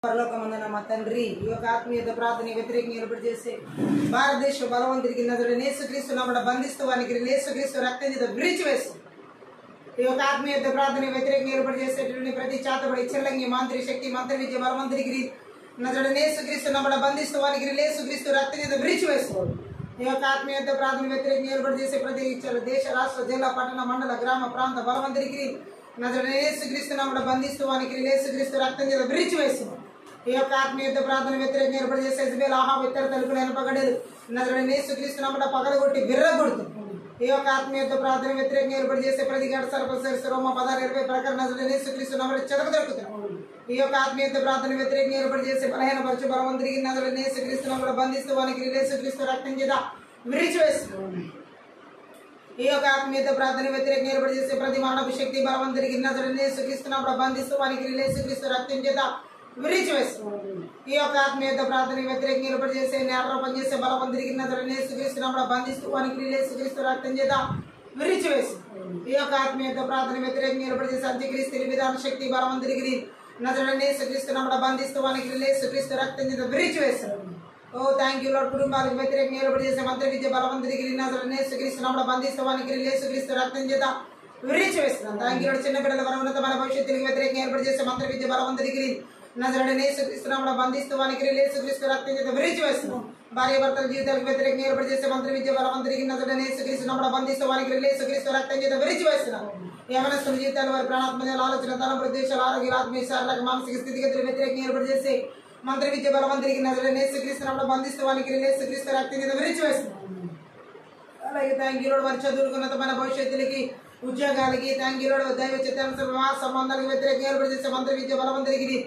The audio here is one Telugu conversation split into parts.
పరలోకమందున మా తండ్రి ఈ యొక్క ఆత్మీయత ప్రార్థన వ్యతిరేకంగా ఏర్పాటు చేసే భారతదేశ బలవంతుడికి నజరుడైన యేసుక్రీస్తు నామమున బంధిస్తూ వానికి యేసుక్రీస్తు రక్తం చేత విరిచివేసి ఈ యొక్క ఆత్మీయత ప్రార్థన వ్యతిరేకంగా ఏర్పాటు చేసేటువంటి ప్రతి చాతబడి చెల్లంగి మాంత్రి శక్తి మంత్ర విద్య బలవంతుడికి నజరుడైన యేసుక్రీస్తు నామమున బంధిస్తూ వానికి యేసుక్రీస్తు రక్తం చేత విరిచివేసుకోవాలి. ఈ యొక్క ఆత్మీయత ప్రార్థన వ్యతిరేకంగా ఏర్పాటు చేసే ప్రతి దేశ రాష్ట్ర జిల్లా పట్టణ మండల గ్రామ ప్రాంత బలవంతుడికి నజరుడైన యేసుక్రీస్తు నామమున బంధిస్తూ వానికి యేసుక్రీస్తు రక్తం చేత విరిచివేస్తున్నాం. ఈ యొక్క ఆత్మీయత ప్రార్థన వ్యతిరేకంగా ఏర్పాటు చేసే ఆహాబు ఇతర తలుపులు ఎనపగడలు నజరుడైన యేసుక్రీస్తు నామమున పగలగొట్టి విర్రగొడుతుంది. ఈ యొక్క ఆత్మీయత ప్రార్థన వ్యతిరేకంగా ఏర్పాటు చేసే ప్రతి గంట సర్పసరిస్తు రోమ 16:20 ప్రకారం నజరుడైన యేసుక్రీస్తు నామమున చెదకు దొరుకుతున్నాం. ఈ యొక్క ఆత్మీయత ప్రార్థన వ్యతిరేకంగా ఏర్పాటు చేసే బలహీన పరచు బలవంతుడికి నజరుడైన యేసుక్రీస్తు నామమున బంధిస్తూ వానికి యేసుక్రీస్తు రక్తం చేత విరిచివేస్తున్నాం. ఈ యొక్క ఆత్మీయత ప్రార్థన వ్యతిరేకంగా ఏర్పాటు చేసే ప్రతి మానవ శక్తి బలవంతుడికి నజరుడైన యేసుక్రీస్తు నామమున బంధిస్తూ వానికి యేసుక్రీస్తు రక్తం చేత విరిచివేస్తున్నాం. ఈ యొక్క ఆత్మీయత ప్రార్థన వ్యతిరేకంగా ఏర్పాటు చేసే నేరారోపణ చేసే బలవంతుడికి నజరుడైన యేసుక్రీస్తు నామమున బంధిస్తూ వానికి యేసుక్రీస్తు రక్తం చేత విరిచివేస్తున్నాం. ఈ యొక్క ఆత్మీయత ప్రార్థన వ్యతిరేకంగా ఏర్పాటు చేసే అంత్యక్రీస్తు విధాన శక్తి బలవంతుడికి నజరుడైన యేసుక్రీస్తు నామమున బంధిస్తూ వానికి యేసుక్రీస్తు రక్తం చేత విరిచివేస్తున్నాం. ఓ థ్యాంక్ యూ లార్డ్. కుటుంబాలకు వ్యతిరేకంగా ఏర్పాటు చేసే మంత్ర విద్య బలవంతుడికి నజరుడైన యేసుక్రీస్తు నామమున బంధిస్తూ వానికి యేసుక్రీస్తు రక్తం చేత విరిచివేస్తున్నాం. Thank you lord. చిన్న బిడ్డల వరం ఉన్నతమైన భవిష్యత్తులకు వ్యతిరేకంగా ఏర్పాటు చేసే మంత్ర విద్య బలవంతుడికి నజరుడైన యేసుక్రీస్తు నామమున బంధిస్తూ వానికి యేసుక్రీస్తు రక్తం చేత విరిచివేస్తున్నాం. భార్య భర్తల జీవితాలకు వ్యతిరేకంగా ఏర్పాటు చేసే మంత్ర విద్య బలవంతుడికి నజరుడైన యేసుక్రీస్తు నామమున బంధిస్తూ వానికి యేసుక్రీస్తు రక్తం చేత విరిచివేస్తున్నాం. యవనస్తుల జీవితాల వారి ప్రాణాత్మక ఆలోచన తలంపుల ఉద్దేశాలు ఆరోగ్య ఆత్మీయ శారీరక మానసిక స్థితిగతులు వ్యతిరేకంగా ఏర్పాటు చేసే మంత్ర విద్య బలవంతుడికి నజరుడైన యేసుక్రీస్తు నామమున బంధిస్తూ వానికి యేసుక్రీస్తు రక్తం చేత విరిచివేస్తున్నాం. అలాగే థ్యాంక్ యూ లార్డ్. వారి చదువులకు ఉన్నతమైన భవిష్యత్తులకి ఉద్యోగాలకి థ్యాంక్ యూ లార్డ్. దైవ చిత్తానుసార వివాహ సంబంధాలకు వ్యతిరేకంగా ఏర్పాటు చేసే మంత్ర విద్య బలవంతుడికి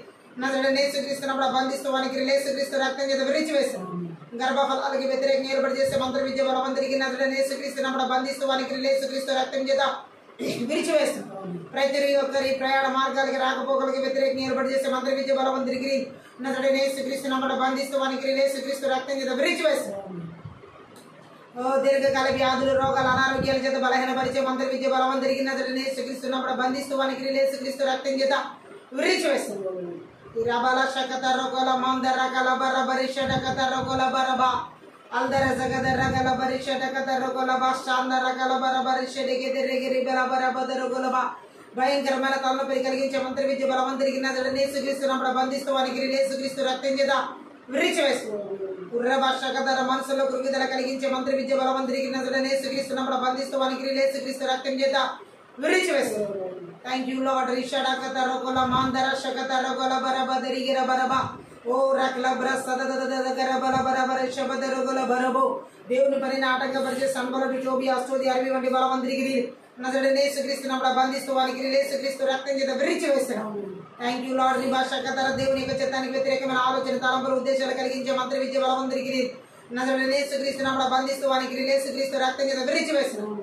నజరుడైన యేసుక్రీస్తు నామమున బంధిస్తూ వానికి యేసుక్రీస్తు రక్తం చేత విరిచివేస్తున్నాం. గర్భఫలాలకి వ్యతిరేకంగా ఏర్పాటు చేసే మంత్ర విద్య బలవంతుడికి నజరుడైన యేసుక్రీస్తు నామమున బంధిస్తూ వానికి యేసుక్రీస్తు రక్తం చేత విరిచివేస్తున్నాం. ప్రతి ఒక్కరి ప్రయాణ మార్గాలకి రాకపోకలకి వ్యతిరేకంగా ఏర్పాటు చేసే మంత్ర విద్య బలవంతుడికి నజరుడైన యేసుక్రీస్తు నామమున బంధిస్తూ వానికి యేసుక్రీస్తు రక్తం చేత విరిచివేస్తున్నాం. దీర్ఘకాల వ్యాధులు రోగాలు అనారోగ్యాల చేత బలహీనపరిచే మంత్ర విద్య బలవంతుడికి నజరుడైన యేసుక్రీస్తు నామమున బంధిస్తూ వానికి యేసుక్రీస్తు రక్తం చేత విరిచివేస్తున్నాం. రబల శకత రోగల మందర కలబర బరిషడ కత రోగల బరబ అల్దర జగదర గల బరిషడ కత రోగల బాషాందర కలబర బరిషడికి దెరిగిరి బలబర బదరుగలబ భయంకరమైన తలనొప్పి కలిగించే మంత్ర విద్య బలవంతుడికి నజరుడైన యేసుక్రీస్తు నామమున బంధిస్తూ వానికి యేసుక్రీస్తు రక్తం చేత విరిచివేస్తున్నాం. ఉర్రభాషకధర మనసులో కృంగిదల కలిగించే మంత్ర విద్య బలవంతుడికి నజరుడైన యేసుక్రీస్తు నామమున బంధిస్తూ వానికి యేసుక్రీస్తు రక్తం చేత విరిచివేస్తున్నాం. Thank you lord. రిషడకత రోగల మాందర శకత రోగల బరబ దరిగిర బరబ ఓ రక్ల బ్రసదదదగర బలబర బరిషబద రోగల బరబో దేవుని పనిని ఆటంకపరిచే సంబలటి టోబి అష్టోది అరవి వంటి బలవంతుడికి నజరుడైన యేసుక్రీస్తు నామమున బంధిస్తూ వానికి యేసుక్రీస్తు రక్తం చేత విరిచివేస్తున్నాం. Thank you lord. రిభాషకధర దేవుని యొక్క చిత్తానికి వ్యతిరేకమైన ఆలోచన తలంపుల ఉద్దేశాలు కలిగించే మంత్ర విద్య బలవంతుడికి నజరుడైన యేసుక్రీస్తు నామమున బంధిస్తూ వానికి యేసుక్రీస్తు రక్తం చేత విరిచివేస్తున్నాం.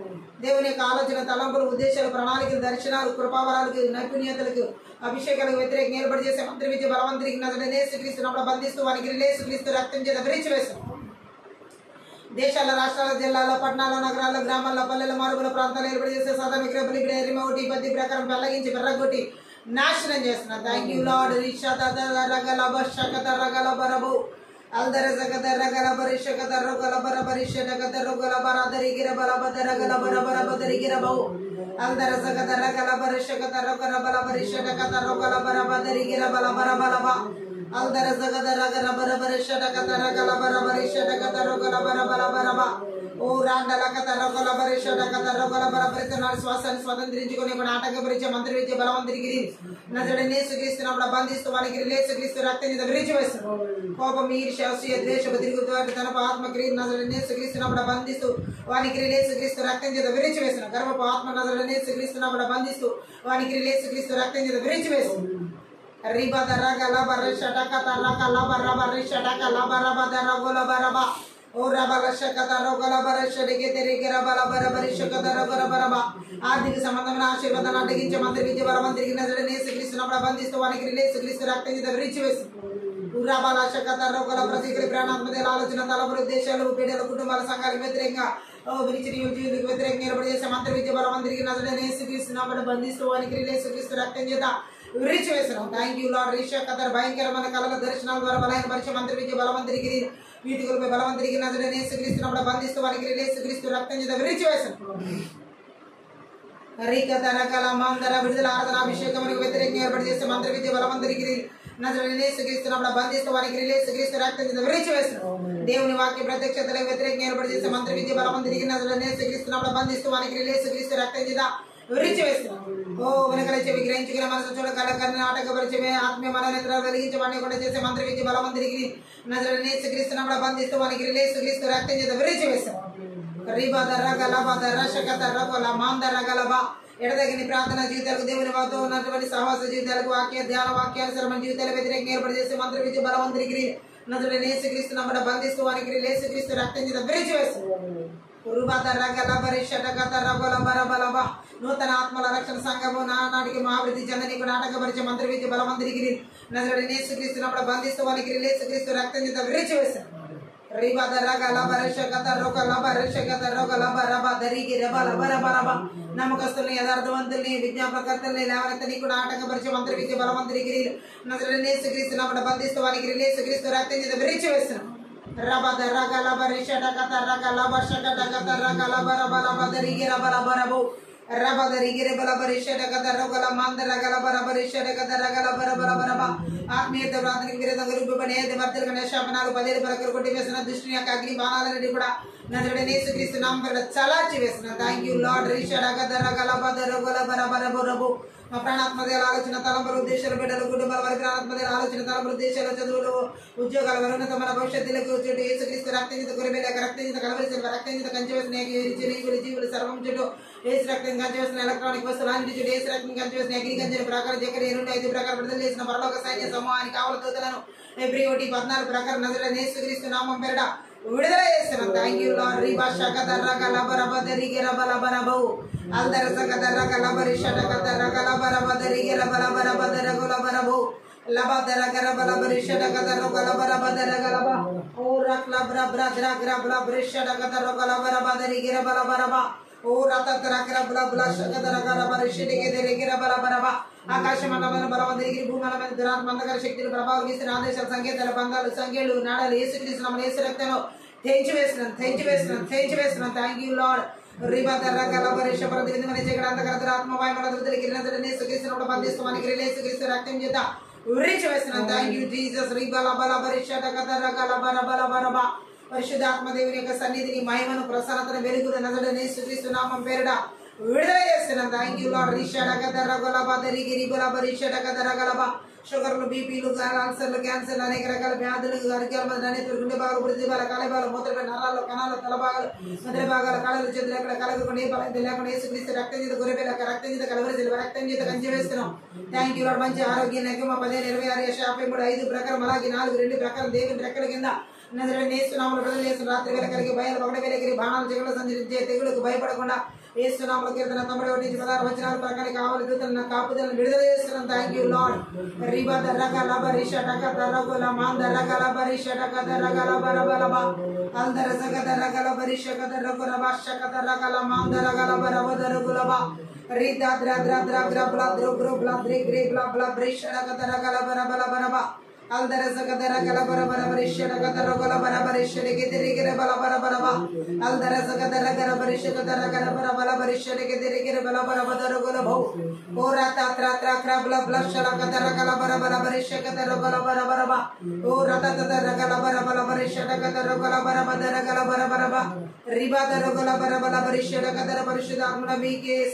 దేవుని యొక్క ఆలోచన తలంపులు ఉద్దేశాలు ప్రణాళికలు దర్శనాలు కృపావరాలకు నైపుణ్యతలకు అభిషేకాలకు వ్యతిరేకంగా ఏర్పాటు చేసే మంత్ర విద్య బలవంతుడికి నజరుడైన యేసుక్రీస్తు నామమున బంధిస్తూ వానికి యేసుక్రీస్తు రక్తం చేత విరిచివేస్తున్నాం. దేశాల రాష్ట్రాల జిల్లాల పట్టణాల నగరాల గ్రామాల పల్లెల మారుమూల ప్రాంతాలు ఏర్పాటు చేసే సదా విగ్రహ ఎరిమోటి పద్ధతి ప్రకారం పెళ్లగించి పెర్రగొట్టి నాశనం చేస్తున్నారు. Thank you lord. రిషగల అల్దర జగదర గల బరిషగద రోగల బర బరిషగద రోగల బర దరిగిర బల బదర గల బర బర బదరిగిర బౌ అల్దర జగదర గల బరిషగద రోగల బల బరిషగద రోగల బర బదరిగిర బల బర బలబ అల్దర జగదర గల బర బరిషగద రోగల బర బరిషగద రోగల బర బల బరబ ఓ రాండల కథ రోగల బరిషగద రోగల బర పరితనాలు శ్వాసాన్ని స్వతంత్రించుకుని ఆటంకపరిచే మంత్ర విద్య బలవంతుడికి నజరుడైన యేసుక్రీస్తు నామమున బంధిస్తూ వానికి యేసుక్రీస్తు రక్తం చేత విరిచివేస్తున్నాం. కోపం ఈర్ష్య అసూయ ద్వేషము తిరుగుబాటు తనపు ఆత్మక్రియ నజరుడైన యేసుక్రీస్తు నామమున బంధిస్తూ వానికి యేసుక్రీస్తు రక్తం చేత విరిచివేస్తున్నాం. గర్భపు ఆత్మ నజరుడైన యేసుక్రీస్తు నామమున బంధిస్తూ వానికి యేసుక్రీస్తు రక్తం చేత విరిచివేస్తున్నాం. రిబదర గల బరిషడ కత రకల బర బరిషడ కల బర బదర గోల బరబ ఓ రబల శకత రోగల బరిషడికి తెరిగిర బల బర బరిషకత రోగల బరబ ఆర్థిక సంబంధమైన ఆశీర్వాదాన్ని అడ్డగించే మంత్ర విద్య బలవంతుడికి నజరుడైన యేసుక్రీస్తు నామమున బంధిస్తూ వానికి యేసుక్రీస్తు రక్తం చేత విరిచివేస్తున్నాం. ఉర్రబల శకత రోగల ప్రతికరి ప్రాణాత్మక ఆలోచన తలపుల ఉద్దేశాలు పీడల కుటుంబాల సంఘాలకు వ్యతిరేకంగా విరిచిని జీవులకు వ్యతిరేకంగా ఏర్పాటు చేసే మంత్ర విద్య బలవంతుడికి నజరుడైన యేసుక్రీస్తు నామమున బంధిస్తూ వానికి యేసుక్రీస్తు రక్తం చేత విరిచి వేస్తున్నాం. Thank you lord. రీషా కదర్ భయంకరమైన కళల దర్శనాల ద్వారా బలహీన పరిచయం మంత్రి విద్య బలవంతుడికి వీటికులపై బలవంతుడికి నజరేయుడైన యేసుక్రీస్తును బంధిస్తూ వారికి యేసుక్రీస్తు రక్తం చేత విరిచి వేస్తున్నాం. రకల మాందర విడుదల ఆరాధన అభిషేకములకు వ్యతిరేకంగా ఏర్పాటు చేసే మంత్ర విద్య బలవంతుడికి నజరేయుడైన యేసుక్రీస్తును బంధిస్తూ వారికి యేసుక్రీస్తు రక్తం చేత విరిచి వేస్తున్నాం. దేవుని వాక్య ప్రత్యక్షతలకు వ్యతిరేకంగా ఏర్పాటు చేసే మంత్ర విద్య బలవంతుడికి నజరేయుడైన యేసుక్రీస్తును బంధిస్తూ వారికి యేసుక్రీస్తు రక్తం చేత విరిచి వేస్తున్నాం. ఓ వెనకల చెవి గ్రహించుకున్న మనసు చూడగల కన్ను ఆటకపరిచే ఆత్మీయ మనోనేత్రాలు వెలిగించబడి కూడా చేసే మంత్ర విద్య బలవంతుడికి నజరేయుడైన యేసుక్రీస్తును బంధిస్తూ వారికి యేసుక్రీస్తు రక్తం చేత విరిచి వేస్తున్నాం. ఎడదగిన ప్రార్థన జీవితాలకు దేవుని వాతో ఉన్నటువంటి సహవాస జీవితాలకు వాక్య ధ్యాన వాక్యానుసరమైన జీవితాల వ్యతిరేకంగా ఏర్పాటు చేసే మంత్ర విద్య బలవంతుడికి నజరేయుడైన యేసుక్రీస్తును బంధిస్తూ వారికి యేసుక్రీస్తు రక్తం చేత విరిచి వేస్తున్నాం. నూతన ఆత్మల రక్షణ సంఘము నాటికి మహాభివృద్ధి చెందని నాటకపరిచే మంత్రి విద్య బలవంతుడికి నజరేయుడైన యేసుక్రీస్తును బంధిస్తూ వారికి యేసుక్రీస్తు రక్తం చేత విరిచి వేశారు. నమ్మకస్తుల్ని యథార్థవంతుల్ని విజ్ఞాపకర్తల్ని లేవనెత్తని కూడా ఆటంకపరిచే మంత్రి విద్య బలవంతుడికి నజరేయుడైన యేసుక్రీస్తును బంధిస్తూ వారికి యేసుక్రీస్తు రక్తం చేత విరిచి వేశారు. ఆత్మీయత ప్రార్థనకి విరోధంగా రూపబడే వర్తలు శాపనాలు పదేలు పలకలు కొట్టి వేసిన దృష్టిని యొక్క అగ్ని బాణాలన్నీ కూడా నజరేయుడైన యేసుక్రీస్తు నామమున చలార్చి వేసిన. Thank you lord. మా ప్రాణాత్మదేల ఆలోచన తలంపులు ఉద్దేశాలు బిడ్డలు కుటుంబాల వారి ప్రాణాత్మదేల ఆలోచన తలంపులు ఉద్దేశాలు చదువులు ఉద్యోగాల ఉన్నతమైన భవిష్యత్తులకు చుట్టూ యేసుక్రీస్తు రక్తం చేత కొరిబేలేక రక్తం చేత కలవలసిన రక్తం చేత కంచివేసిన జీవులు సర్వం చుట్టూ ఏసు రక్తం కంచివేసిన ఎలక్ట్రానిక్ వస్తువులు అన్నిటి చుట్టూ ఏసు రక్తం కంచివేసిన అగ్ని కంచిన ప్రకారం చక్కెర 2-5 ప్రకారం విడుదల చేసిన పరలోక సైన్య సమూహానికి కావల దూతలను ఫిబ్రవరి 14 ప్రకారం నజరేయుడైన యేసుక్రీస్తు నామం పేరిట విడుదల చేస్తున్నాం. Thank you lord. ఆకాశమండలమైన బలవంతుడికి భూమండలమైన దురాత్మందకర శక్తులు ప్రభావం గీసిన ఆదేశాల సంకేతాల బంధాలు సంఖ్యలు నాడాలు యేసుక్రీస్తు నామమున యేసు రక్తంలో తెంచి వేస్తున్నాం. Thank you lord. ఆత్మవాయుమల బంధిస్తూ మనకి యేసుక్రీస్తు రక్తం చేత విరిచి వేస్తున్నాం. Thank you Jesus. పరిశుద్ధాత్మదేవుని యొక్క సన్నిధిని మహిమను ప్రసన్నతను వెలుగును నజరేయుడైన యేసుక్రీస్తు నామం పేరిట విడుదల చేస్తున్నాం. Thank you lord. షుగర్లు, బీపీలు, అల్సర్లు, క్యాన్సర్లు, అనేక రకాల వ్యాధులు, అరికాల గుండె భాగాలు, ప్రతిభాల కాలేబాలు, మూత్రపై నరాలు, కణాలు, తలభాగాలు, ముద్ర భాగాల కళలు, చేతులు ఎక్కడ కలగకుండా ఏ బలం లేకుండా యేసుక్రీస్తు రక్తం చేత గొర్రెపిల్ల రక్తం చేత కలవరి రక్తం చేత కంచి వేస్తున్నాం. Thank you lord. మంచి ఆరోగ్యం 15, 26, 53, 5 ప్రకారం అలాగే 4-2 ప్రకారం దేవుని రెక్కల కింద నజరేయుడైన యేసు నామమున విడుదల చేస్తున్న రాత్రి వేళ కలిగి భయాలు పగటి వేళ కలిగి బాణాలు చెగులు సంచరించే తెగులకు భయపడకుండా యేసు నామమున కీర్తన 91-16 వచనాల ప్రకారం కావాలి దూతలను కాపుదలను విడుదల చేస్తున్నాం. Thank you lord.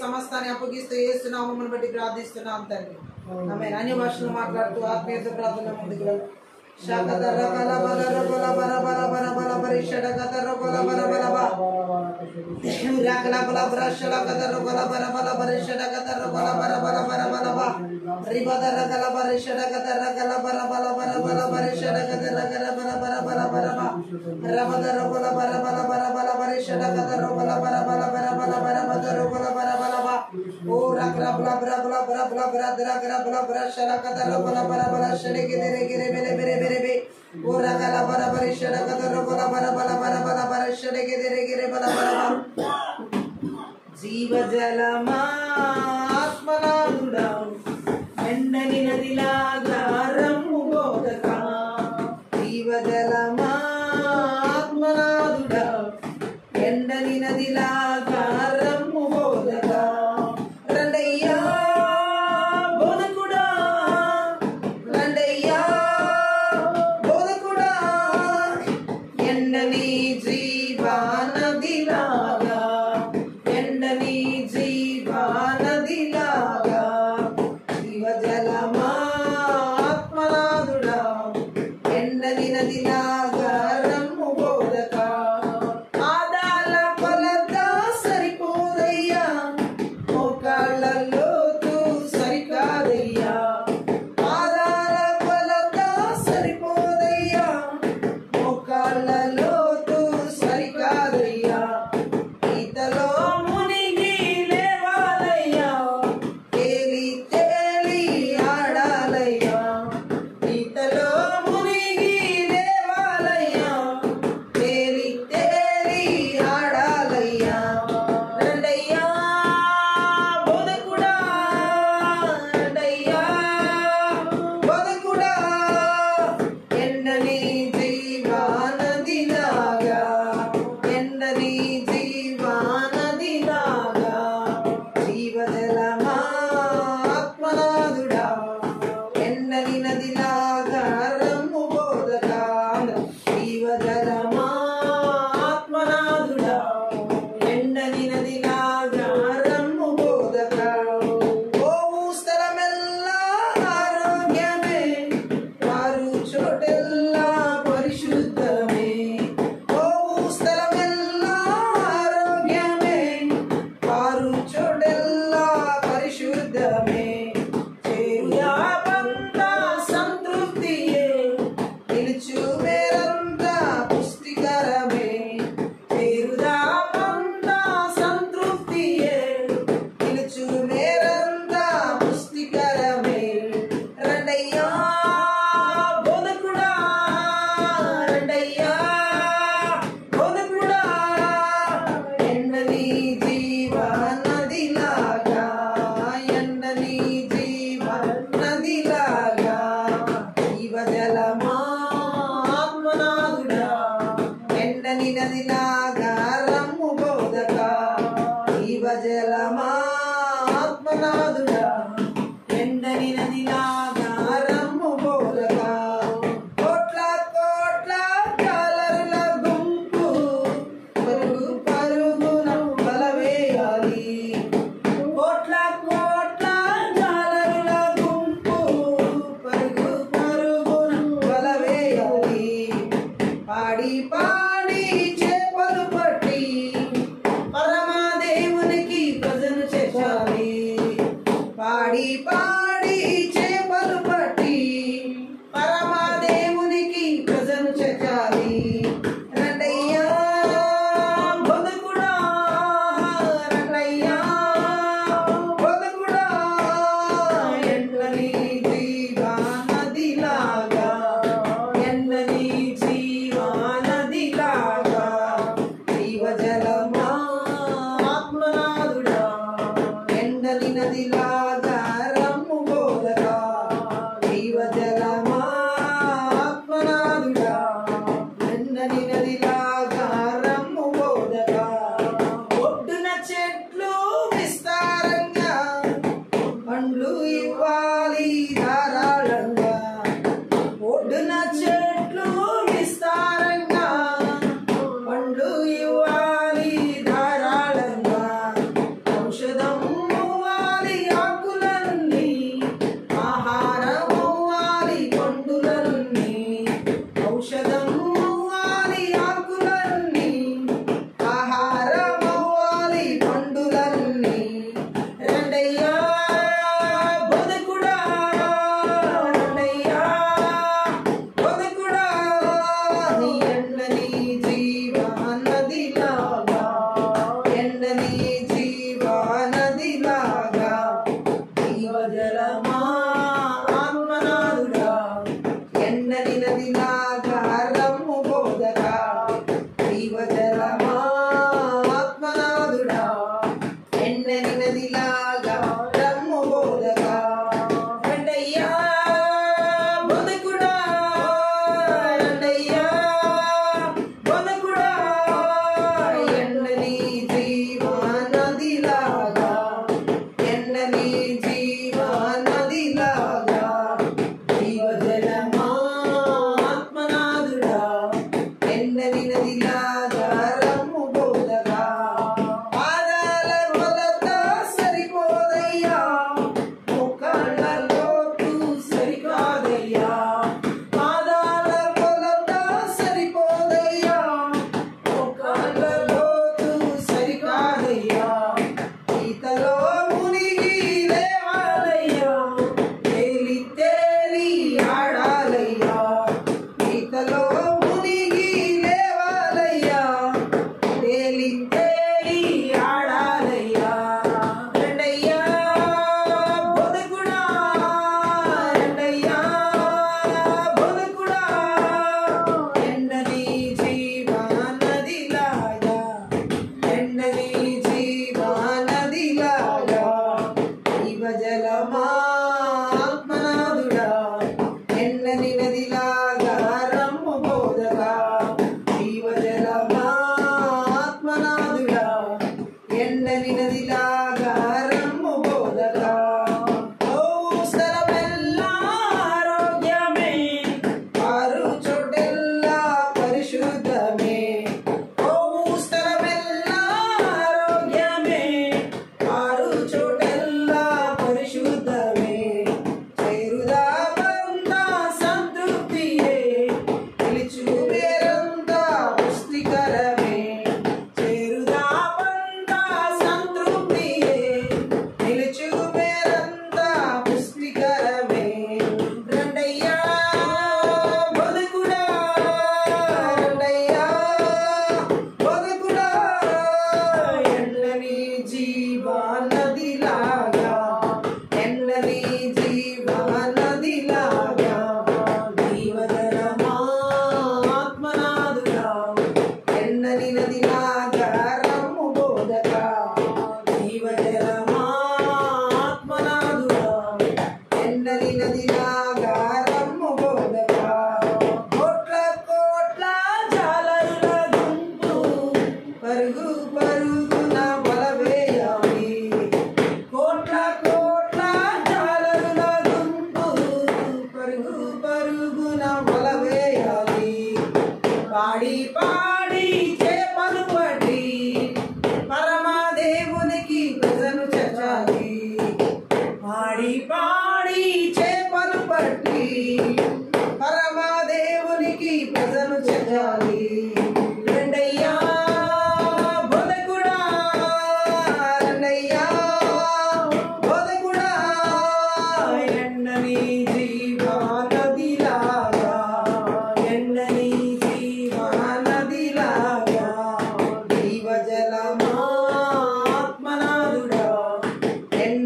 సమస్తాన్ని అప్పగిస్తూ యేసు నామమును బట్టి ప్రార్థిస్తున్నాం తండ్రి. ఆమేన్. అన్ని భాషలు మాట్లాడుతూ ఆత్మీయత ప్రార్థన ముందుకు వెళ్దాం. జీవజలమా ఆత్మనాథుడా ఎండని ఆత్మనాథుడా ఎండని నదిలాగా రమ్ము బోధగా కోట్ల కోట్ల జాలరుల గుంపు పరుగు పరుగున బలవేయాలి కోట్ల కోట్ల జాలరుల గుంపు పరుగు పరుగున బలవేయాలి పాడి పాడి చేపలు పట్టి పరమాదేవునికి ప్రజలు చేర్చాలి పాడి పాడి చేపలు పట్టి పరమాదేవునికి ప్రజలు చేర్చాలి రండయ్యా బతుకుడా రండయ్యా బతుకుడా ఎండని జీవా నదిలాగా ఎండని జీవా నదిలాగా జీవజలమా ఆత్మనాథుడా ఎండని నదిలాగా రమ్ము బోధగా జీవజలమా ఆత్మనాథుడా ఎండని నదిలాగా రమ్ము బోధగా ఒడ్డున చెట్లు విస్తారంగా పండ్లు ఇవ్వాలి ధారాళంగా ఒడ్డున చెట్లు విస్తారంగా పండ్లు ఇవ్వాలి ధారాళంగా ఔషధం ఇవ్వాలి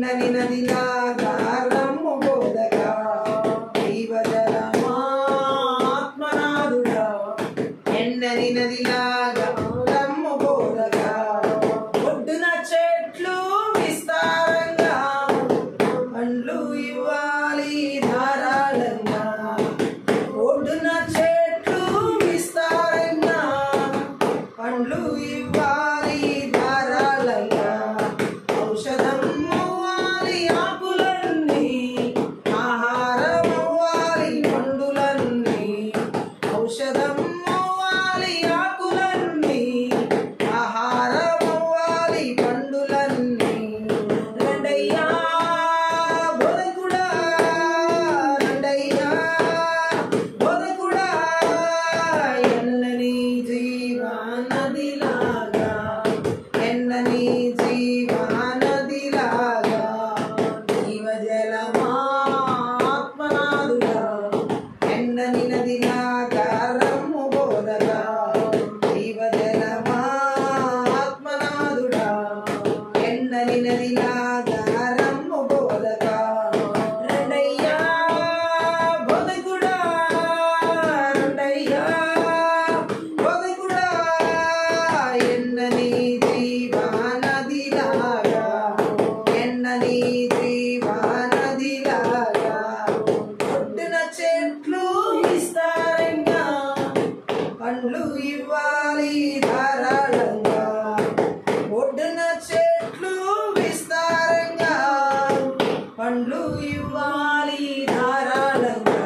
ఎన్నని నదిలాగా రమ్ము బోధగా జీవజలమా ఆత్మనాథుడా ఎన్నని నదిలాగా రమ్ము బోధగా ఒడ్డున చెట్లు విస్తారంగా పండ్లు ఇవ్వాలి ధారాళంగా ఒడ్డున చెట్లు విస్తారంగా పండ్లు ఇవ్వాలి ధారాళంగా ఔషధం అవ్వాలి ఆకులన్నీ ఆహారం అవ్వాలి పండులన్నీ ఔషధం అవ్వాలి ఆకులన్నీ ఆహారం అవ్వాలి పండులన్నీ రండయ్యా బోధకుడా రండయ్యా బోధకుడా ఎన్నని జీవనదిలాగా ఎన్నని జీవనదిలాగా జీవజలమా ఆత్మనాథుడా ఎన్నని నదిలాగా రమ్ము బోధగా జీవజలమా ఆత్మనాథుడా ఎన్నని నదిలాగా రమ్ము బోధగా రండయ్యా బోధకుడా రండయ్యా బోధకుడా ఎన్నని జీవనదిలాగా ఎన్నని జీవనదిలాగా ఒడ్డున చెట్లు విస్తారంగా పండ్లు ఇవ్వాలి ధారాళంగా ఒడ్డున చెట్లు విస్తారంగా పండ్లు ఇవ్వాలి ధారాళంగా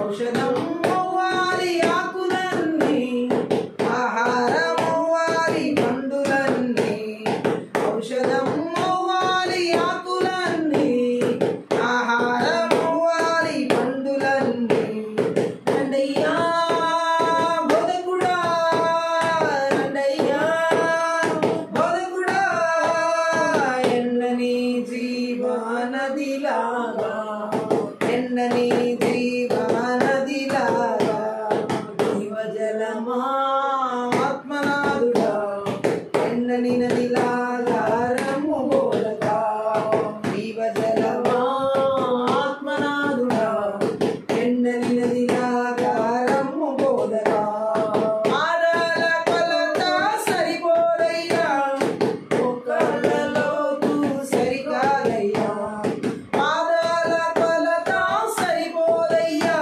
ఔషధం అవ్వాలి ఆకులన్నీ ఆహారం అవ్వాలి పండులన్నీ ఔషధం అవ్వాలి ఆకులన్నీ ఆహారం అవ్వాలి పండులన్నీ రండయ్యా బోధకుడా రండయ్యా బోధకుడా ఎన్నని జీవనదిలాగా ఎన్నని జీవనదిలాగా జీవజలమా ఆత్మనాథుడా ఎన్నని నదిలాగా రమ్ము బోధగా జీవజలమా ఆత్మనాథుడా ఎన్నని నదిలాగా రమ్ము బోధగా ఆరాల కొలత సరిపోదయ్యా ఒక్కళ్ళ లోతు సరికాదయ్యా పాదాల కొలత సరిపోదయ్యా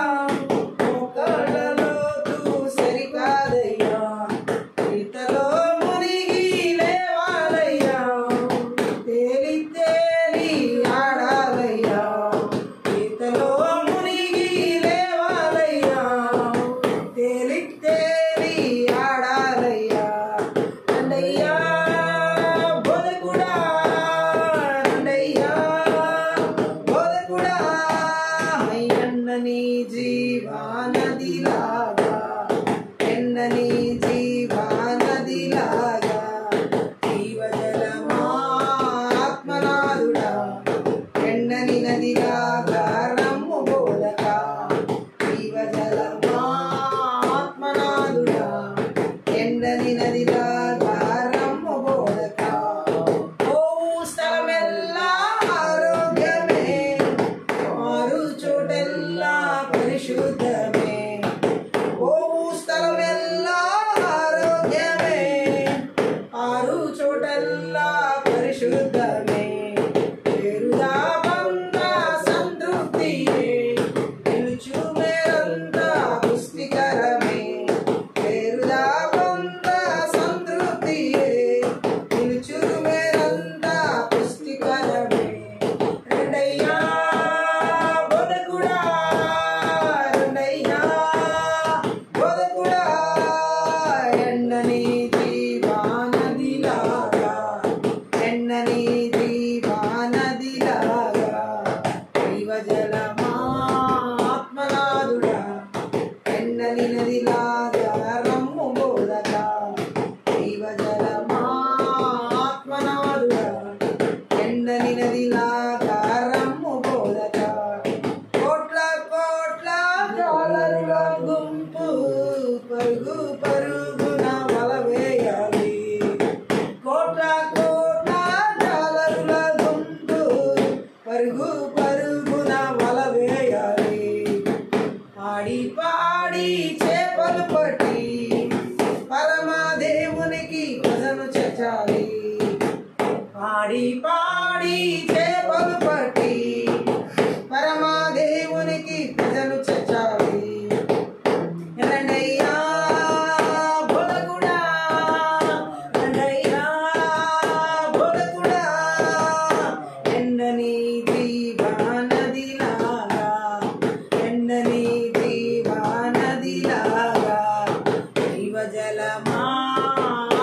ఒక్కళ్ళ లోతు సరికాదయ్యా ఈతలో మునిగి లేవాలయ్యా తేలి తేలి ఆడాలయ్యా ఈతలో మునిగి లేవాలయ్యా తేలి తేలి ఆడాలయ్యా రండయ్యా బోధకుడా రండయ్యా బోధకుడా ఎన్నని జీవనదిలాగా ఎన్నని జీవనదిలాగా జీవజలమా ఆత్మనాథుడా ఎన్నని నదిలాగా రమ్ము బోధగా జీవజలమా ఆత్మనాథుడా ఎన్నని నదిలాగా రమ్ము బోధగా ఓవు స్థలమెల్లా ఆరోగ్యమే మారు చోటెల్లా పరిశుద్ధమే ఓవు స్థలమెల్లా ఆరోగ్యమే ఆరు చోటెల్లా పరిశుద్ధమే పేరుదా బంద సంతృప్తియే నిలుచు మేరంతా పుష్టికరమే పేరుదా బంద సంతృప్తియే నిలుచు మేరంతా పుష్టికరమే రండయ్యా బోధకుడా రండయ్యా బోధకుడా ఎన్నని జీవనదిలాగా ఎన్నని జీవనదిలాగా జీవజలమా ఆత్మనాథుడా ఎన్నని నదిలాగా రమ్ము బోధగా జీవజలమా ఆత్మనాథుడా ఎన్నని నదిలాగా రమ్ము బోధగా కోట్ల కోట్ల డాలర్ల గుంపు పరుగు పరుగున వలవేయాలి కోట్ల కోట్ల డాలర్ల గుంపు పరుగు పరుగున వల వేయాలి. ఆడి పాడి చేపలు పట్టి పరమదేవునికి ప్రజను చేర్చాలి. ఆడి పాడి చేపలు పట్టి పరమదేవునికి ప్రజను చేర్చాలి. రండయ్యా బోధకుడా, రండయ్యా బోధకుడా, ఎండని జీవనదిలాగా, ఎండని జీవనదిలాగా, జీవజలమా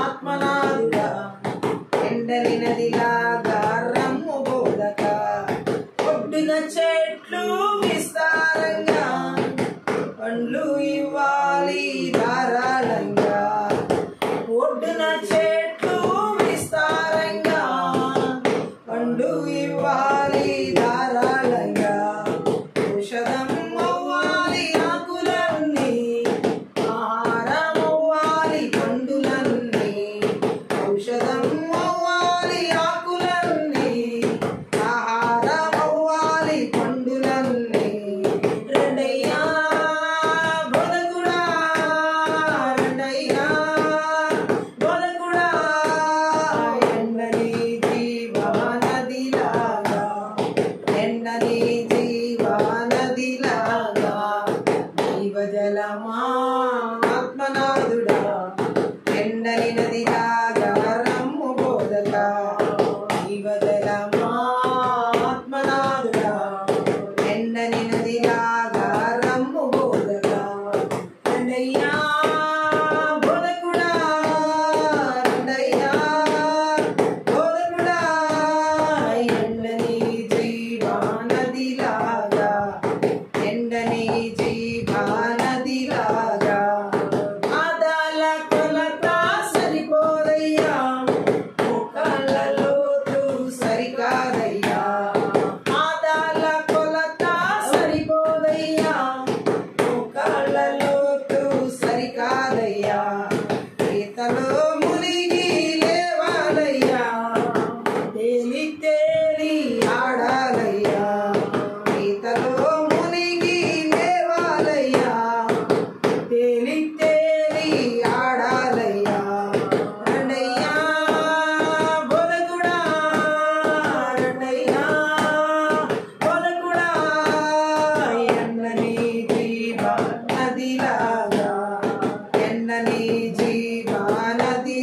ఆత్మనాదుడా, ఎండని నదిలాగా రమ్ము బోధక. ఒడ్డున చెట్లు విస్తారంగా పండ్లు ఇవ్వాలి ధారాళంగా. ఒడ్డున చెట్లు విస్తారంగా పండ్లు ఇవ్వాలి ధారాళంగా. ఔషధం అవ్వాలి ఆకులన్నీ, ఆహారం అవ్వాలి పండులన్నీ. ఔషధం అవ్వాలి ఆకులన్నీ, ఆహారం అవ్వాలి పండులన్నీ. రండయ్యా బోధకుడా, రండయ్యా బోధకుడా, ఎండని జీవనదిలాగా, ఎండని జీవనదిలాగా, జీవజలమా ఆత్మనాదుడా, ఎండని నదిలాగా రమ్ము బోధక. జీవజలమా ఆత్మనాదుడా, ఎండని నదిలాగా రమ్ము బోధక. రండయ్యా బోధకుడా, రండయ్యా బోధకుడా, ఎండని జీవనదిలాగా, ఎండని జీవనదిలాగా. ఆదాల కొలత సరిపోదయ్యా, మొక్కల లోతు సరికాదయ్యా. ఆదాల కొలత సరిపోదయ్యా, మొక్కల లోతు సరికాదయ్యా. ఈతలో మునిగి లేవాలయ్యా, తేలి తేలి ఆడాలయ్యా. ఈతలో మునిగి లేవాలయ్యా, తేలి తేలి ఆడాలయ్యా. రండయ్యా బోధకుడా, రండయ్యా బోధకుడా, ఎండని జీవనదిలాగా, ఎండని జీవనదిలాగా,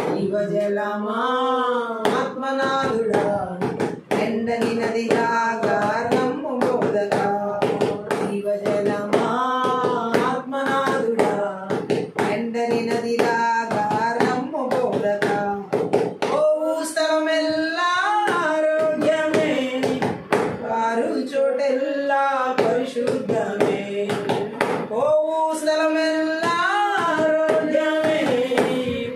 జీవజలమా ఆత్మనాదుడా, ఎండని నదిలాగా రమ్ము బోధక. జీవజలమా ఆత్మనాదుడా, ఎండని నదిలాగా రమ్ము బోధక. ఓవు స్థలమెల్లా ఆరోగ్యమే, వారు చోటెల్లా పరిశుద్ధమే. ఓవు స్థలమెల్లా ఆరోగ్యమే,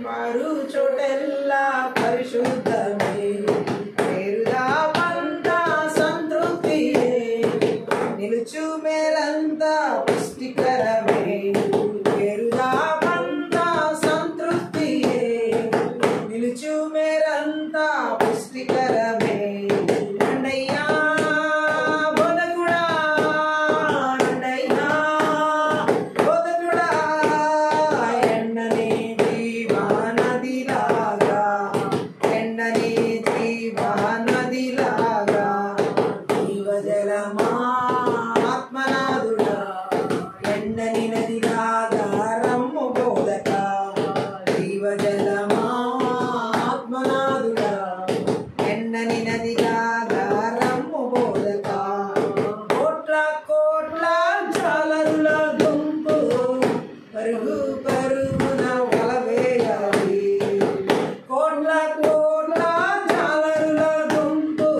వారు చోటెల్లా పరిశుద్ధమే. పేరుదా పంట సంతృప్తియే, నిలుచు మేలంతా పుష్టికరమే. పేరుదా పంట సంతృప్తియే, నిలుచు మేలంతా పుష్టికరమే. రండయ్యా బోధకుడా, రండయ్యా బోధకుడా, ఎండని జీవనదిలాగా, ఎండని జీవనదిలాగా, జీవజలమా ఆత్మనాదుడా, ఎండని నదిలాగా రమ్ము బోధక. జీవజలమా ఆత్మనాదుడా, ఎండని నదిలాగా రమ్ము బోధక. కోట్ల కోట్ల జాలరుల గుంపు పరుగు పరుగున వల వేయాలి. కోట్ల కోట్ల జాలరుల గుంపు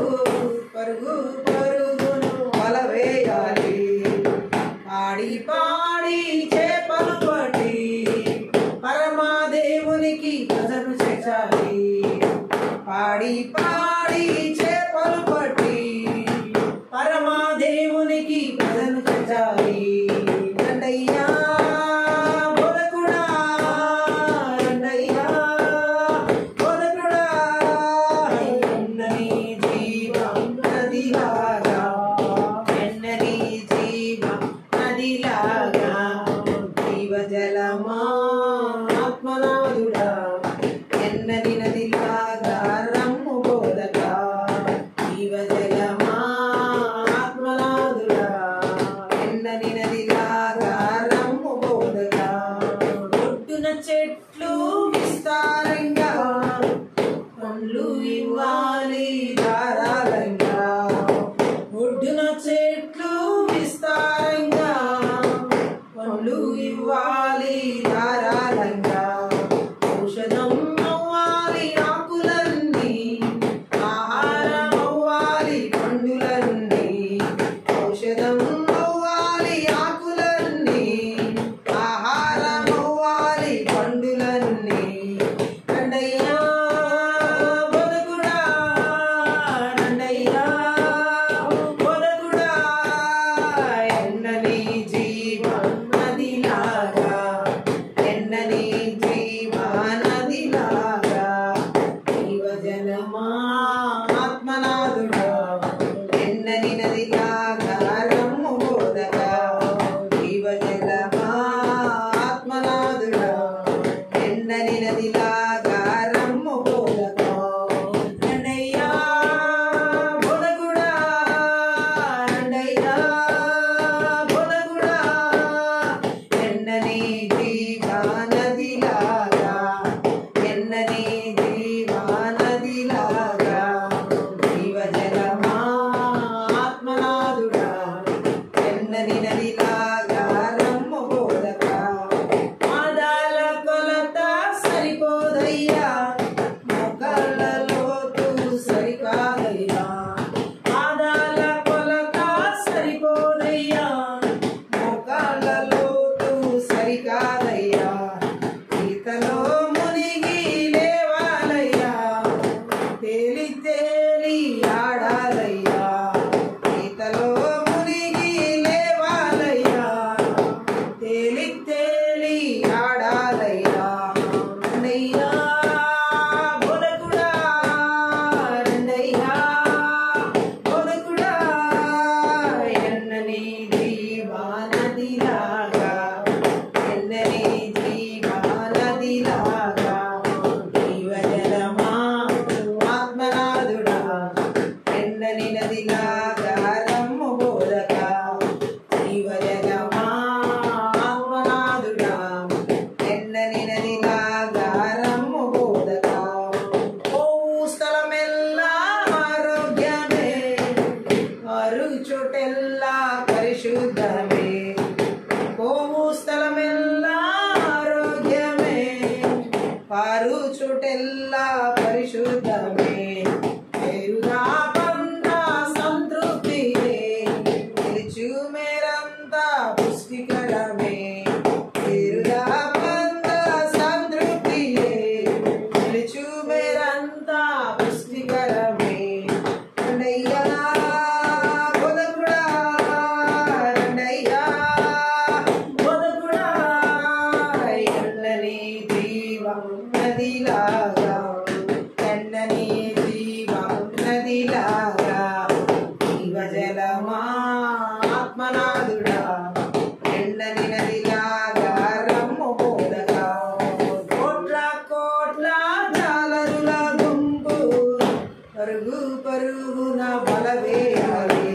పరుగు పరుగున వల వేయాలి. పాడి పాడి చేపలు పట్టి పరమదేవునికి ప్రజను చేర్చాలి. పాడి పాడి చేపలు పట్టి పరమదేవునికి ప్రజను చేర్చాలి. రండయ్యా బోధకుడా, రండయ్యా బోధకుడా, ఎండని జీవ ఆడాలయ్యా, ఈతలో మునిగి లేవాలయ్యా, తేలి తేలి ఆడాలయ్యా. రండయ్యా బోధకుడా, రండయ్యా బోధకుడా, ఎన్నని జీవానదిలాగా, ఎన్నని జీవానదిలాగా, జీవజలమా ఆత్మనాథుడా, ఎన్నని నదిలాగా రమ్ము బోధక, జీవజలమా ఆత్మనాథుడా, ఎన్నని నదిలాగా రమ్ము బోధక. పోవు స్థలమెల్లా ఆరోగ్యమే, మారు చోటెల్లా పరిశుద్ధమే. పోవు స్థలమెల్లా ఆరోగ్యమే, పారు చోటెల్లా పరిశుద్ధమే. పేరుగా పంట సంతృప్తియే, నిలుచు మేరంతా పుష్టికరమే. పేరుగా పంట సంతృప్తియే, నిలుచు మేరంతా పుష్టికరమే. రండయ్యా బోధకుడా, రండయ్యా బోధకుడా, ఎన్నని జీవం నదిలాగా, ఎన్నని జీవం నదిలాగా, జీవజలమా ఆత్మనాథుడా, ఎన్నని నదిలాగా రమ్ము బోధక. కోట్ల కోట్ల జాలరుల గుంపు పరుగు పరుగున బలవేయాలి.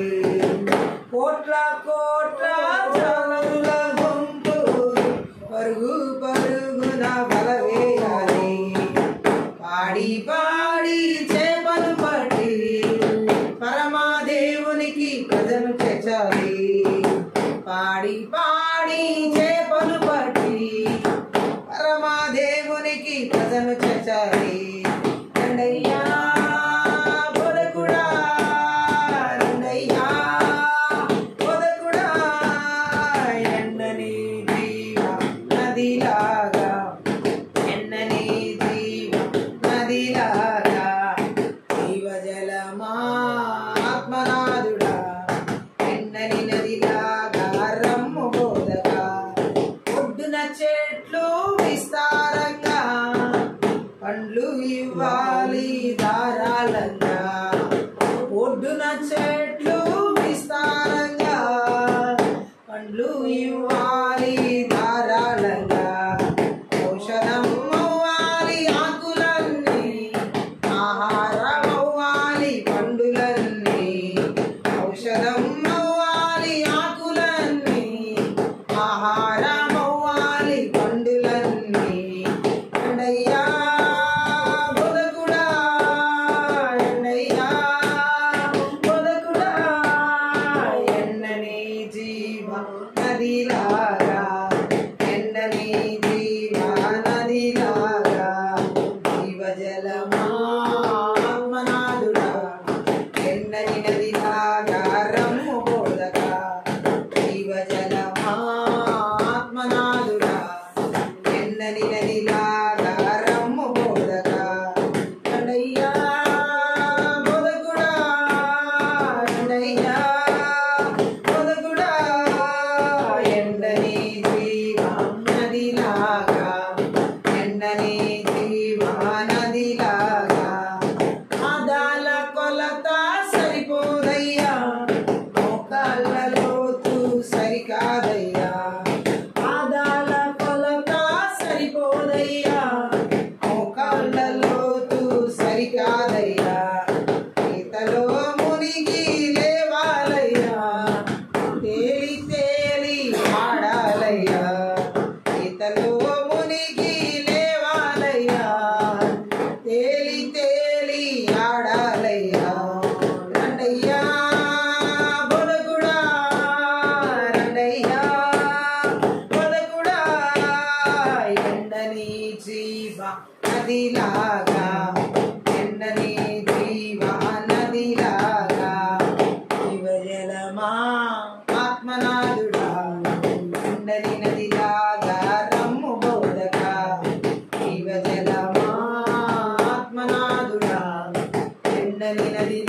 కోట్ల కోట్ల జాలరుల గుంపు పరుగు పరుగున బలవేయాలి. పాడి పాడి చేపలు పట్టి పరమాదేవునికి ప్రజను చేర్చాలి. పాడి పాడి చేపలు పట్టి పరమాదేవునికి ప్రజను చేర్చాలి. రండయ్యా బోధకుడా, రండయ్యా బోధకుడా,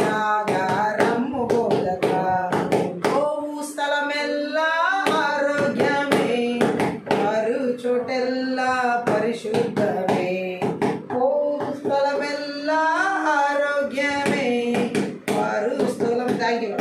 నదిలాగా రమ్ము బోధక పోవు స్థలమెల్లా ఆరోగ్యమే వారు చోటెల్లా పరిశుద్ధమే పోవు స్థలమెల్లా ఆరోగ్యమే వారు స్థలం థ్యాంక్ యూ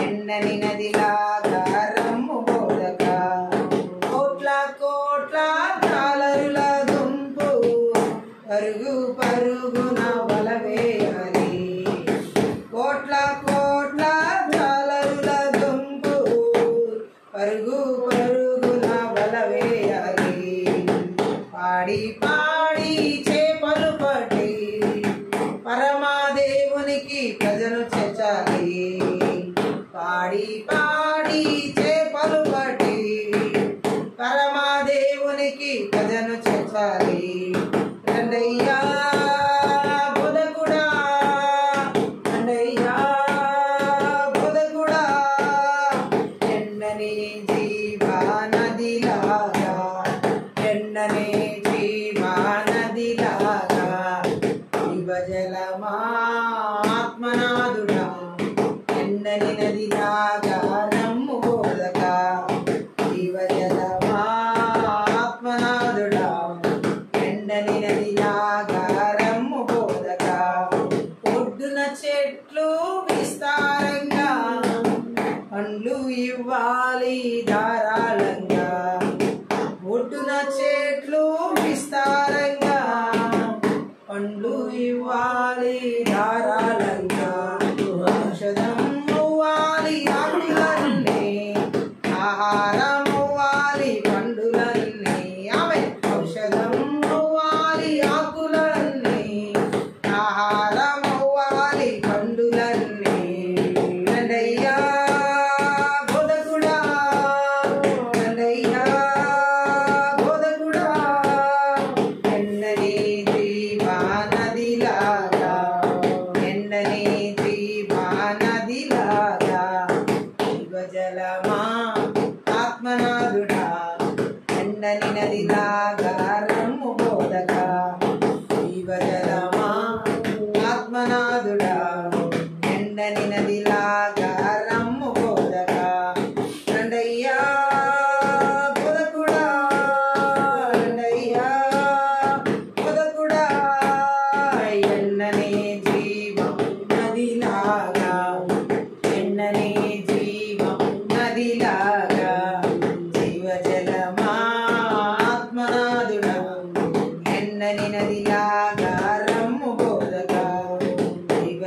ఎండని నదిలాగా రమ్ము బోధక కోట్ల కోట్ల డాలరుల గుంపు పరుగు పరుగున వలవేయాలి కోట్ల కోట్ల డాలరుల గుంపు పరుగు పరుగున వలవేయాలి పాడి పాడి చేపలు పట్టి పరమాదేవునికి ప్రజలు చేర్చాలి పాడి పాడి చేపలు పట్టి పరమాదేవునికి ప్రజను చేర్చాలి రండయ్యా బోధకుడా రండయ్యా బోధకుడా ఎండని జీవా నదిలాగా ఎండని జీవా నదిలాగా జీవజలమా ఆత్మనాదుడా ఎండని నదిలాగా రమ్ము బోధక జీవజలమా ఆత్మనాదుడా ఎండని నదిలాగా రమ్ము బోధక ఒడ్డున చెట్లు విస్తారంగా పండ్లు ఇవ్వాలి ధారాళంగా ఒడ్డున చెట్లు విస్తారంగా పండ్లు ఇవ్వాలి ధారాళంగా ఔషధం ఇవ్వాలి ఆకులన్నీ ఆహారం ఇవ్వాలి పండులన్నీ ఆమె ఔషధం ఇవ్వాలి ఆకులన్నీ ఆహారం ఇవ్వాలి పండులన్నీ రండయ్యా బోధకుడా రండయ్యా బోధకుడా ఎండని జీవా నదిలాగా ఎండని జీవా నదిలాగా జీవజలమా ఆత్మనాదుడా ఎండని నదిలాగా రమ్ము బోధక జీవజలమా ఆత్మనాదుడా ఎండని నదిలాగా రమ్ము బోధక రండయ్యా బోధకుడా రండయ్యా బోధకుడా ఎండని జీవం నదిలాగా ఎండని జీవం నదిలాగా జీవజలమా ఆత్మనాదుడా ఎండని నదిలాగా రమ్ము బోధక జీవ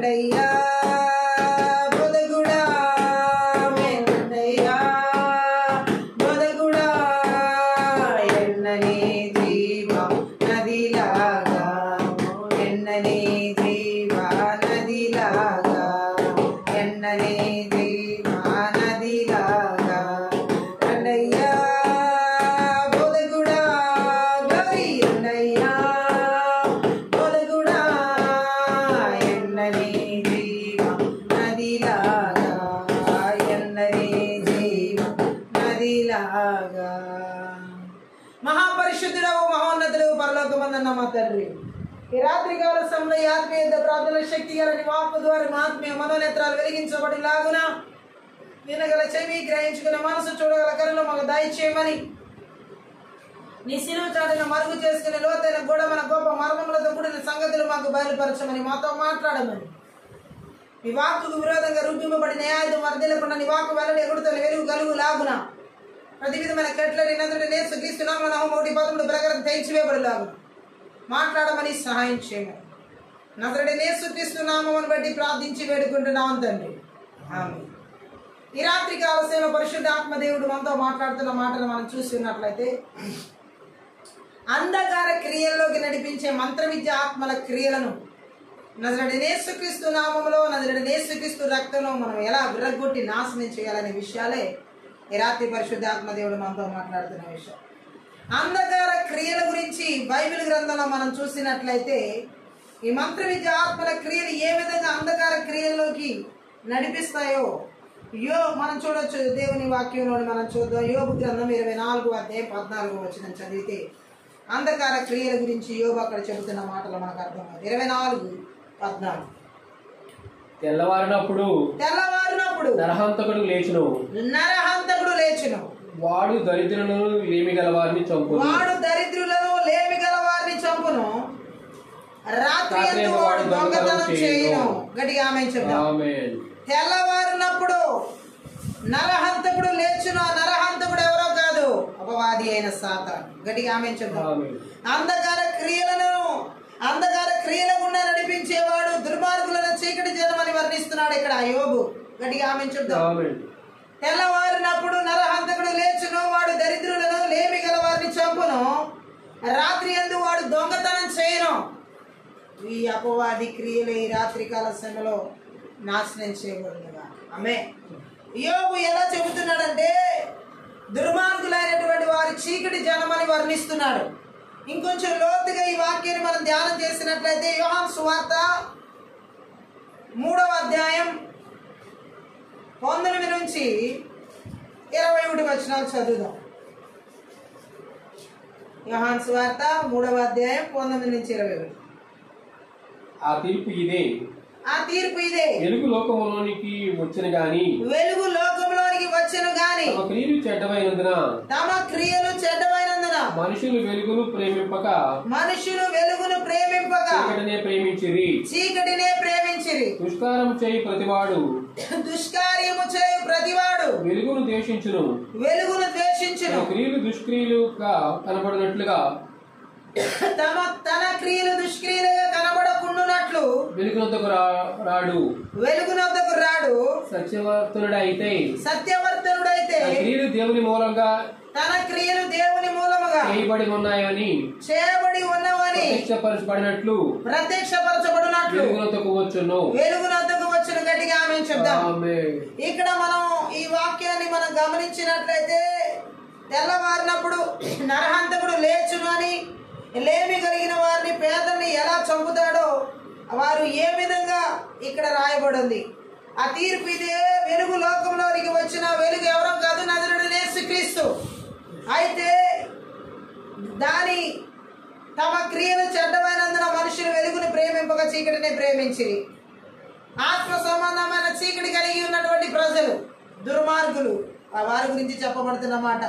రండయ్యా బొదగుడా రండయ్యా బొదగుడా ఎన్నని జీవ నదిలాగా ఎన్నని జీవ నదిలాగా ఎన్నని జీవ నదిలాగా రండయ్యా బొదగుడా గౌరీ రండయ్యా బొదగుడా ఎన్నని జీవ నదిలాగా ఎన్నని జీవ నదిలాగా. మహాపరిశుద్ధుడవు మహోన్నతుడవు పరలోకమందున్న మా తండ్రి, ఈ రాత్రికాల సమయంలో ఈ ఆత్మీయ ప్రార్థన శక్తి గల నీ వాక్కు ద్వారా మా ఆత్మీయ మనోనేత్రాలు వెలిగించబడిలాగున వినగల చెవి గ్రహించుకున్న మనసు చూడగల కరుణ మాకు దయచేయమని, నీ సిలువ చాటున మరుగు చేసుకునే లోతైన కూడా మన గొప్ప మర్మములతో కూడిన సంగతులు మాకు బయలుపరచమని, మాతో మాట్లాడమని, నీ వాక్కుకు విరోధంగా రూపింపబడిన న్యాయం వర్ధిల్లకుండా నీ వాక్కు వెల్లడి ఎగుడుతున్న వెలుగు కలుగు లాగున ప్రతి విధమైన కట్లని నదుడు నేర్చుక్రీస్తున్నాము ఒకటి పదములు ప్రకారం తెంచివేయబడిలాగున మాట్లాడమని సహాయం చేయమని నదుడి నేర్చుక్రీస్తున్నామని బట్టి ప్రార్థించి వేడుకుంటున్నాం తండ్రి, ఆమేన్. ఈ రాత్రి కాలసేన పరిశుద్ధ ఆత్మదేవుడు మనతో మాట్లాడుతున్న మాటలు మనం చూస్తున్నట్లయితే, అంధకార క్రియల్లోకి నడిపించే మంత్ర విద్య ఆత్మల క్రియలను నజరేయుడైన యేసుక్రీస్తు నామములో నజరేయుడైన యేసుక్రీస్తు రక్తంలో మనం ఎలా విరగ్గొట్టి నాశనం చేయాలనే విషయాలే ఈ రాత్రి పరిశుద్ధాత్మ దేవుడు మనతో మాట్లాడుతున్న విషయం. అంధకార క్రియల గురించి బైబిల్ గ్రంథంలో మనం చూసినట్లయితే, ఈ మంత్ర విద్య ఆత్మల క్రియలు ఏ విధంగా అంధకార క్రియల్లోకి నడిపిస్తాయో మనం చూడొచ్చు. దేవుని వాక్యంలో మనం చూద్దాం. యోబు గ్రంథం 24వ అధ్యాయం 14వ వచనం చదివితే అంధకార క్రియల గురించి యోబు అక్కడ చెబుతున్న మాటలు మనకు అర్థమవుతుంది. 24:14. తెల్లవారినప్పుడు నరహంతకుడు లేచును, వాడు దరిద్రులను లేమి గలవారిని చంపును, రాత్రి యందు వాడు దొంగతనం చేయును. గట్టిగా ఆమేన్ చెప్దాం. తెల్లవారినప్పుడు నరహంతకుడు లేచును. ఆ నరహంతకుడు ఎవరో కాదు, అపవాది అయిన సాతాను. గట్టిగా ఆమేన్ చెప్దాం. అంధకార క్రియల గుండా నడిపించేవాడు దుర్మార్గులను చీకటి జనమని వర్ణిస్తున్నాడు ఇక్కడ యోబు. గట్టిగా ఆమేన్ చెప్దాం. తెల్లవారినప్పుడు నరహంతకుడు లేచును, వాడు దరిద్రులను లేమి గల వారిని చంపును, రాత్రి యందు వాడు దొంగతనం చేయను. ఈ అపవాది క్రియలు ఈ రాత్రి కాల సమయంలో నాశనం చేయబడునుగా. ఆమేన్. యోబు ఎలా చెబుతున్నాడంటే, దుర్మార్గులైనటువంటి వారి చీకటి జనమని వర్ణిస్తున్నాడు. ఇంకొంచెం లోతుగా ఈ వాక్యాన్ని మనం ధ్యానం చేసినట్లయితే, యోహాను సువార్త 3వ అధ్యాయం 19 నుంచి 21 వచనాలు చదువుదాం. యోహాను సువార్త 3వ అధ్యాయం 19 నుంచి 21. ఆ తీర్పు ఇదే, వెలుగు లోకములోనికి వచ్చెను గాని తమ క్రియలు చెడ్డమైనందున మనుషులు వెలుగును ప్రేమింపక చీకటినే ప్రేమించిరి. దుష్కార్యము చేయు ప్రతివాడు వెలుగును ద్వేషించును, క్రియలు దుష్క్రియలుగా కనబడినట్లుగా తన క్రియలు దుష్క్రియలుగా కనబడకుండునట్లు వెలుగునొద్దకు రాడు. సత్యవర్తనుడైతే తన క్రియలు దేవుని మూలముగా చేయబడి ఉన్నవని ప్రత్యక్షపరచబడినట్లు వెలుగునొద్దకు వచ్చును. గట్టిగా ఆమేన్ చెప్దాం. ఇక్కడ మనం ఈ వాక్యాన్ని మనం గమనించినట్లయితే, తెల్లవారినప్పుడు నరహంతకుడు లేచును అని, లేమి కలిగిన వారిని పేదల్ని ఎలా చంపుతాడో వారు ఏ విధంగా ఇక్కడ రాయబడింది. ఆ తీర్పు ఇదే, వెలుగు లోకంలోనికి వచ్చిన వెలుగు ఎవరో కాదు, నజరేయుడైన యేసుక్రీస్తు. అయితే తమ క్రియలు చెడ్డమైనందున మనుషులు వెలుగును ప్రేమింపక చీకటిని ప్రేమించిరి. ఆత్మ సంబంధమైన చీకటి కలిగి ఉన్నటువంటి ప్రజలు దుర్మార్గులు, వారి గురించి చెప్పబడుతున్నమాట.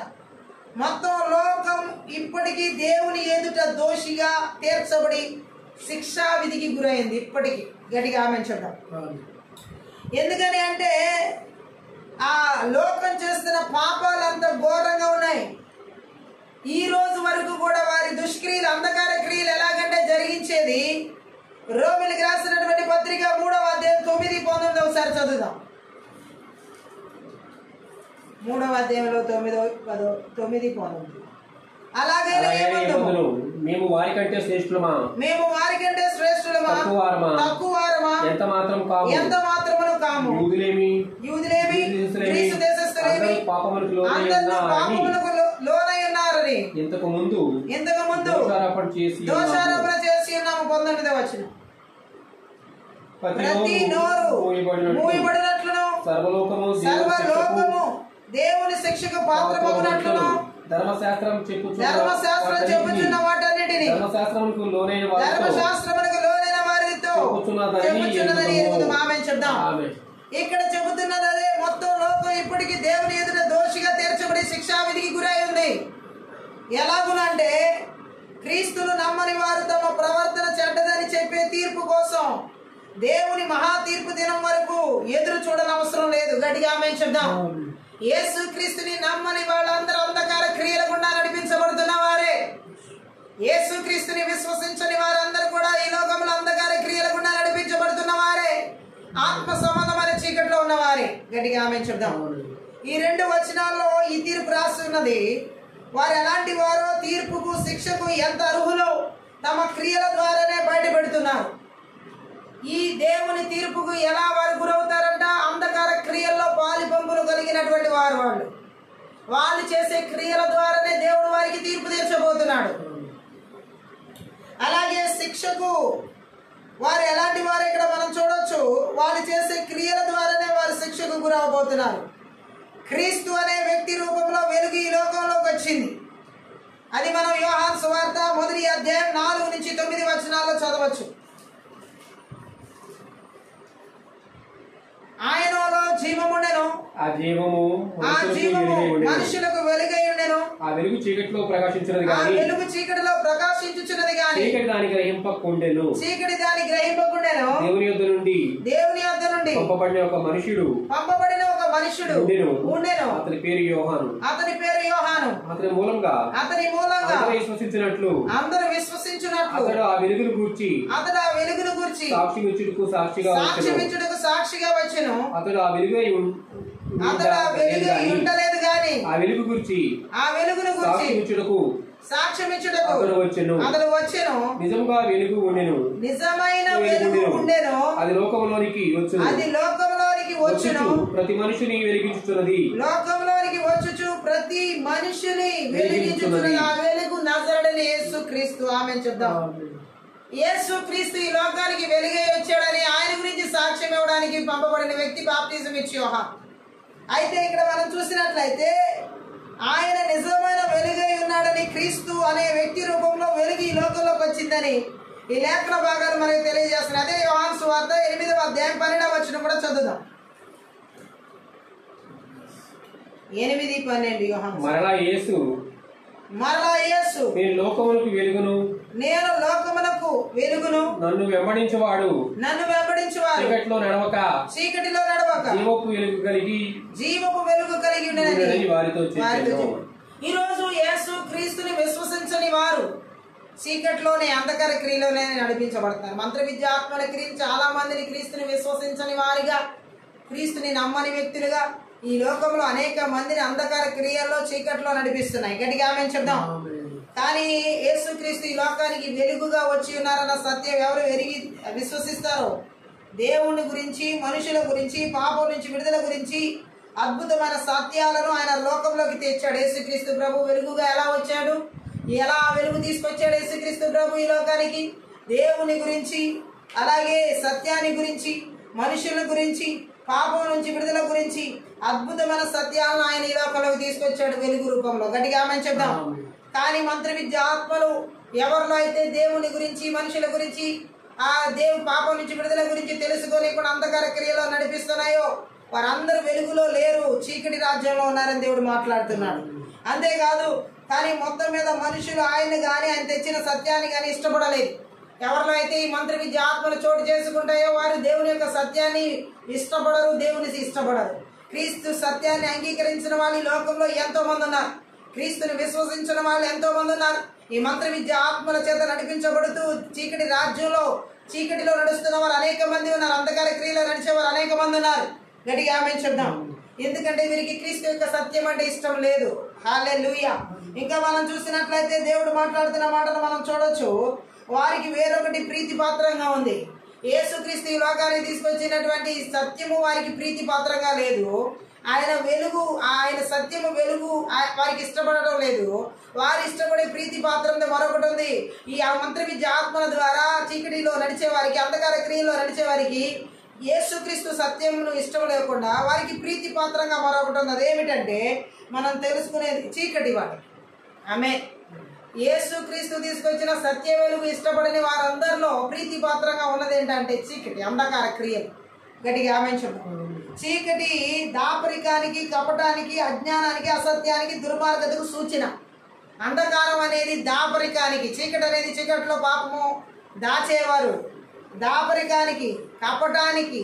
మొత్తం లోకం ఇప్పటికీ దేవుని ఎదుట దోషిగా తీర్చబడి శిక్షా విధికి గురైంది. ఇప్పటికీ గట్టిగా ఆమేన్ చెప్దాం. ఎందుకని అంటే, ఆ లోకం చేస్తున్న పాపాలంతా ఘోరంగా ఉన్నాయి. ఈ రోజు వరకు కూడా వారి దుష్క్రియలు, అంధకార క్రియలు ఎలాగంటే జరిగించేది. రోమిలికి రాసినటువంటి పత్రిక 3వ అధ్యాయం చదువుదాం. 3వ అధ్యాయంలో 9-10. అలాగే మేము వారికంటే శ్రేష్ఠులమా, తక్కువారమా, ఎంత మాత్రమును కాము. యూదులేమి గ్రీసు దేశస్థులేమి పాపములకు లోనై ఉన్నారని ఇంతకు ముందు దోషారోపణ చేసి ఉన్నాము. 19వ వచనం. ప్రతి నోరు మూయబడినట్లును సర్వలోకము దేవుని శిక్షకు పాత్రమగునట్లును ధర్మశాస్త్రం చెప్పుచున్న వాటన్నిటిని ధర్మశాస్త్రములకు లోనైన వారితో చెప్పుచున్నదని ఎరుగుదాం. ఆమేన్ చెప్దాం. ఇక్కడ చెబుతున్నది అదే. మొత్తం లోకం ఇప్పటికీ దేవుని ఎదుట దోషిగా తీర్చబడి శిక్షా విధికి గురై ఉంది. ఎలాగునంటే క్రీస్తును నమ్మని వారు తమ ప్రవర్తన చెడ్డదని చెప్పే తీర్పు కోసం దేవుని మహా తీర్పు దినం వరకు ఎదురు చూడనవసరం లేదు. గట్టిగా ఆమేన్ చెప్దాం. యేసు క్రీస్తుని నమ్మని వాళ్ళందరూ అంధకార క్రియల గుండా నడిపించబడుతున్న వారే. యేసు క్రీస్తుని విశ్వసించని వారందరూ కూడా ఈ లోకంలో అంధకార క్రియల గుండా నడిపించబడుతున్న వారే. ఆత్మ సంబంధమైన చీకట్లో ఉన్నవారే. గట్టిగా ఆమేన్ చెప్దాం. ఈ 2 వచనాల్లో ఈ తీర్పు రాసి ఉన్నది. వారు ఎలాంటి వారో, తీర్పుకు శిక్షకు ఎంత అర్హులో తమ క్రియల ద్వారానే బయటపెడుతున్నారు. ఈ దేవుని తీర్పుకు ఎలా వారు గురవుతారంట? అంధకార క్రియల్లో పాలి పంపులు కలిగినటువంటి వాళ్ళు చేసే క్రియల ద్వారానే దేవుడు వారికి తీర్పు తీర్చబోతున్నాడు. అలాగే శిక్షకు వారు ఎలాంటి వారు ఇక్కడ మనం చూడొచ్చు. వాళ్ళు చేసే క్రియల ద్వారానే వారు శిక్షకు గురవబోతున్నారు. క్రీస్తు అనే వ్యక్తి రూపంలో వెలుగు ఈ లోకంలోకి వచ్చింది. అది మనం యోహాను సువార్త 1వ అధ్యాయం 4-9 వచనాల్లో చదవచ్చు. ఆయనలో జీవముండెను, ఆ జీవము మనుషులకు వెలుగై ఉండెను. ఆ వెలుగు చీకటిలో ప్రకాశించుచున్నది గాని చీకటి దాని గ్రహింపకుండెను. దేవుని యొద్ద నుండి పంపబడిన ఒక మనుషుడు ఉండెను. అతని పేరు యోహాను. అతని మూలంగా అందరూ విశ్వసించినట్లు అతడు ఆ వెలుగును గూర్చి సాక్షిగా వచ్చెను. అతడు ఆ వెలుగు ఉండలేదు గాని ఆ వెలుగును గురించి సాక్ష్యమిచ్చుటకు అతడు వచ్చెను. నిజముగా వెలుగు ఉండెను, నిజమైన వెలుగు ఉండెను. అది లోకములోనికి వచ్చును, ప్రతి మనిషిని వెలిగించుచున్నది. లోకంలోనికి వచ్చుచు ప్రతి మనిషిని వెలిగించుచున్నది. ఆ వెలుగు నజరుడైన యేసుక్రీస్తు. ఆమేన్ చెప్దాం. యేసుక్రీస్తు ఈ లోకానికి వెలుగై వచ్చాడని ఆయన గురించి సాక్ష్యం ఇవ్వడానికి పంపబడిన వ్యక్తి బాప్తిజం ఇచ్చి యోహాను. అయితే ఇక్కడ మనం చూసినట్లయితే ఆయన నిజమైన వెలుగై ఉన్నాడని, క్రీస్తు అనే వ్యక్తి రూపంలో వెలుగు ఈ లోకంలోకి వచ్చిందని ఈ లేఖన భాగాలు మనకు తెలియజేస్తున్నాయి. అదే యోహాను సువార్త 8వ అధ్యాయం 12వ వచనం కూడా చదువుదాం. 8:12 యోహాను. మరలా యేసు నేను లోకమునకు వెలుగును, నన్ను వెంబడించువాడు చీకటిలో నడవక జీవపు వెలుగు కలిగి ఉండేది వారితో చెప్పెను. ఈ రోజు యేసు క్రీస్తుని విశ్వసించని వారు చీకట్లోనే, అంధకార క్రియలోనే నడిపించబడతారు. మంత్ర విద్య, ఆత్మల క్రియలు చాలా మందిని క్రీస్తుని విశ్వసించని వారిగా, క్రీస్తుని నమ్మని వ్యక్తులుగా ఈ లోకంలో అనేక మందిని అంధకార క్రియల్లో చీకట్లో నడిపిస్తున్నాయి. గట్టిగా ఆమేన్ చెప్దాం. కానీ యేసుక్రీస్తు ఈ లోకానికి వెలుగుగా వచ్చి ఉన్నారన్న సత్యం ఎవరు విశ్వసిస్తారో, దేవుని గురించి, మనుషుల గురించి, పాపం నుంచి విడుదల గురించి అద్భుతమైన సత్యాలను ఆయన లోకంలోకి తెచ్చాడు. యేసుక్రీస్తు ప్రభు వెలుగుగా ఎలా వచ్చాడు, ఎలా వెలుగు తీసుకొచ్చాడు యేసుక్రీస్తు ప్రభు ఈ లోకానికి? దేవుని గురించి, అలాగే సత్యాన్ని గురించి, మనుషుల గురించి, పాపం నుంచి విడుదల గురించి అద్భుతమైన సత్యాలను ఆయన ఈ లోకంలోకి తీసుకొచ్చాడు వెలుగు రూపంలో. గట్టిగా ఆమేన్ చెప్దాం. కానీ మంత్ర విద్య ఆత్మలు ఎవరిలో అయితే దేవుని గురించి, మనుషుల గురించి, ఆ దేవుని పాపం నుంచి విడుదల గురించి తెలుసుకొని కూడా అంధకార క్రియలో నడిపిస్తున్నాయో వారందరూ వెలుగులో లేరు, చీకటి రాజ్యంలో ఉన్నారని దేవుడు మాట్లాడుతున్నాడు. అంతేకాదు, కానీ మొత్తం మీద మనుషులు ఆయన గాని, ఆయన తెచ్చిన సత్యాన్ని గాని ఇష్టపడలేదు. ఎవరిలో అయితే ఈ మంత్ర విద్య ఆత్మలు చోటు చేసుకుంటాయో వారు దేవుని యొక్క సత్యాన్ని ఇష్టపడరు, దేవుని ఇష్టపడరు. క్రీస్తు సత్యాన్ని అంగీకరించిన వాళ్ళు ఈ లోకంలో ఎంతో మంది ఉన్నారు. క్రీస్తుని విశ్వసించిన వాళ్ళు ఎంతో మంది ఉన్నారు. ఈ మంత్ర విద్య ఆత్మల చేత నడిపించబడుతూ చీకటి రాజ్యంలో చీకటిలో నడుస్తున్న వారు అనేక మంది ఉన్నారు, అంధకార క్రియలో నడిచేవారు అనేక మంది ఉన్నారు. గట్టిగా ఆమేన్ చెప్దాం. ఎందుకంటే వీరికి క్రీస్తు యొక్క సత్యం అంటే ఇష్టం లేదు. హల్లెలూయా. ఇంకా మనం చూసినట్లయితే దేవుడు మాట్లాడుతున్న మాటలు మనం చూడొచ్చు. వారికి వేరొకటి ప్రీతి పాత్రంగా ఉంది. యేసుక్రీస్తు ఈ లోకానికి తీసుకొచ్చినటువంటి సత్యము వారికి ప్రీతి పాత్రంగా లేదు. ఆయన వెలుగు, ఆయన సత్యము వెలుగు వారికి ఇష్టపడడం లేదు. వారు ఇష్టపడే ప్రీతి పాత్ర మరొకటి ఉంది. ఈ మంత్ర విద్య ఆత్మల ద్వారా చీకటిలో నడిచే వారికి, అంధకార క్రియలో నడిచే వారికి యేసుక్రీస్తు సత్యమును ఇష్టం లేకుండా వారికి ప్రీతి పాత్రంగా మరొకటి ఉంది. అదేమిటంటే మనం తెలుసుకునేది చీకటి వాటి. ఆమె యేసుక్రీస్తు తీసుకొచ్చిన సత్య వెలుగు ఇష్టపడని వారందరిలో ప్రీతి పాత్రంగా ఉన్నది ఏంటంటే చీకటి, అంధకార క్రియలు. గట్టిగా ఆమేన్ చెప్పు. చీకటి దాపరికానికి, కపటానికి, అజ్ఞానానికి, అసత్యానికి, దుర్మార్గతకు సూచన. అంధకారం అనేది దాపరికానికి, చీకటి అనేది చీకటిలో పాపము దాచేవారు, దాపరికానికి, కపటానికి,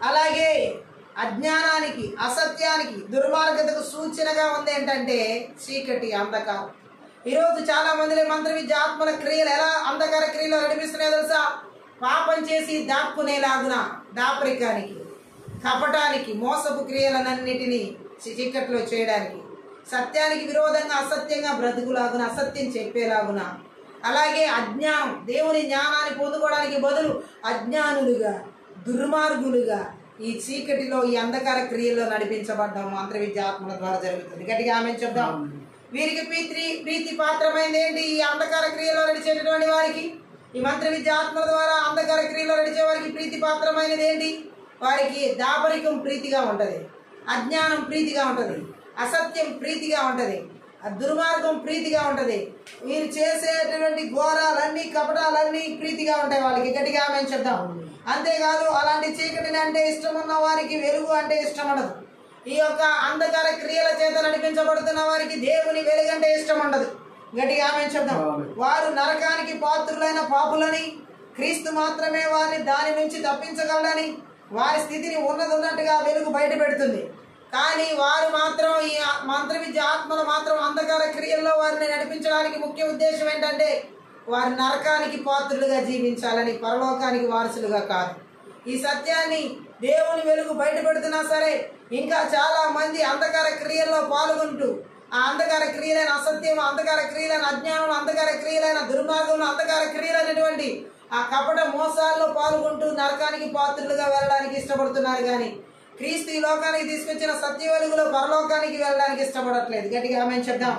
అలాగే అజ్ఞానానికి, అసత్యానికి, దుర్మార్గతకు సూచనగా ఉంది ఏంటంటే చీకటి, అంధకారం. ఈరోజు చాలా మంది మంత్ర విద్య ఆత్మల క్రియలు ఎలా అంధకార క్రియలు నడిపిస్తున్నాయో తెలుసా? పాపం చేసి దాక్కునేలాగున దాపరికానికి, కపటానికి, మోసపు క్రియలన్నిటినీ చీకట్లో చేయడానికి, సత్యానికి విరోధంగా అసత్యంగా బ్రతుకులాగున, అసత్యం చెప్పేలాగున, అలాగే అజ్ఞానం, దేవుని జ్ఞానాన్ని పొందుకోవడానికి బదులు అజ్ఞానులుగా, దుర్మార్గులుగా ఈ చీకటిలో, ఈ అంధకార క్రియల్లో నడిపించబడ్డాం మంత్ర విద్య ఆత్మల ద్వారా జరుగుతుంది. గట్టిగా ఆమేన్ చెప్దాం. వీరికి ప్రీతి పాత్రమైంది ఏంటి? ఈ అంధకార క్రియలో నడిచేటటువంటి వారికి, ఈ మంత్ర విద్య ఆత్మల ద్వారా అంధకార క్రియలో నడిచే వారికి ప్రీతి పాత్రమైనది ఏంటి? వారికి దాపరికం ప్రీతిగా ఉంటది, అజ్ఞానం ప్రీతిగా ఉంటది, అసత్యం ప్రీతిగా ఉంటది, దుర్మార్గం ప్రీతిగా ఉంటది. వీరు చేసేటటువంటి ఘోరాలన్నీ, కపటాలన్నీ ప్రీతిగా ఉంటాయి వాళ్ళకి. గట్టిగా ఆమేన్ చెప్దాం. అంతేకాదు అలాంటి చీకటిని అంటే ఇష్టం ఉన్న వారికి వెలుగు అంటే ఇష్టం ఉండదు. ఈ యొక్క అంధకార క్రియల చేత నడిపించబడుతున్న వారికి దేవుని వెలుగంటే ఇష్టం ఉండదు. గట్టిగా ఆమేన్ చెప్దాం. వారు నరకానికి పాత్రులైన పాపులని, క్రీస్తు మాత్రమే వారిని దాని నుంచి తప్పించగలడని వారి స్థితిని ఉన్నట్టుగా వెలుగు బయట పెడుతుంది. కానీ వారు మాత్రం, ఈ మంత్ర విద్య ఆత్మలు మాత్రం అంధకార క్రియల్లో వారిని నడిపించడానికి ముఖ్య ఉద్దేశం ఏంటంటే వారి నరకానికి పాత్రులుగా జీవించాలని, పరలోకానికి వారసులుగా కాదు. ఈ సత్యాన్ని దేవుని వెలుగు బయట పెడుతున్నా సరే ఇంకా చాలా మంది అంధకార క్రియల్లో పాల్గొంటూ ఆ అంధకార క్రియలైన అసత్యం, అంధకార క్రియలైన అజ్ఞానం, అంధకార క్రియలైన దుర్మార్గం, అంధకార క్రియలైనటువంటి ఆ కపట మోసాల్లో పాల్గొంటూ నరకానికి పాత్రులుగా వెళ్ళడానికి ఇష్టపడుతున్నారు. కానీ క్రీస్తు ఈ లోకానికి తీసుకొచ్చిన సత్య వెలుగులో పరలోకానికి వెళ్ళడానికి ఇష్టపడట్లేదు. గట్టిగా ఆమేన్ చెప్దాం.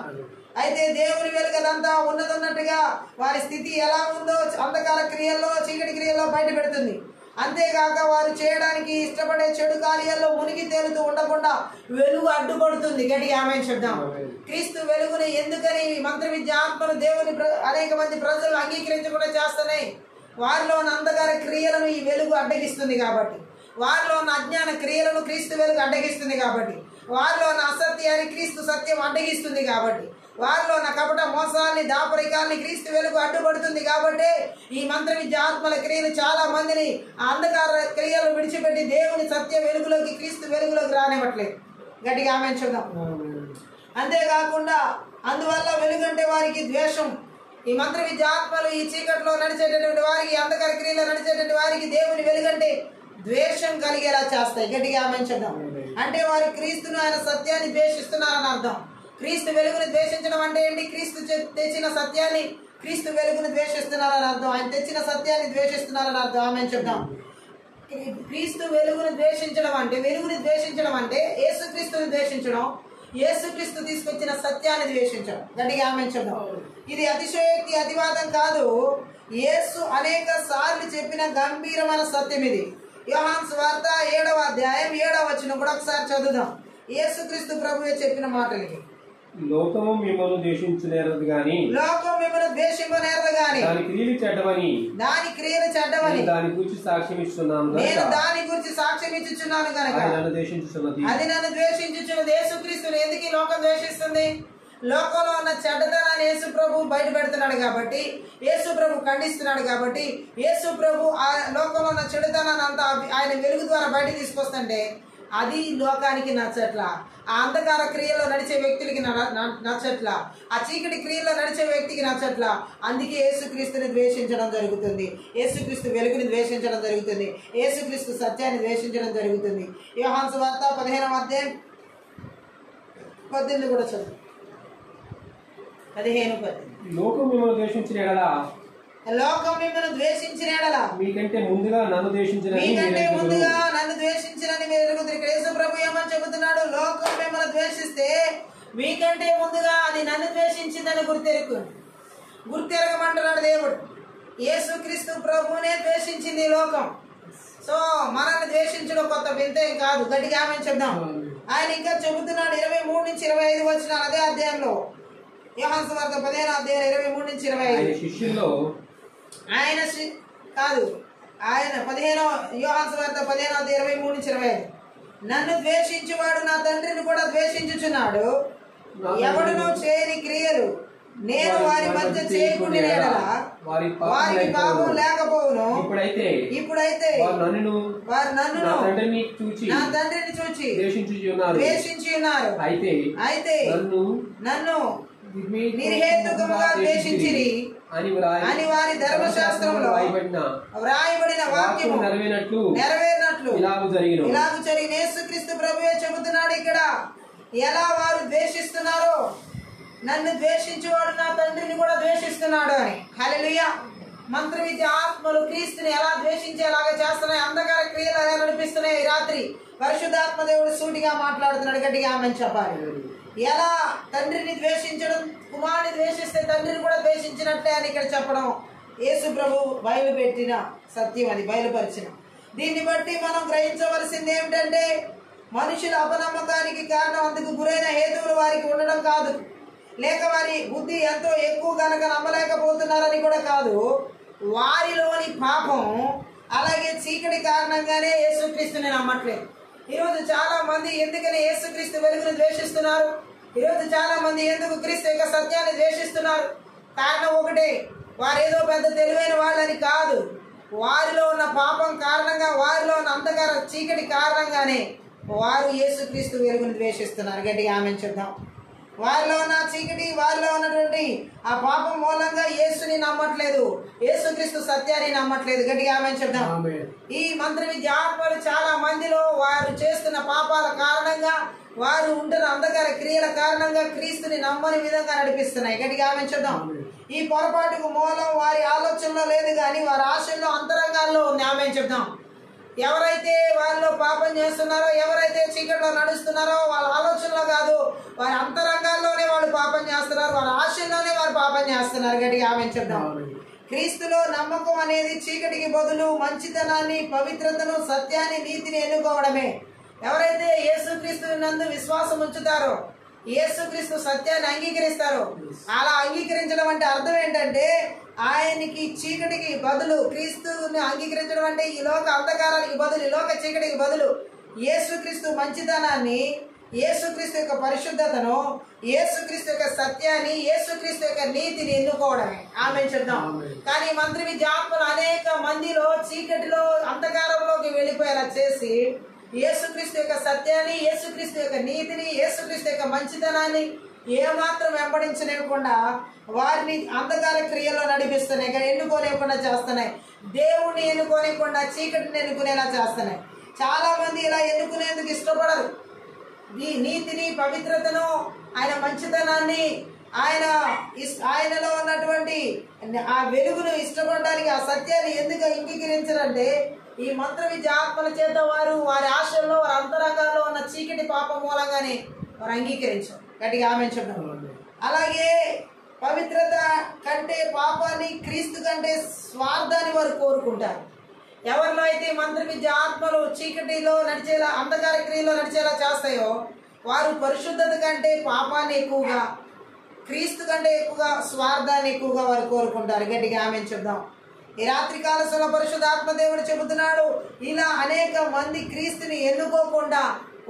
అయితే దేవుని వెలుగు అదంతా ఉన్నట్టుగా వారి స్థితి ఎలా ఉందో అంధకార క్రియల్లో, చీకటి క్రియల్లో బయట పెడుతుంది. అంతేకాక వారు చేయడానికి ఇష్టపడే చెడు కార్యాల్లో మునిగి తేలుతూ ఉండకుండా వెలుగు అడ్డుపడుతుంది. గట్టిగా ఆమేన్ చెప్దాం. క్రీస్తు వెలుగుని ఎందుకని మంత్ర విద్య ఆత్మలు దేవుని అనేక మంది ప్రజలు అంగీకరించకుండా చేస్తున్నాయి? వారిలో ఉన్న అంధకార క్రియలను ఈ వెలుగు అడ్డగిస్తుంది కాబట్టి, వారిలో ఉన్న అజ్ఞాన క్రియలను క్రీస్తు వెలుగు అడ్డగిస్తుంది కాబట్టి, వారిలో ఉన్న అసత్యాన్ని క్రీస్తు సత్యం అడ్డగిస్తుంది కాబట్టి, వారిలో ఉన్న కపట మోసాల్ని, దాపరికాల్ని క్రీస్తు వెలుగు అడ్డుపడుతుంది. కాబట్టి ఈ మంత్ర విద్య ఆత్మల క్రియలు చాలా మందిని ఆ అంధకార క్రియలు విడిచిపెట్టి దేవుని సత్య వెలుగులోకి, క్రీస్తు వెలుగులోకి రానివ్వట్లేదు. గట్టిగా ఆమేన్ చెప్దాం. అంతేకాకుండా అందువల్ల వెలుగంటే వారికి ద్వేషం. ఈ మంత్ర విద్య ఆత్మలు ఈ చీకట్లో నడిచేటటువంటి వారికి, అంధకార క్రియలో నడిచేటటువంటి వారికి దేవుని వెలుగంటే ద్వేషం కలిగేలా చేస్తాయి. గట్టిగా ఆమేన్ చెప్దాం. అంటే వారు క్రీస్తును, ఆయన సత్యాన్ని ద్వేషిస్తున్నారని అర్థం. క్రీస్తు వెలుగుని ద్వేషించడం అంటే ఏంటి? క్రీస్తు తెచ్చిన సత్యాన్ని, క్రీస్తు వెలుగుని ద్వేషిస్తున్నారని అర్థం. ఆయన తెచ్చిన సత్యాన్ని ద్వేషిస్తున్నారని అర్థం. ఆమేన్ చెప్దాం. క్రీస్తు వెలుగుని ద్వేషించడం అంటే, వెలుగుని ద్వేషించడం అంటే యేసుక్రీస్తుని ద్వేషించడం, యేసుక్రీస్తు తీసుకొచ్చిన సత్యాన్ని ద్వేషించడం. గట్టిగా ఆమేన్ చెప్దాం. ఇది అతిశయోక్తి, అతివాదం కాదు. యేసు అనేక సార్లు చెప్పిన గంభీరమైన సత్యం ఇది. యోహాను సువార్త 7వ అధ్యాయం 7వ వచనం కూడా ఒకసారి చదువుదాం. యేసుక్రీస్తు ప్రభువే చెప్పిన మాటలు ఇవి. లోకము మిమ్మల్ని ద్వేషించనేరదు గాని, లోకం మిమ్మల్ని ద్వేషింపనేరదు గాని, దాని క్రియలు చెడ్డవని, దాని క్రియలు చెడ్డవని దాని గురించి సాక్ష్యం ఇస్తున్నాను. నేను దాని గురించి సాక్ష్యం ఇచ్చుచున్నాను కనుక అది నన్ను ద్వేషించుచున్నది. అది నన్ను ద్వేషించుచున్నది. యేసుక్రీస్తుని ఎందుకు ఈ లోకం ద్వేషిస్తుంది? లోకంలో ఉన్న చెడ్డతనాన్ని యేసు ప్రభు బయట పెడుతున్నాడు కాబట్టి, యేసు ప్రభు ఖండిస్తున్నాడు కాబట్టి, యేసు ప్రభు ఆ లోకంలో ఉన్న చెడుతనాన్ని అంతా ఆయన వెలుగు ద్వారా బయట తీసుకొస్తుంటే అది లోకానికి నచ్చట్లా. ఆ అంధకార క్రియల్లో నడిచే వ్యక్తులకి నచ్చట్లా. ఆ చీకటి క్రియల్లో నడిచే వ్యక్తికి నచ్చట్లా. అందుకే యేసుక్రీస్తుని ద్వేషించడం జరుగుతుంది. యేసుక్రీస్తు వెలుగుని ద్వేషించడం జరుగుతుంది. యేసుక్రీస్తు సత్యాన్ని ద్వేషించడం జరుగుతుంది. యోహాను సువార్త 15వ అధ్యాయం 18 కూడా చదువు. 15:18. లోకం మిమ్మల్ని ద్వేషించిన ఎడల లోకం మిమ్మల్ని ద్వేషించిన ఎడల మీకంటే ముందుగా నన్ను ద్వేషించినని మీకంటే ముందుగా నన్ను ద్వేషించినని మీరు ఎరుగుదురు. ఇక్కడ యేసు ప్రభు ఏమని చెబుతున్నాడు? లోకం మిమ్మల్ని ద్వేషిస్తే మీకంటే ముందుగా అది నన్ను ద్వేషించిందని గుర్తెరగమంటున్నాడు దేవుడు. యేసుక్రీస్తు ప్రభువునే ద్వేషించింది ఈ లోకం. సో మనల్ని ద్వేషించడం కొత్త వింతేం కాదు. గట్టిగా ఆమె చెప్దాం. ఆయన ఇంకా చెబుతున్నాడు 23 నుంచి 25 వచ్చిన అదే అధ్యాయంలో, యోహాను సువార్త 15వ అధ్యాయం 23 నుంచి 25. శిష్యుల్లో ఆయన కాదు, ఆయన 15వ యోహాను సువార్త 15వ అధ్యాయం 23 నుంచి 25. నన్ను ద్వేషించువాడు నా తండ్రిని కూడా ద్వేషించుచున్నాడు. ఎవడునో చేయని క్రియలు నేను వారి మధ్య చేయకుండా వారికి పాపం లేకపోవును. ఇప్పుడైతే వారు నన్ను నా తండ్రిని చూచి ద్వేషించి ఉన్నారు. అయితే నన్ను నిర్హేతుకముగా ద్వేషించిరి అని వారి ధర్మశాస్త్రంలో వ్రాయబడిన వాక్యము నెరవేరినట్లు ఇలాగు జరిగిన యేసుక్రీస్తు ప్రభువే చెబుతున్నాడు ఇక్కడ ఎలా వారు ద్వేషిస్తున్నారో. నన్ను ద్వేషించేవాడు నా తండ్రిని కూడా ద్వేషిస్తున్నాడు అని. హల్లెలూయా. మంత్ర విద్య ఆత్మలు క్రీస్తుని ఎలా ద్వేషించేలాగా చేస్తున్నాయి, అంధకార క్రియలు ఎలా నడిపిస్తున్నాయి. ఈ రాత్రి పరిశుద్ధాత్మ దేవుడు సూటిగా మాట్లాడుతున్నాడు. గట్టిగా ఆమెను చెప్పాలి. ఎలా తండ్రిని ద్వేషించడం, కుమారుని ద్వేషిస్తే తండ్రిని కూడా ద్వేషించినట్లే అని ఇక్కడ చెప్పడం యేసు ప్రభు బయలుపెట్టిన సత్యం, అది బయలుపరిచిన. దీన్ని బట్టి మనం గ్రహించవలసింది ఏమిటంటే మనుషుల అపనమ్మకానికి కారణం అందుకు గురైన హేతువులు వారికి ఉండడం కాదు, లేక వారి బుద్ధి ఎంతో ఎక్కువ కనుక నమ్మలేకపోతున్నారని కూడా కాదు. వారిలోని పాపం అలాగే చీకటి కారణంగానే యేసుక్రీస్తుని నమ్మట్లేదు. ఈరోజు చాలా మంది ఎందుకని యేసుక్రీస్తు వెలుగును ద్వేషిస్తున్నారు? ఈరోజు చాలా మంది ఎందుకు క్రీస్తు యొక్క సత్యాన్ని ద్వేషిస్తున్నారు? కారణం ఒకటే, వారేదో పెద్ద తెలివైన వాళ్ళని కాదు. వారిలో ఉన్న పాపం కారణంగా, వారిలో ఉన్న అంధకార చీకటి కారణంగానే వారు యేసుక్రీస్తు వెలుగును ద్వేషిస్తున్నారు. గట్టిగా ఆమెను చెప్దాం. వారిలో ఉన్న చీకటి, వారిలో ఉన్నటువంటి ఆ పాపం మూలంగా యేసుని నమ్మట్లేదు, యేసుక్రీస్తు సత్యాన్ని నమ్మట్లేదు. గట్టిగా ఆమెను చెప్దాం. ఈ మంత్ర విద్య ఆత్మలు చాలా మందిలో వారు చేస్తున్న పాపాల కారణంగా, వారు ఉంటున్న అంధకార క్రియల కారణంగా క్రీస్తుని నమ్మని విధంగా నడిపిస్తున్నాయి. గట్టిగా ఆమెను చెప్దాం. ఈ పొరపాటుకు మూలం వారి ఆలోచనలో లేదు కానీ వారి ఆశల్లో, అంతరంగాల్లో ఉంది. ఆమెను చెప్దాం. ఎవరైతే వాళ్ళలో పాపం చేస్తున్నారో, ఎవరైతే చీకటిలో నడుస్తున్నారో వాళ్ళ ఆలోచనలో కాదు, వారి అంతరంగాల్లోనే వాళ్ళు పాపం చేస్తున్నారు, వాళ్ళ ఆశల్లోనే వారు పాపం చేస్తున్నారు. గట్టిగా ఆమెను చెప్దాం. క్రీస్తులో నమ్మకం అనేది చీకటికి బదులు మంచితనాన్ని, పవిత్రతను, సత్యాన్ని, నీతిని ఎన్నుకోవడమే. ఎవరైతే యేసుక్రీస్తు నందు విశ్వాసం ఉంచుతారో, యేసుక్రీస్తు సత్యాన్ని అంగీకరిస్తారో, అలా అంగీకరించడం అంటే అర్థం ఏంటంటే ఆయనకి చీకటికి బదులు, క్రీస్తుని అంగీకరించడం అంటే ఈ లోక అంధకారానికి బదులు, ఈ లోక చీకటికి బదులు యేసుక్రీస్తు మంచితనాన్ని, యేసుక్రీస్తు యొక్క పరిశుద్ధతను, యేసుక్రీస్తు యొక్క సత్యాన్ని, యేసుక్రీస్తు యొక్క నీతిని ఎన్నుకోవడమే. ఆమె చెప్దాం. కానీ మంత్రి విద్య ఆత్మలు అనేక మందిలో చీకటిలో, అంధకారంలోకి వెళ్ళిపోయేలా చేసి యేసుక్రీస్తు యొక్క సత్యాన్ని, యేసుక్రీస్తు యొక్క నీతిని, యేసుక్రీస్తు యొక్క మంచితనాన్ని ఏమాత్రం వెంబడించలేకుండా వారిని అంధకార క్రియల్లో నడిపిస్తున్నాయి. కానీ ఎన్నుకోలేకుండా చేస్తున్నాయి. దేవుణ్ణి ఎన్నుకోలేకుండా చీకటిని ఎన్నుకునేలా చేస్తున్నాయి. చాలా మంది ఇలా ఎన్నుకునేందుకు ఇష్టపడరు. ఈ నీతిని, పవిత్రతను, ఆయన మంచితనాన్ని, ఆయనలో ఉన్నటువంటి ఆ వెలుగును ఇష్టపడడానికి, ఆ సత్యాన్ని ఎందుకు అంగీకరించరంటే ఈ మంత్ర విద్య ఆత్మల చేత వారి ఆశల్లో, వారి అంతరంగాల్లో ఉన్న చీకటి పాపం మూలంగానే వారు అంగీకరించారు. గట్టిగా ఆమె చెప్పడం. అలాగే పవిత్రత కంటే పాపాన్ని, క్రీస్తు కంటే స్వార్థాన్ని వారు కోరుకుంటారు. ఎవరిలో అయితే మంత్ర విద్య ఆత్మలు చీకటిలో నడిచేలా, అంధకార క్రియలో నడిచేలా చేస్తాయో వారు పరిశుద్ధత కంటే పాపాన్ని ఎక్కువగా, క్రీస్తు కంటే ఎక్కువగా స్వార్థాన్ని ఎక్కువగా వారు కోరుకుంటారు. గట్టిగా ఆమె చెప్దాం. ఈ రాత్రి కాలశంలో పరిశుద్ధాత్మ దేవుడు చెబుతున్నాడు, ఇలా అనేక మంది క్రీస్తుని ఎన్నుకోకుండా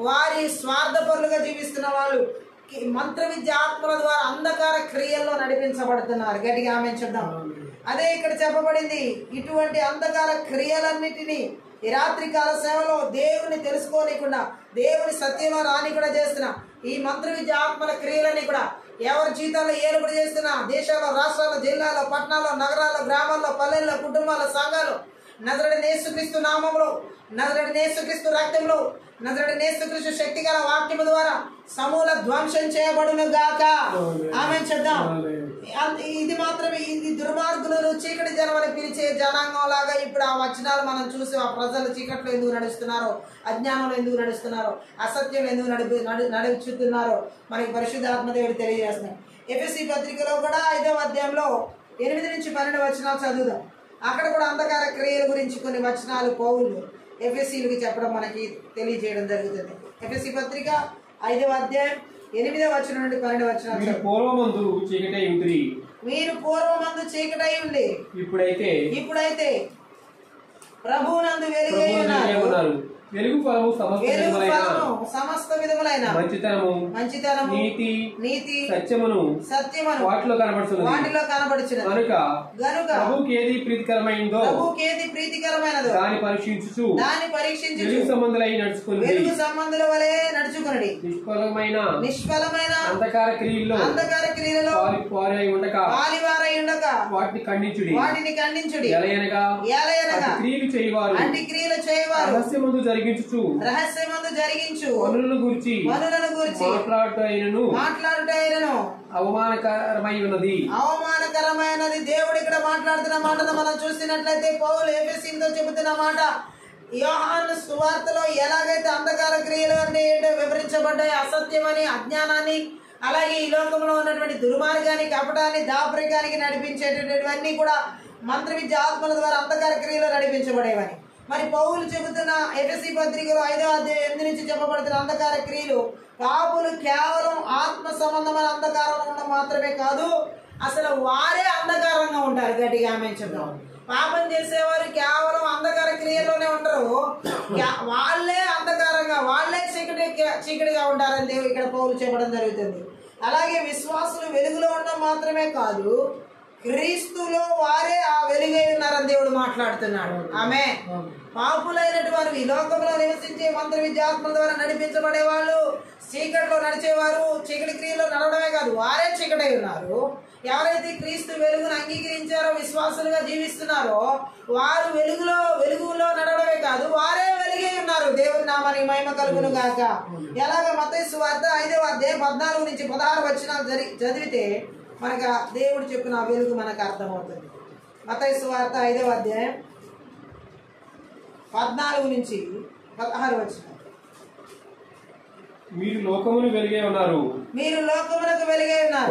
వారి స్వార్థపరులుగా జీవిస్తున్న వాళ్ళు మంత్ర విద్య ఆత్మల ద్వారా అంధకార క్రియల్లో నడిపించబడుతున్నారు. గట్టిగా ఆమె చెప్దాం. అదే ఇక్కడ చెప్పబడింది. ఇటువంటి అంధకార క్రియలన్నిటినీ ఈ రాత్రి కాల సేవలో దేవుని తెలుసుకోనికుండా దేవుని సత్యంలో రాని కూడా చేస్తున్న ఈ మంత్ర విద్య ఆత్మల క్రియలని కూడా ఎవరి జీవితాల్లో ఏలుబడి చేస్తున్నా దేశాల్లో, రాష్ట్రాల్లో, జిల్లాల్లో, పట్టణాల్లో, నగరాల్లో, గ్రామాల్లో, పల్లెల్లో, కుటుంబాల్లో, సంఘాలు నజరేయుడైన యేసుక్రీస్తు నామములో, నజరేయుడైన యేసుక్రీస్తు రక్తంలో, నజరేయుడైన యేసుక్రీస్తు శక్తి గల వాక్యము ద్వారా సమూల ధ్వంసం చేయబడును గాక. ఆమేన్ చెప్దాం. ఇది మాత్రమే, ఇది దుర్మార్గులను చీకటి జనమని పిలిచే జనాంగం లాగా ఇప్పుడు ఆ వచనాలు మనం చూసి ఆ ప్రజలు చీకట్లో ఎందుకు నడుస్తున్నారో, అజ్ఞానంలో ఎందుకు నడుస్తున్నారో, అసత్యం ఎందుకు నడుచుతున్నారో మనకి పరిశుద్ధాత్మ దేవుడు తెలియజేస్తున్నాడు. ఎఫెసీ పత్రికలో కూడా 5వ అధ్యాయంలో 8 నుంచి 12 వచనాలు చదువుదాం. అక్కడ కూడా అంధకార క్రియల గురించి కొన్ని వచనాలు పౌలు ఎఫెసీలకు చెప్పడం మనకి తెలియజేయడం జరుగుతుంది. ఎఫెసీ పత్రిక 5వ అధ్యాయం 8వ వచనం నుండి 12వ వచనం. మీరు పూర్వమందు చీకటై ఉంటిరి, మీరు పూర్వమందు చీకటై ఉండి ఇప్పుడైతే ప్రభువునందు వెలుగై ఉన్నారు. వెలుగు ఫలము సమస్త విధములైన మంచితనము నీతి సత్యమును వాటిలో కనబడుచున్నది. గనుక ప్రభువుకి ఏది ప్రీతికరమైనదో దాని పరీక్షించుచు వెలుగు సంబంధుల వలె నడుచుకొనుడి. నిష్ఫలమైన అంధకార క్రియలలో పాలివారై ఉండక వాటిని ఖండించుడి. ఎలయనగా క్రియలు చేయవారు రహస్యమందు జరిగించు వనులను గురించి మాట్లాడుటైనను అవమానకరమైనది. దేవుడు ఇక్కడ మాట్లాడుతున్న మాటను మనం చూసినట్లయితే పౌలు ఎఫెసీయులతో చెబుతున్న మాట, యోహాను సువార్తలో ఎలాగైతే అంధకార క్రియలు అంటే ఏంటో వివరించబడ్డాయి, అసత్యమని, అజ్ఞానాన్ని, అలాగే ఈ లోకంలో ఉన్నటువంటి దుర్మార్గాన్ని, కపటాన్ని, దాపరికానికి నడిపించేటటువంటివన్నీ కూడా మంత్ర విద్య ఆత్మల ద్వారా అంధకార క్రియలు నడిపించబడేవని. మరి పౌలు చెబుతున్న ఎఫెసీ పత్రికలో 5వ అధ్యాయం 8 నుంచి చెప్పబడుతున్న అంధకార క్రియలు పాపులు కేవలం ఆత్మ సంబంధమైన అంధకారంలో ఉండడం మాత్రమే కాదు, అసలు వారే అంధకారంగా ఉంటారు. గట్టిగా ఆమేన్ చెప్దాం. పాపం చేసేవారు కేవలం అంధకార క్రియలోనే ఉంటారు, వాళ్ళే అంధకారంగా, వాళ్ళే చీకటిగా ఉంటారని దేవుడు ఇక్కడ పౌలు చెప్పడం జరుగుతుంది. అలాగే విశ్వాసులు వెలుగులో ఉండడం మాత్రమే కాదు, క్రీస్తులో వారే ఆ వెలుగై ఉన్నారని దేవుడు మాట్లాడుతున్నాడు. ఆమె పాపులైనటువంటి ఈ లోకంలో నివసించే మంత్ర విద్యాత్మల ద్వారా నడిపించబడే వాళ్ళు, చీకటిలో నడిచేవారు, చీకటి క్రియలో నడవడమే కాదు వారే చీకటై ఉన్నారు. ఎవరైతే క్రీస్తు వెలుగును అంగీకరించారో, విశ్వాసులుగా జీవిస్తున్నారో వారు వెలుగులో నడవడమే కాదు వారే వెలుగై ఉన్నారు. దేవుని నామానికి మహిమ కలుగును గాక. ఎలాగ మత్తయి సువార్త 5వ అధ్యాయం 14 నుంచి 16 వచనాలు చదివితే మనకు దేవుడు చెప్పిన ఆ వెలుగు మనకు అర్థమవుతుంది. మత్తయి సువార్త 5వ అధ్యాయం 14 నుంచి 16 వచనం. మీరు లోకమును వెలిగే ఉన్నారు,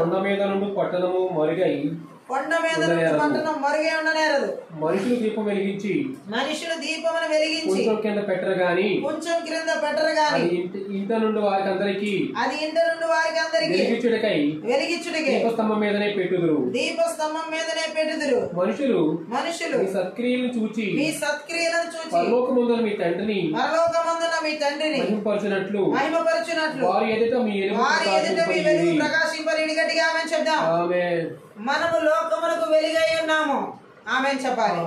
కొండ మీద నుండి పట్టణము మరుగై పట్టణం మరుగై ఉండనేరదు. మనుషులు దీపం వెలిగించి కొంచెం కింద పెట్టరు గాని ఇంట నుండి వారికి అందరికి వెలిగించుటకై దీపస్తంభం మీదనే పెట్టుదురు. మనుషులు మీ సత్క్రియలను చూచి పరలోకమందున మీ తండ్రిని మహిమపరచునట్లు వారి ఎదుట మీ వెలుగు ప్రకాశింపరీడి. గట్టిగా ఆమేన్ చెప్దాం. మనము లోకములకు వెలుగై ఉన్నాము. ఆమేన్ చెప్పాలి.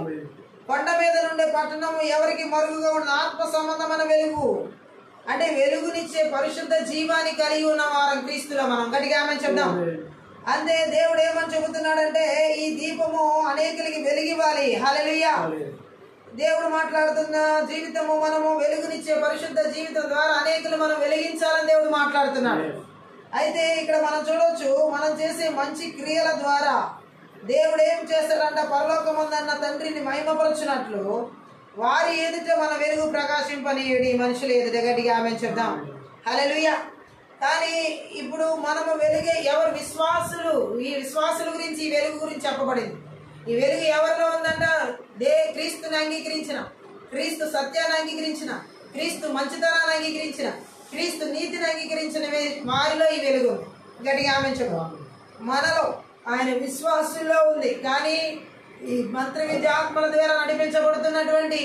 కొండ మీద నుండే పట్టణము ఎవరికి మరుగుగా ఉన్న ఆత్మ సంబంధమైన వెలుగు అంటే వెలుగునిచ్చే పరిశుద్ధ జీవాన్ని కలిగి ఉన్న వారం క్రీస్తులో మనం. గట్టిగా ఆమేన్ చెప్దాం. అంతే దేవుడు ఏమని చెబుతున్నాడంటే ఈ దీపము అనేకులకి వెలిగివ్వాలి. హల్లెలూయా. దేవుడు మాట్లాడుతున్న జీవితము మనము వెలుగునిచ్చే పరిశుద్ధ జీవితం ద్వారా అనేకులు మనం వెలిగించాలని దేవుడు మాట్లాడుతున్నాడు. అయితే ఇక్కడ మనం చూడవచ్చు, మనం చేసే మంచి క్రియల ద్వారా దేవుడు ఏం చేస్తాడంట, పరలోకమందున్న తండ్రిని మహిమపరచునట్లు వారి ఎదుట మన వెలుగు ప్రకాశింపనీయుడి మనుషుల ఎదుట. గట్టిగా ఆమేన్ చెప్దాం. హల్లెలూయా. కానీ ఇప్పుడు మనము వెలుగే ఎవరు విశ్వాసులు, ఈ విశ్వాసుల గురించి ఈ వెలుగు గురించి చెప్పబడింది. ఈ వెలుగు ఎవరిలో ఉందంట, క్రీస్తుని అంగీకరించిన, క్రీస్తు సత్యాన్ని అంగీకరించిన, క్రీస్తు మంచితనాన్ని అంగీకరించిన, క్రీస్తు నీతిని అంగీకరించిన వారిలో ఈ వెలుగు. గట్టిగా ఆమేన్ చెప్దాం. మనలో ఆయన విశ్వాసుల్లో ఉంది. కానీ ఈ మంత్ర విద్యాత్మల ద్వారా నడిపించబడుతున్నటువంటి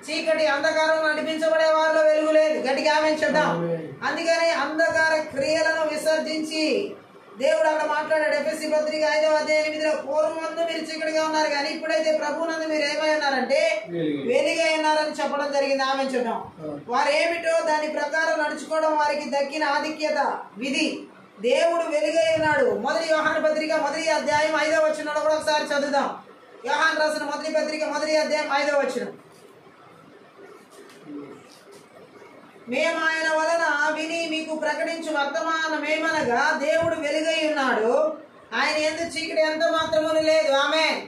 చీకటి అంధకారం నడిపించబడే వారిలో వెలుగు లేదు. గట్టిగా ఆమేన్ చెప్దాం. అందుకని అంధకార క్రియలను విసర్జించి దేవుడు అక్కడ మాట్లాడాడు. ఎఫెసీ పత్రిక 5వ అధ్యాయం 8లో పూర్వమందు మీరు చీకటిగా ఉన్నారు కానీ ఇప్పుడైతే ప్రభువునందు మీరు ఏమై ఉన్నారంటే వెలుగై ఉన్నారని చెప్పడం జరిగింది. ఆమె చూద్దాం. వారు ఏమిటో దాని ప్రకారం నడుచుకోవడం వారికి దక్కిన ఆధిక్యత విధి. దేవుడు వెలుగై ఉన్నాడు. మొదటి యోహాను పత్రిక 1వ అధ్యాయం 5వ వచనంలో కూడా ఒకసారి చదువుదాం. యోహాను రాసిన మొదటి పత్రిక 1వ అధ్యాయం 5వ వచనం. మేము ఆయన వలన విని మీకు ప్రకటించు వర్తమానమేమనగా దేవుడు వెలుగై ఉన్నాడు, ఆయన యందు చీకటి ఎంత మాత్రమును లేదు. ఆమేన్.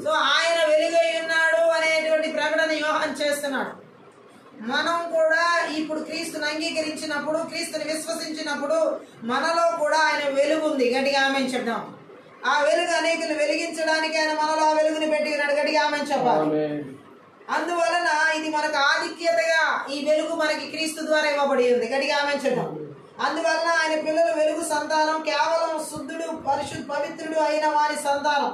సో ఆయన వెలుగై ఉన్నాడు అనేటువంటి ప్రకటన యోహాను చేస్తున్నాడు. మనం కూడా ఇప్పుడు క్రీస్తుని అంగీకరించినప్పుడు, క్రీస్తుని విశ్వసించినప్పుడు మనలో కూడా ఆయన వెలుగు ఉంది. గట్టిగా ఆమేన్ చెప్దాం. ఆ వెలుగు అనేకులు వెలిగించడానికి ఆయన మనలో ఆ వెలుగుని పెట్టి ఉన్నాడు. గట్టిగా ఆమేన్ చెప్పాలి. అందువలన ఇది మనకు ఆధిక్యతగా ఈ వెలుగు మనకి క్రీస్తు ద్వారా ఇవ్వబడి ఉంది. గట్టిగా ఆమేన్ చెప్దాం. అందువలన ఆయన పిల్లలు వెలుగు సంతానం, కేవలం శుద్ధుడు పవిత్రుడు అయిన వారి సంతానం.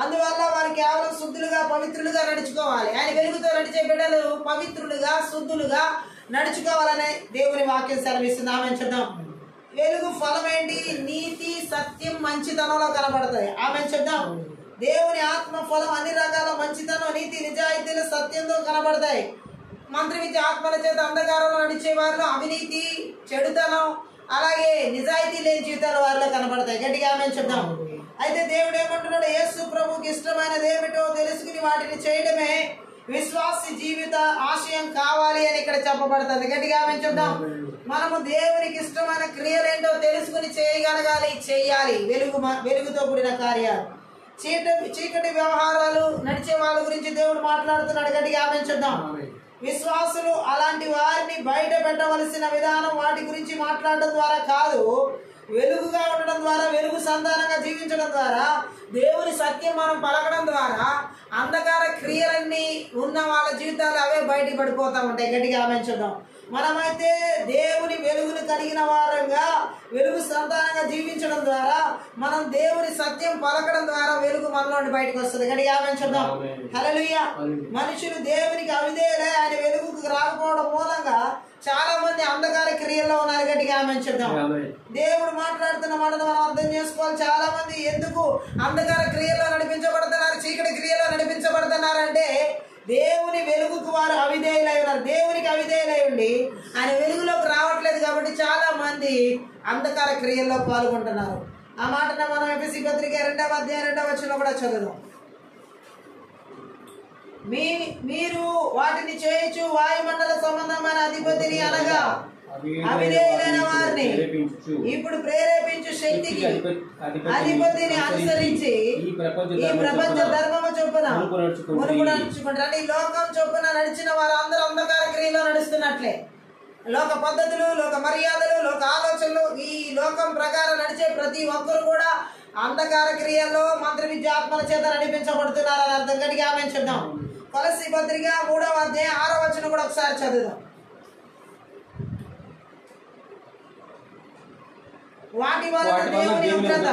అందువల్ల వారు కేవలం శుద్ధులుగా పవిత్రులుగా నడుచుకోవాలి. ఆయన వెలుగుతో నడిచే బిడ్డలు పవిత్రులుగా శుద్ధులుగా నడుచుకోవాలని దేవుని వాక్యం సెలవిస్తుంది. ఆమేన్ చెప్దాం. వెలుగు ఫలం ఏంటి? నీతి, సత్యం, మంచితనంలో కనబడతాయి. ఆమేన్ చెప్దాం. దేవుని ఆత్మ ఫలం అన్ని రకాల మంచితనం, నీతి, నిజాయితీలు, సత్యంతో కనబడతాయి. మంత్రి విద్య ఆత్మల చేత అంధకారంలో నడిచే వారిలో అవినీతి, చెడుతనం, అలాగే నిజాయితీ లేని జీవితాలు వారిలో కనబడతాయి. గట్టిగా ఆమేన్ చెప్దాం. అయితే దేవుడు ఏమంటున్నాడు? యేసు ప్రభుకి ఇష్టమైనది ఏమిటో తెలుసుకుని వాటిని చేయడమే విశ్వాసి జీవిత ఆశయం కావాలి అని ఇక్కడ చెప్పబడుతుంది. గట్టిగా ఆమేన్ చెప్దాం. మనము దేవునికి ఇష్టమైన క్రియలేంటో తెలుసుకుని చేయగలగాలి, చెయ్యాలి. వెలుగుతో కూడిన కార్యాలు. చీకటి వ్యవహారాలు నడిచే వాళ్ళ గురించి దేవుడు మాట్లాడుతున్నాడు. గట్టిగా ఆమేన్ చెప్దాం. విశ్వాసులు అలాంటి వారిని బయట పెట్టవలసిన విధానం వాటి గురించి మాట్లాడడం ద్వారా కాదు, వెలుగుగా ఉండడం ద్వారా, వెలుగు సంతానంగా జీవించడం ద్వారా, దేవుని సత్యం మనం పలకడం ద్వారా అంధకార క్రియలన్నీ ఉన్న వాళ్ళ జీవితాలు అవే బయట పడిపోతూ ఉంటాయి. గట్టిగా ఆమేన్ చెప్దాం. మనమైతే దేవుని వెలుగును కలిగిన వారంగా వెలుగు సంతానంగా జీవించడం ద్వారా, మనం దేవుని సత్యం పలకడం ద్వారా వెలుగు మనలోని బయటకు వస్తుంది. గట్టిగా ఆమేన్ చెప్దాం. హల్లెలూయా. మనుషులు దేవునికి అవిధేయులై ఆయన వెలుగుకు రాకపోవడం మూలంగా చాలా మంది అంధకార క్రియల్లో ఉన్నారు. గట్టిగా ఆమేన్ చెప్దాం. దేవుడు మాట్లాడుతున్న మాటను మనం అర్థం చేసుకోవాలి. చాలా మంది ఎందుకు అంధకార క్రియల్లో నడిపించబడుతున్నారు, చీకటి క్రియల్లో నడిపించబడుతున్నారు అంటే దేవుని వెలుగుకు వారు అవిధేయులై ఉన్నారు. దేవునికి అవిధేయులై ఉండి ఆయన వెలుగులోకి రావట్లేదు కాబట్టి చాలా మంది అంధకార క్రియల్లో పాల్గొంటున్నారు. ఆ మాటను మనం ఎఫెసీ పత్రిక 2వ అధ్యాయం 2వ వచనంలో కూడా చదువుదాం. మీరు వాటిని చేయొచ్చు వాయుమండల సంబంధమైన అధిపతిని అనగా అవిధేయులైన వారిని ఇప్పుడు ప్రేరేపించు శక్తికి అధిపతిని అనుసరించి ఈ ప్రపంచ ధర్మము చొప్పున మునుపు నడుచుకుంటారు. అంటే ఈ లోకం చొప్పున నడిచిన వారు అందరూ అంధకార క్రియలో నడుస్తున్నట్లే. లోక పద్ధతులు, లోక మర్యాదలు, లోక ఆలోచనలు, ఈ లోకం ప్రకారం నడిచే ప్రతి ఒక్కరు కూడా అంధకార క్రియల్లో మంత్ర విద్య ఆత్మల చేత నడిపించబడుతున్నారని అర్థం. గట్టిగా ఆమేన్ చెప్దాం. కొలస్సీ పత్రిక 3వ అధ్యాయం 6వ వచనం కూడా ఒకసారి చదువుదాం. వాటి వలన దేవుని ఉగ్రత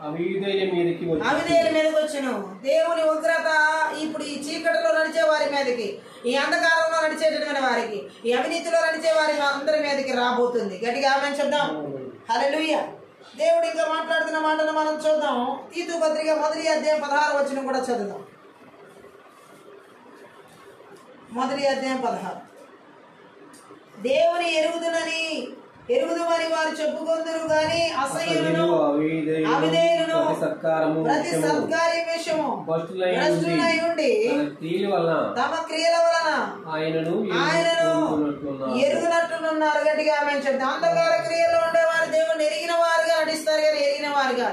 అవిధేయుల మీదకి వచ్చును. దేవుని ఉగ్రత ఇప్పుడు ఈ చీకటిలో నడిచే వారి మీదకి, ఈ అంధకారంలో నడిచేటటువంటి వారికి, ఈ అవినీతిలో నడిచే వారి అందరి మీదకి రాబోతుంది. గట్టిగా ఆమేన్ చెప్దాం. హల్లెలూయా. దేవుడు ఇంకా మాట్లాడుతున్న మాటను మనం చూద్దాం. తీతు పత్రిక 1వ అధ్యాయం 16వ వచనం కూడా చదువుదాం. 1వ అధ్యాయం 16. దేవుని ఎరుగుదుమని వారు చెప్పుకొందురు గాని అసహ్యులను అవిధేయులను ప్రతి సత్కార్య విషయము భ్రష్టులై ఉండి తమ క్రియల వలన ఆయనను ఎరుగునట్లున్నారు. గట్టిగా ఆమేన్ చెప్తాం. అంధకార క్రియలో ఉండేవారు దేవుని ఎరిగిన వారుగా నటిస్తారు కానీ ఎరిగిన వారుగా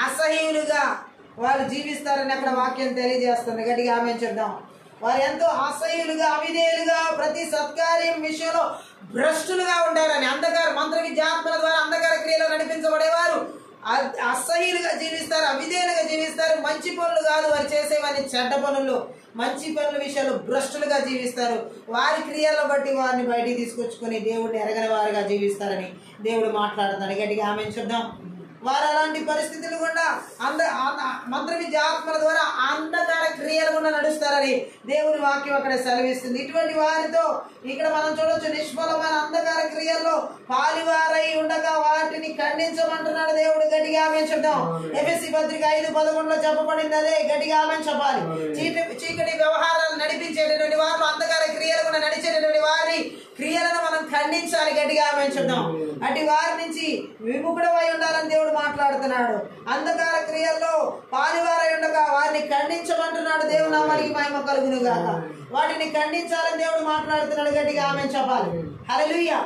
అసహ్యులుగా వారు జీవిస్తారని అక్కడ వాక్యం తెలియజేస్తుంది. గట్టిగా ఆమేన్ చెప్దాం. వారు ఎంతో అసహ్యులుగా అవిధేయులుగా ప్రతి సత్కార్యం విషయంలో భ్రష్టులుగా ఉంటారని. అంధకార మంత్ర విద్యాత్మల ద్వారా అంధకార క్రియలో నడిపించబడేవారు అసహ్యులుగా జీవిస్తారు, అవిధేయులుగా జీవిస్తారు. మంచి పనులు కాదు వారు చేసేవారిని, చెడ్డ పనులు, మంచి పనుల విషయాలు భ్రష్టులుగా జీవిస్తారు. వారి క్రియలను బట్టి వారిని బయటికి తీసుకొచ్చుకొని దేవుడిని ఎరగని వారుగా జీవిస్తారని దేవుడు మాట్లాడుతున్నాడు. గట్టిగా ఆమేన్ చెప్దాం. వారు అలాంటి పరిస్థితులు కూడా మంత్ర విద్య ఆత్మల ద్వారా అంధకార క్రియలు కూడా నడుస్తారని దేవుని వాక్యం అక్కడ సెలవిస్తుంది. ఇటువంటి వారితో ఇక్కడ మనం చూడొచ్చు, నిష్ఫలమైన అంధకార క్రియల్లో పాలివారై ఉండగా వాటిని ఖండించమంటున్నాడు దేవుడు. గట్టిగా ఆమేన్ చెప్దాం. ఎఫెసీ పత్రిక 5:11 చెప్పబడింది అదే. గట్టిగా ఆమేన్ చెప్పాలి. చీకటి వ్యవహారాలు నడిపించేటటువంటి వారు, అంధకార క్రియలు కూడా నడిచేటటువంటి వారి క్రియలను మనం ఖండించాలి. గట్టిగా ఆమేన్ చెప్దాం. అటు వారి నుంచి విముఖుడమై ఉండాలని దేవుడు మాట్లాడుతున్నాడు. అంధకార క్రియల్లో పాలివారై ఉండగా వారిని ఖండించమంటున్నాడు. దేవుని నామానికి మహిమ కలుగును గాక. వాటిని ఖండించాలని దేవుడు మాట్లాడుతున్నాడు. గట్టిగా ఆమేన్ చెప్పాలి. హల్లెలూయా.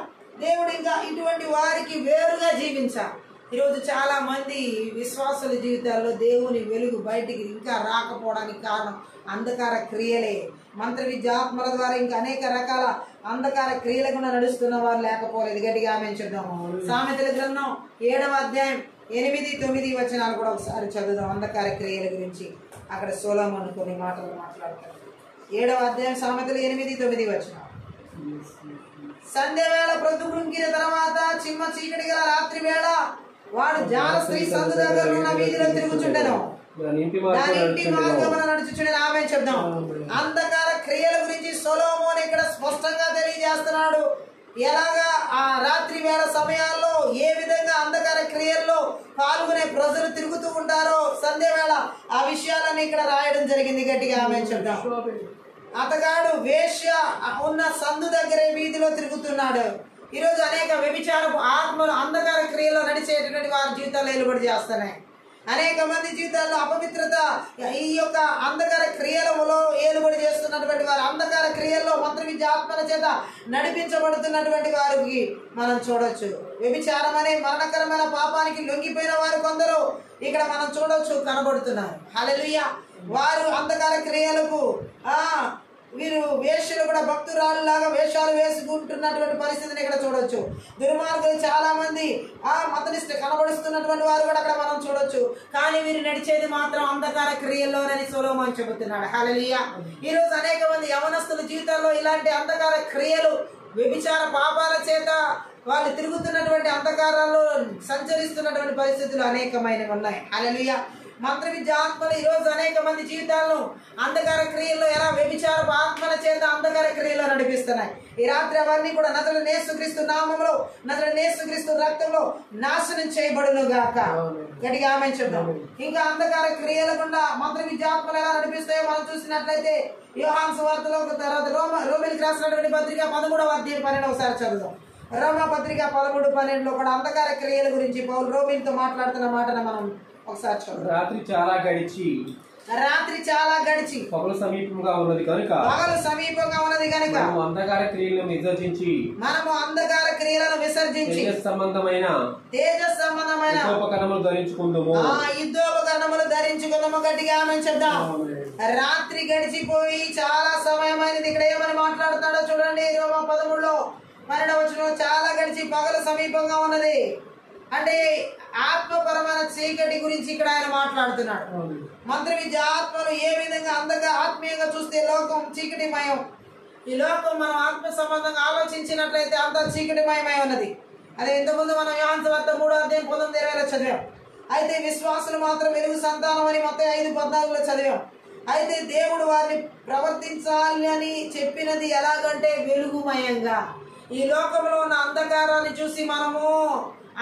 దేవుడు ఇంకా ఇటువంటి వారికి వేరుగా జీవించాలి. ఈరోజు చాలా మంది విశ్వాసుల జీవితాల్లో దేవుని వెలుగు బయటికి ఇంకా రాకపోవడానికి కారణం అంధకార క్రియలే. మంత్ర విద్యాత్మల ద్వారా ఇంకా అనేక రకాల అంధకార క్రియలు కూడా నడుస్తున్న వారు లేకపోలేదు. గట్టిగా ఆమేన్ చెప్దాం. సామెతల గ్రంథం 7వ అధ్యాయం 8-9 వచనాలు కూడా ఒకసారి చదువుదాం. అంధకార క్రియల గురించి అక్కడ సొలొమోను కొన్ని మాటలు మాట్లాడతారు. 7వ అధ్యాయం సామెతలు 8-9 వచనాలు. సంధ్య వేళ ప్రొద్దుగుంకిన తర్వాత చిమ్మ చీకటి గల రాత్రి వేళ వాడు జాల స్త్రీ సందు దగ్గర ఉన్న వీధిలో తిరుగుచుండెను, దాని ఇంటి మార్గమున నడుచుచుండెను. ఆమేన్ చెప్దాం. అంధకార క్రియల గురించి సొలొమోను ఇక్కడ స్పష్టంగా తెలియజేస్తున్నాడు. ఎలాగా ఆ రాత్రి వేళ సమయాల్లో ఏ విధంగా అంధకార క్రియల్లో పాల్గొనే ప్రజలు తిరుగుతూ ఉంటారో సంధ్య వేళ ఆ విషయాలన్నీ ఇక్కడ రాయడం జరిగింది. గట్టిగా ఆమేన్ చెప్దాం. అతగాడు వేశ్య ఉన్న సందు దగ్గరే వీధిలో తిరుగుతున్నాడు. ఈరోజు అనేక వ్యభిచారపు ఆత్మలు అంధకార క్రియలో నడిచేటటువంటి వారి జీవితాల్లో ఏలుబడి చేస్తున్నాయి. అనేక మంది జీవితాల్లో అపవిత్రత ఈ యొక్క అంధకార క్రియలలో ఏలుబడి చేస్తున్నటువంటి వారు, అంధకార క్రియల్లో మంత్ర విద్య ఆత్మల చేత నడిపించబడుతున్నటువంటి వారికి మనం చూడొచ్చు. వ్యభిచారం అనే మరణకరమైన పాపానికి లొంగిపోయిన వారు కొందరు ఇక్కడ మనం చూడొచ్చు, కనబడుతున్నారు. హల్లెలూయా. వారు అంధకార క్రియలకు వీరు వేషాలు కూడా భక్తురాలులాగా వేషాలు వేసుకుంటున్నటువంటి పరిస్థితిని ఇక్కడ చూడొచ్చు. దుర్మార్గులు చాలా మంది మతనిష్ట కనబడుస్తున్నటువంటి వారు కూడా అక్కడ మనం చూడొచ్చు. కానీ వీరు నడిచేది మాత్రం అంధకార క్రియల్లోనని సొలొమోను చెబుతున్నాడు. హల్లెలూయా. ఈ రోజు అనేక మంది యవనస్తుల జీవితాల్లో ఇలాంటి అంధకార క్రియలు, వ్యభిచార పాపాల చేత వాళ్ళు తిరుగుతున్నటువంటి అంధకారాల్లో సంచరిస్తున్నటువంటి పరిస్థితులు అనేకమైనవి ఉన్నాయి. హల్లెలూయా. మంత్ర విద్య ఆత్మలు ఈరోజు అనేక మంది జీవితాలను అంధకార క్రియల్లో ఎలా వ్యభిచార ఆత్మల చేత అంధకార క్రియల్లో నడిపిస్తున్నాయి. ఈ రాత్రి అవన్నీ కూడా నజరేయుడైన యేసుక్రీస్తు నామములో, నజరేయుడైన యేసుక్రీస్తు రక్తంలో నాశనం చేయబడును గాక. గట్టిగా ఆమేన్ చెప్దాం. ఇంకా అంధకార క్రియలు గుండా మంత్ర విద్య ఆత్మలు ఎలా నడిపిస్తాయో మనం చూసినట్లయితే యోహాను సువార్తలో తర్వాత రోమీయులకు రాసినటువంటి పత్రిక 13వ అధ్యాయం 12 ఒకసారి చదువుదాం. రోమా పత్రిక 13:12 కూడా అంధకార క్రియల గురించి పౌలు రోమీయులతో మాట్లాడుతున్న మాటను మనం ఒకసారి చూద్దాం. రాత్రి చాలా గడిచి పగలు సమీపంగా ఉన్నది కనుక మనము అంధకార క్రియలను విసర్జించి తేజస్ సంబంధమైన యుద్ధోపకరణములు ధరించుకుందాము. గట్టిగా ఆమేన్ చెప్దాం. రాత్రి గడిచిపోయి చాలా సమయమైనది. ఇక్కడ ఏమని మాట్లాడుతాడో చూడండి. రోమా 13లో 12వ వచనంలో చాలా గడిచి పగలు సమీపంగా ఉన్నది అంటే ఆత్మపరమైన చీకటి గురించి ఇక్కడ ఆయన మాట్లాడుతున్నాడు. మంత్ర విద్య ఆత్మలు ఏ విధంగా ఆత్మీయంగా చూస్తే లోకం చీకటిమయం. ఈ లోకం మనం ఆత్మ సంబంధంగా ఆలోచించినట్లయితే అంత చీకటిమయమై ఉన్నది. అదే ఇంతకుముందు మనం యోహాను సువార్త 3వ అధ్యాయం 19-20 చదివాం. అయితే విశ్వాసులు మాత్రం వెలుగు సంతానం అని మత్తయి 5:14 చదివాం. అయితే దేవుడు వారిని ప్రవర్తించాలి అని చెప్పినది ఎలాగంటే వెలుగుమయంగా. ఈ లోకంలో ఉన్న అంధకారాన్ని చూసి మనము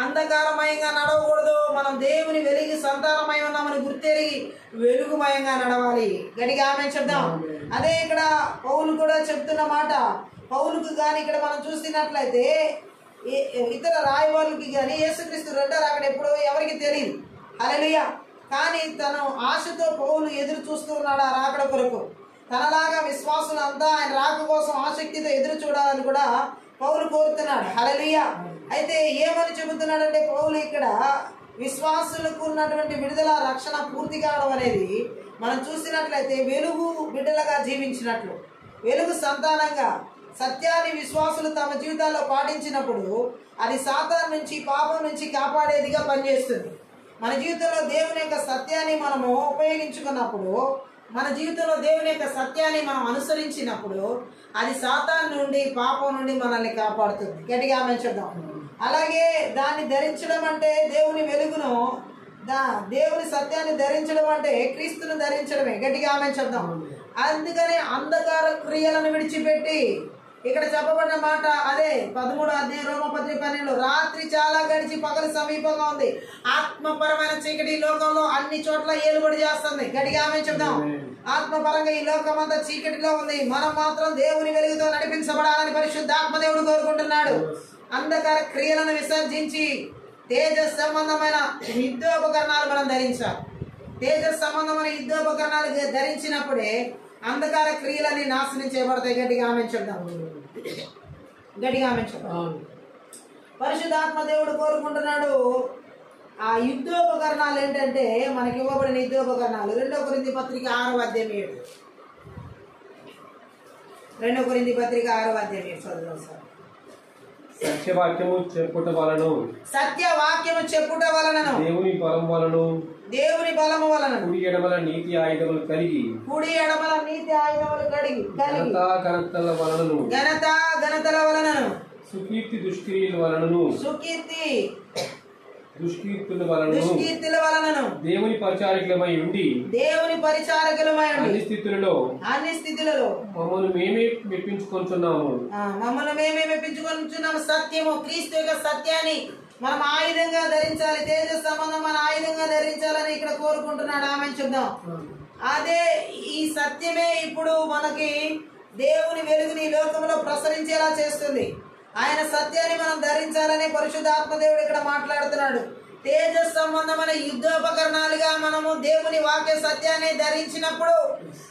అంధకారమయంగా నడవకూడదు. మనం దేవుని వెలిగి సంతానమై ఉన్నామని గుర్తెరిగి వెలుగుమయంగా నడవాలి. గట్టిగా ఆమేన్ చెప్దాం. అదే ఇక్కడ పౌలు కూడా చెప్తున్న మాట. పౌలుకు కానీ ఇక్కడ మనం చూసినట్లయితే ఇతర రాయవాళ్ళకి కానీ యేసుక్రీస్తు రెండో రాకడ ఎప్పుడో ఎవరికి తెలియదు. హల్లెలూయా. కానీ తను ఆశతో పౌలు ఎదురు చూస్తున్నాడు ఆ రాకడ కొరకు. తనలాగా విశ్వాసులంతా ఆయన రాక కోసం ఆసక్తితో ఎదురు చూడాలని కూడా పౌలు కోరుతున్నాడు. హల్లెలూయా. అయితే ఏమని చెబుతున్నాడంటే పౌలు ఇక్కడ విశ్వాసులకు ఉన్నటువంటి విడుదల రక్షణ పూర్తి కావడం అనేది మనం చూసినట్లయితే వెలుగు బిడ్డలుగా జీవించినట్లు, వెలుగు సంతానంగా సత్యాన్ని విశ్వాసులు తమ జీవితాల్లో పాటించినప్పుడు అది సాతాను నుంచి, పాపం నుంచి కాపాడేదిగా పనిచేస్తుంది. మన జీవితంలో దేవుని యొక్క సత్యాన్ని మనము ఉపయోగించుకున్నప్పుడు, మన జీవితంలో దేవుని యొక్క సత్యాన్ని మనం అనుసరించినప్పుడు అది సాతాను నుండి, పాపం నుండి మనల్ని కాపాడుతుంది. గట్టిగా ఆమేన్ చెప్దాం. అలాగే దాన్ని ధరించడం అంటే దేవుని వెలుగును, దేవుని సత్యాన్ని ధరించడం అంటే క్రీస్తును ధరించడమే. గట్టిగా ఆమేన్ చెప్దాం. అందుకని అంధకార క్రియలను విడిచిపెట్టి, ఇక్కడ చెప్పబడిన మాట అదే 13వ అధ్యాయం రోమపత్రిక 12, రాత్రి చాలా గడిచి పగలు సమీపంగా ఉంది. ఆత్మపరమైన చీకటి ఈ లోకంలో అన్ని చోట్ల ఏలుబడి చేస్తుంది. గట్టిగా ఆమేన్ చెప్దాం. ఆత్మపరంగా ఈ లోకం అంతా చీకటిలో ఉంది. మనం మాత్రం దేవుని వెలుగుతో నడిపించబడాలని పరిశుద్ధాత్మ దేవుడు కోరుకుంటున్నాడు. అంధకార క్రియలను విసర్జించి తేజస్ సంబంధమైన యుద్ధోపకరణాలు మనం ధరించాలి. తేజస్ సంబంధమైన యుద్ధోపకరణాలు ధరించినప్పుడే అంధకార క్రియలని నాశనం చేయబడతాయి. గట్టిగా ఆమేన్ చెప్దాం. గట్టిగా ఆమేన్ చెప్దాం. పరిశుద్ధాత్మ దేవుడు కోరుకుంటున్నాడు. ఆ యుద్ధోపకరణాలు ఏంటంటే మనకి ఇవ్వబడిన యుద్ధోపకరణాలు 2 కొరింథీ పత్రిక 6వ అధ్యాయం 7. 2 కొరింథీ పత్రిక 6వ అధ్యాయం 7 చదువుదాం సార్. సత్యవాక్యము చెప్పుట వలన, సత్యవాక్యము చెప్పుట వలన, దేవుని బలం వలన, దేవుని బలము వలన, కుడి ఎడమల నీతి ఆయుధములు కలిగి, కుడి ఎడమల నీతి ఆయుధములు కలిగి, ఘనతల వలనను, ఘనతల వలనను, సుకీర్తి దుష్క్రియల వలనను, సుకీర్తి దుష్కీర్తుల వలనను దేవుని పరిచారకులమై ఉండి, అన్ని స్థితులలో మమ్మల్ని మేమే మెప్పించుకొనుచున్నాము. సత్యము క్రీస్తు యొక్క సత్యాన్ని మనం ఆయుధంగా ధరించాలి. తేజస్ సంబంధం మన ఆయుధంగా ధరించాలని ఇక్కడ కోరుకుంటున్నాడు. ఆమేన్ చెప్దాం. అదే ఈ సత్యమే ఇప్పుడు మనకి దేవుని వెలుగుని లోకంలో ప్రసరించేలా చేస్తుంది. ఆయన సత్యాన్ని మనం ధరించాలని పరిశుద్ధాత్మ దేవుడు ఇక్కడ మాట్లాడుతున్నాడు. తేజస్ సంబంధమైన యుద్ధోపకరణాలుగా మనము దేవుని వాక్య సత్యాన్ని ధరించినప్పుడు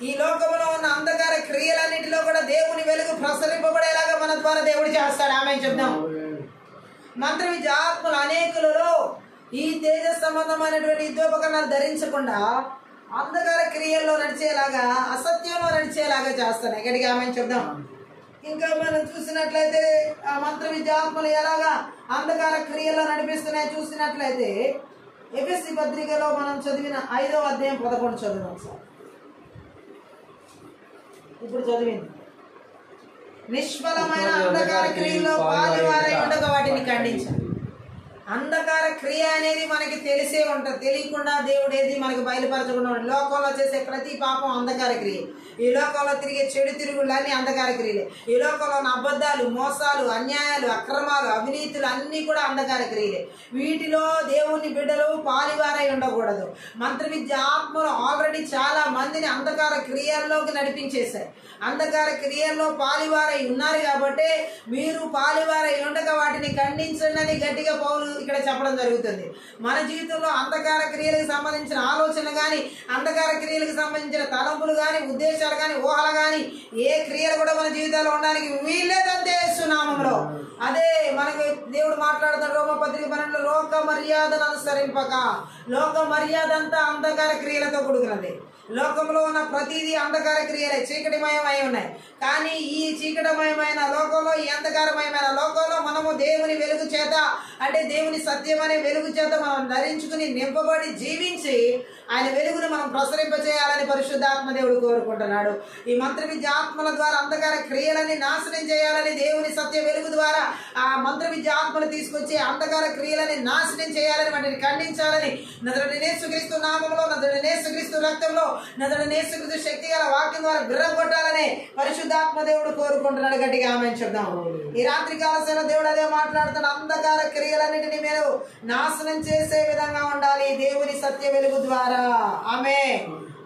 ఈ లోకంలో ఉన్న అంధకార క్రియలన్నిటిలో కూడా దేవుని వెలుగు ప్రసరింపబడేలాగా మన ద్వారా దేవుడు చేస్తాడు. ఆమేన్ చెప్దాం. మంత్ర విద్య ఆత్మలు అనేకులలో ఈ తేజస్ సంబంధమైనటువంటి యుద్ధోపకరణాలు ధరించకుండా అంధకార క్రియల్లో నడిచేలాగా, అసత్యంలో నడిచేలాగా చేస్తాను. గట్టిగా ఆమేన్ చెప్దాం. ఇంకా మనం చూసినట్లయితే ఆ మంత్ర విద్యాత్మలు ఎలాగా అంధకార క్రియల్లో నడిపిస్తున్నాయి చూసినట్లయితే ఎఫెసీ పత్రికలో మనం చదివిన 5వ అధ్యాయం 11 చదువుదాం సార్. ఇప్పుడు చదివింది, నిష్ఫలమైన అంధకార క్రియల్లో పాలువారై ఉండగా వాటిని ఖండించాలి. అంధకార క్రియ అనేది మనకి తెలిసే ఉంటుంది. తెలియకుండా దేవుడు ఏది మనకి బయలుపరచకుండా ఉంటుంది. లోకంలో చేసే ప్రతి పాపం అంధకార క్రియ. ఈ లోకంలో తిరిగే చెడు తిరుగుళ్ళన్నీ అంధకార క్రియలే. ఈ లోకంలో ఉన్న అబద్ధాలు, మోసాలు, అన్యాయాలు, అక్రమాలు, అవినీతులు అన్నీ కూడా అంధకార క్రియలే. వీటిలో దేవుని బిడ్డలు పాలివారై ఉండకూడదు. మంత్ర విద్య ఆత్మలు ఆల్రెడీ చాలా మందిని అంధకార క్రియల్లోకి నడిపించేశాయి. అంధకార క్రియల్లో పాలివారై ఉన్నారు కాబట్టి మీరు పాలివారై ఉండగా వాటిని ఖండించండి అని గట్టిగా పౌలు ఇక్కడ చెప్పడం జరుగుతుంది. మన జీవితంలో అంధకార క్రియలకు సంబంధించిన ఆలోచన కానీ, అంధకార క్రియలకు సంబంధించిన తలంపులు కానీ, ఉద్దేశాలు కానీ, ఊహలు కానీ, ఏ క్రియలు కూడా మన జీవితాల్లో ఉండడానికి వీల్లేదంతే యేసునామములో. అదే మనకు దేవుడు మాట్లాడుతున్న రోమపత్రిక 12, లోక మర్యాదను అనుసరింపక. లోక మర్యాద అంతా అంధకార క్రియలతో కూడుకున్నది. లోకంలో ఉన్న ప్రతిదీ అంధకార క్రియలే, చీకటిమయమై ఉన్నాయి. కానీ ఈ చీకటిమయమైన లోకంలో, ఈ అంధకారమయమైన లోకంలో మనము దేవుని వెలుగు చేత, అంటే దేవుని సత్యం అనే వెలుగు చేత మనం ధరించుకుని నింపబడి జీవించి ఆయన వెలుగును మనం ప్రసరింపచేయాలని పరిశుద్ధాత్మ దేవుడు కోరుకుంటున్నాడు. ఈ మంత్ర విద్య ఆత్మల ద్వారా అంధకార క్రియలని నాశనం చేయాలని, దేవుని సత్య వెలుగు ద్వారా ఆ మంత్ర విద్య ఆత్మలు తీసుకొచ్చి అంధకార క్రియలని నాశనం చేయాలని, వాటిని ఖండించాలని నజరేయుడైన యేసుక్రీస్తు నామములో, నజరేయుడైన యేసుక్రీస్తు రక్తంలో, నజరేయుడైన యేసుక్రీస్తు శక్తి గల వాక్యం ద్వారా విర్రగొట్టాలని పరిశుద్ధాత్మ దేవుడు కోరుకుంటున్నాడు. గట్టిగా ఆమేన్ చెప్దాం. ఈ రాత్రి కాలశైన దేవుడు అదే మాట్లాడుతున్న అంధకార క్రియలన్నిటిని మీరు నాశనం చేసే విధంగా ఉండాలి దేవుని సత్య వెలుగు ద్వారా. ఆమేన్.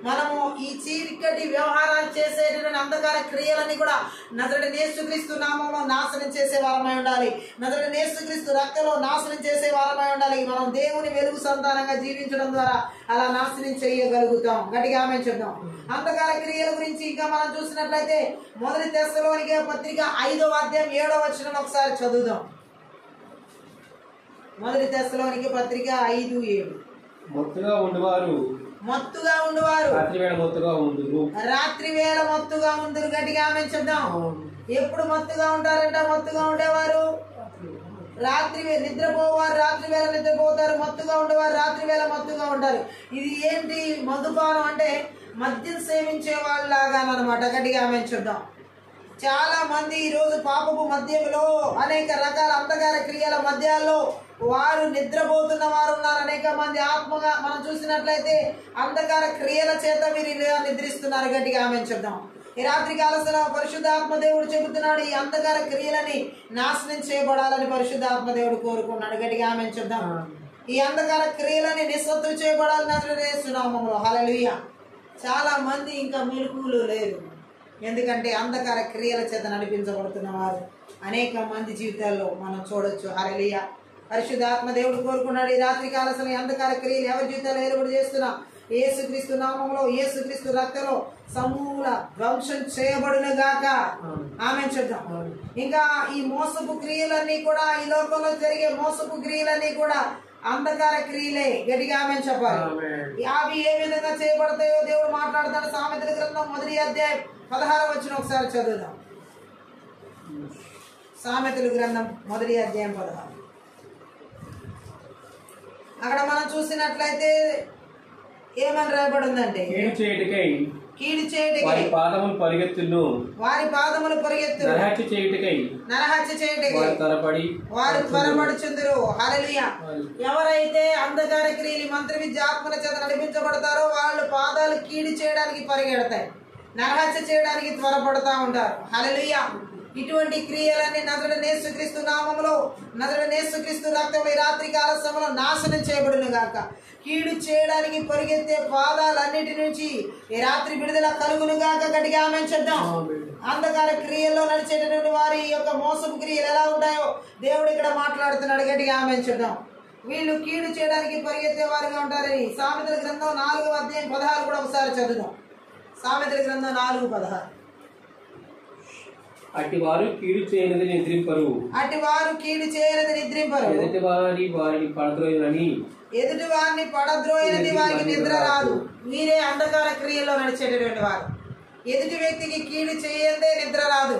మనము ఈ చీకటి వ్యవహారాలు చేసేటువంటి అంధకార క్రియలని కూడా నజరేయుడైన యేసుక్రీస్తు నామములో నాశనం చేసే వారమై ఉండాలి. నజరేయుడైన యేసుక్రీస్తు రక్తంలో నాశనం చేసే వారమై ఉండాలి. మనం దేవుని వెలుగు సంతానంగా జీవించడం ద్వారా అలా నాశనం చేయగలుగుతాం. గట్టిగా ఆమేన్ చెప్దాం. అంధకార క్రియల గురించి ఇంకా మనం చూసినట్లయితే 1 తెస్సలోనికే పత్రిక 5వ అధ్యాయం 7వ వచనం ఒకసారి చదువుదాం. 1 తెస్సలోనికే పత్రిక 5:7. మత్తుగా ఉండేవారు రాత్రి వేళ మత్తుగా ఉందురు. గట్టిగా ఆమేన్ చెప్దాం. ఎప్పుడు మత్తుగా ఉంటారంట? మత్తుగా ఉండేవారు రాత్రి నిద్రపోవారు, రాత్రి వేళ నిద్రపోతారు. మత్తుగా ఉండేవారు రాత్రి వేళ మత్తుగా ఉంటారు. ఇది ఏంటి? మధుపానం అంటే మద్యం సేవించే వాళ్ళలాగా అన్నమాట. గట్టిగా ఆమేన్ చెప్దాం. చాలా మంది ఈ రోజు పాపపు మధ్యలో అనేక రకాల అంధకార క్రియల మధ్యాల్లో వారు నిద్రపోతున్న వారు ఉన్నారు. అనేక మంది ఆత్మగా మనం చూసినట్లయితే అంధకార క్రియల చేత మీరు ఇలా నిద్రిస్తున్నారు. గట్టిగా ఆమేన్ చెప్దాం. ఈ రాత్రి కాలసిన పరిశుద్ధాత్మ దేవుడు చెబుతున్నాడు, ఈ అంధకార క్రియలని నాశనం చేయబడాలని పరిశుద్ధాత్మ దేవుడు కోరుకున్నాడు. గట్టిగా ఆమేన్ చెప్దాం. ఈ అంధకార క్రియలని నిస్సత్తు చేయబడాలని నజరేయుని నామములో హల్లెలూయా. చాలా మంది ఇంకా మెలకువలు లేరు, ఎందుకంటే అంధకార క్రియల చేత నడిపించబడుతున్న వారు అనేక మంది జీవితాల్లో మనం చూడొచ్చు. హల్లెలూయా. పరిశుద్ధాత్మ దేవుడు కోరుకున్నాడు, ఈ రాత్రి కాలసిన అంధకార క్రియలు ఎవరి జీవితాల్లో ఏర్పాటు చేస్తున్నా యేసుక్రీస్తు నామములో యేసుక్రీస్తు రక్తంలో సమూల ధ్వంసం చేయబడును గాక. ఆమేన్ చెప్దాం. ఇంకా ఈ మోసపు క్రియలన్నీ కూడా, ఈ లోకంలో జరిగే మోసపు క్రియలన్నీ కూడా అంధకార క్రియలే. గట్టిగా ఆమేన్ చెప్పాలి. అవి ఏ విధంగా చేయబడతాయో దేవుడు మాట్లాడుతాడు. సామెతల గ్రంథం 1వ అధ్యాయం 16వ వచనం ఒకసారి చదువుదాం. సామెతల గ్రంథం 1వ అధ్యాయం 16. అక్కడ మనం చూసినట్లయితే ఏమని రాయబడి ఉందంటే, కీడు చేయుటకై వారి పాదములు పరిగెత్తును, నరహత్య చేయుటకై వారు త్వరపడుచుందురు. హల్లెలూయా. ఎవరైతే అంధకార క్రియలు మంత్ర విద్య ఆత్మల చేత నడిపించబడతారో వాళ్ళు పాదాలు కీడు చేయడానికి పరిగెడతాయి, నరహత్య చేయడానికి త్వరపడతా ఉంటారు. హల్లెలూయా. ఇటువంటి క్రియలన్నీ నజరేయుడైన యేసుక్రీస్తు నామములో, నజరేయుడైన యేసుక్రీస్తు రక్తంలో ఈ రాత్రి కాల సమయంలో నాశనం చేయబడును గాక. కీడు చేయడానికి పరిగెత్తే పాదాలన్నిటి నుంచి ఈ రాత్రి విడుదల కలుగును గాక. గట్టిగా ఆమేన్ చెప్దాం. అంధకార క్రియల్లో నడిచేటటువంటి వారి యొక్క మోసపు క్రియలు ఎలా ఉంటాయో దేవుడు ఇక్కడ మాట్లాడుతున్నాడు. గట్టిగా ఆమేన్ చెప్దాం. వీళ్ళు కీడు చేయడానికి పరిగెత్తే వారుగా ఉంటారని సామెతల గ్రంథం 4వ అధ్యాయం 16 కూడా ఒకసారి చదువుదాం. సామెతల గ్రంథం 4:16. అటివారు కీడు చేయనిది నిద్రింపరు, ఎదుటి వారిని పడద్రోయినది వారికి నిద్ర రాదు. మీరే అంధకార క్రియల్లో నడిచేటటువంటి వారు. ఎదుటి వ్యక్తికి కీడు చేయదే నిద్ర రాదు.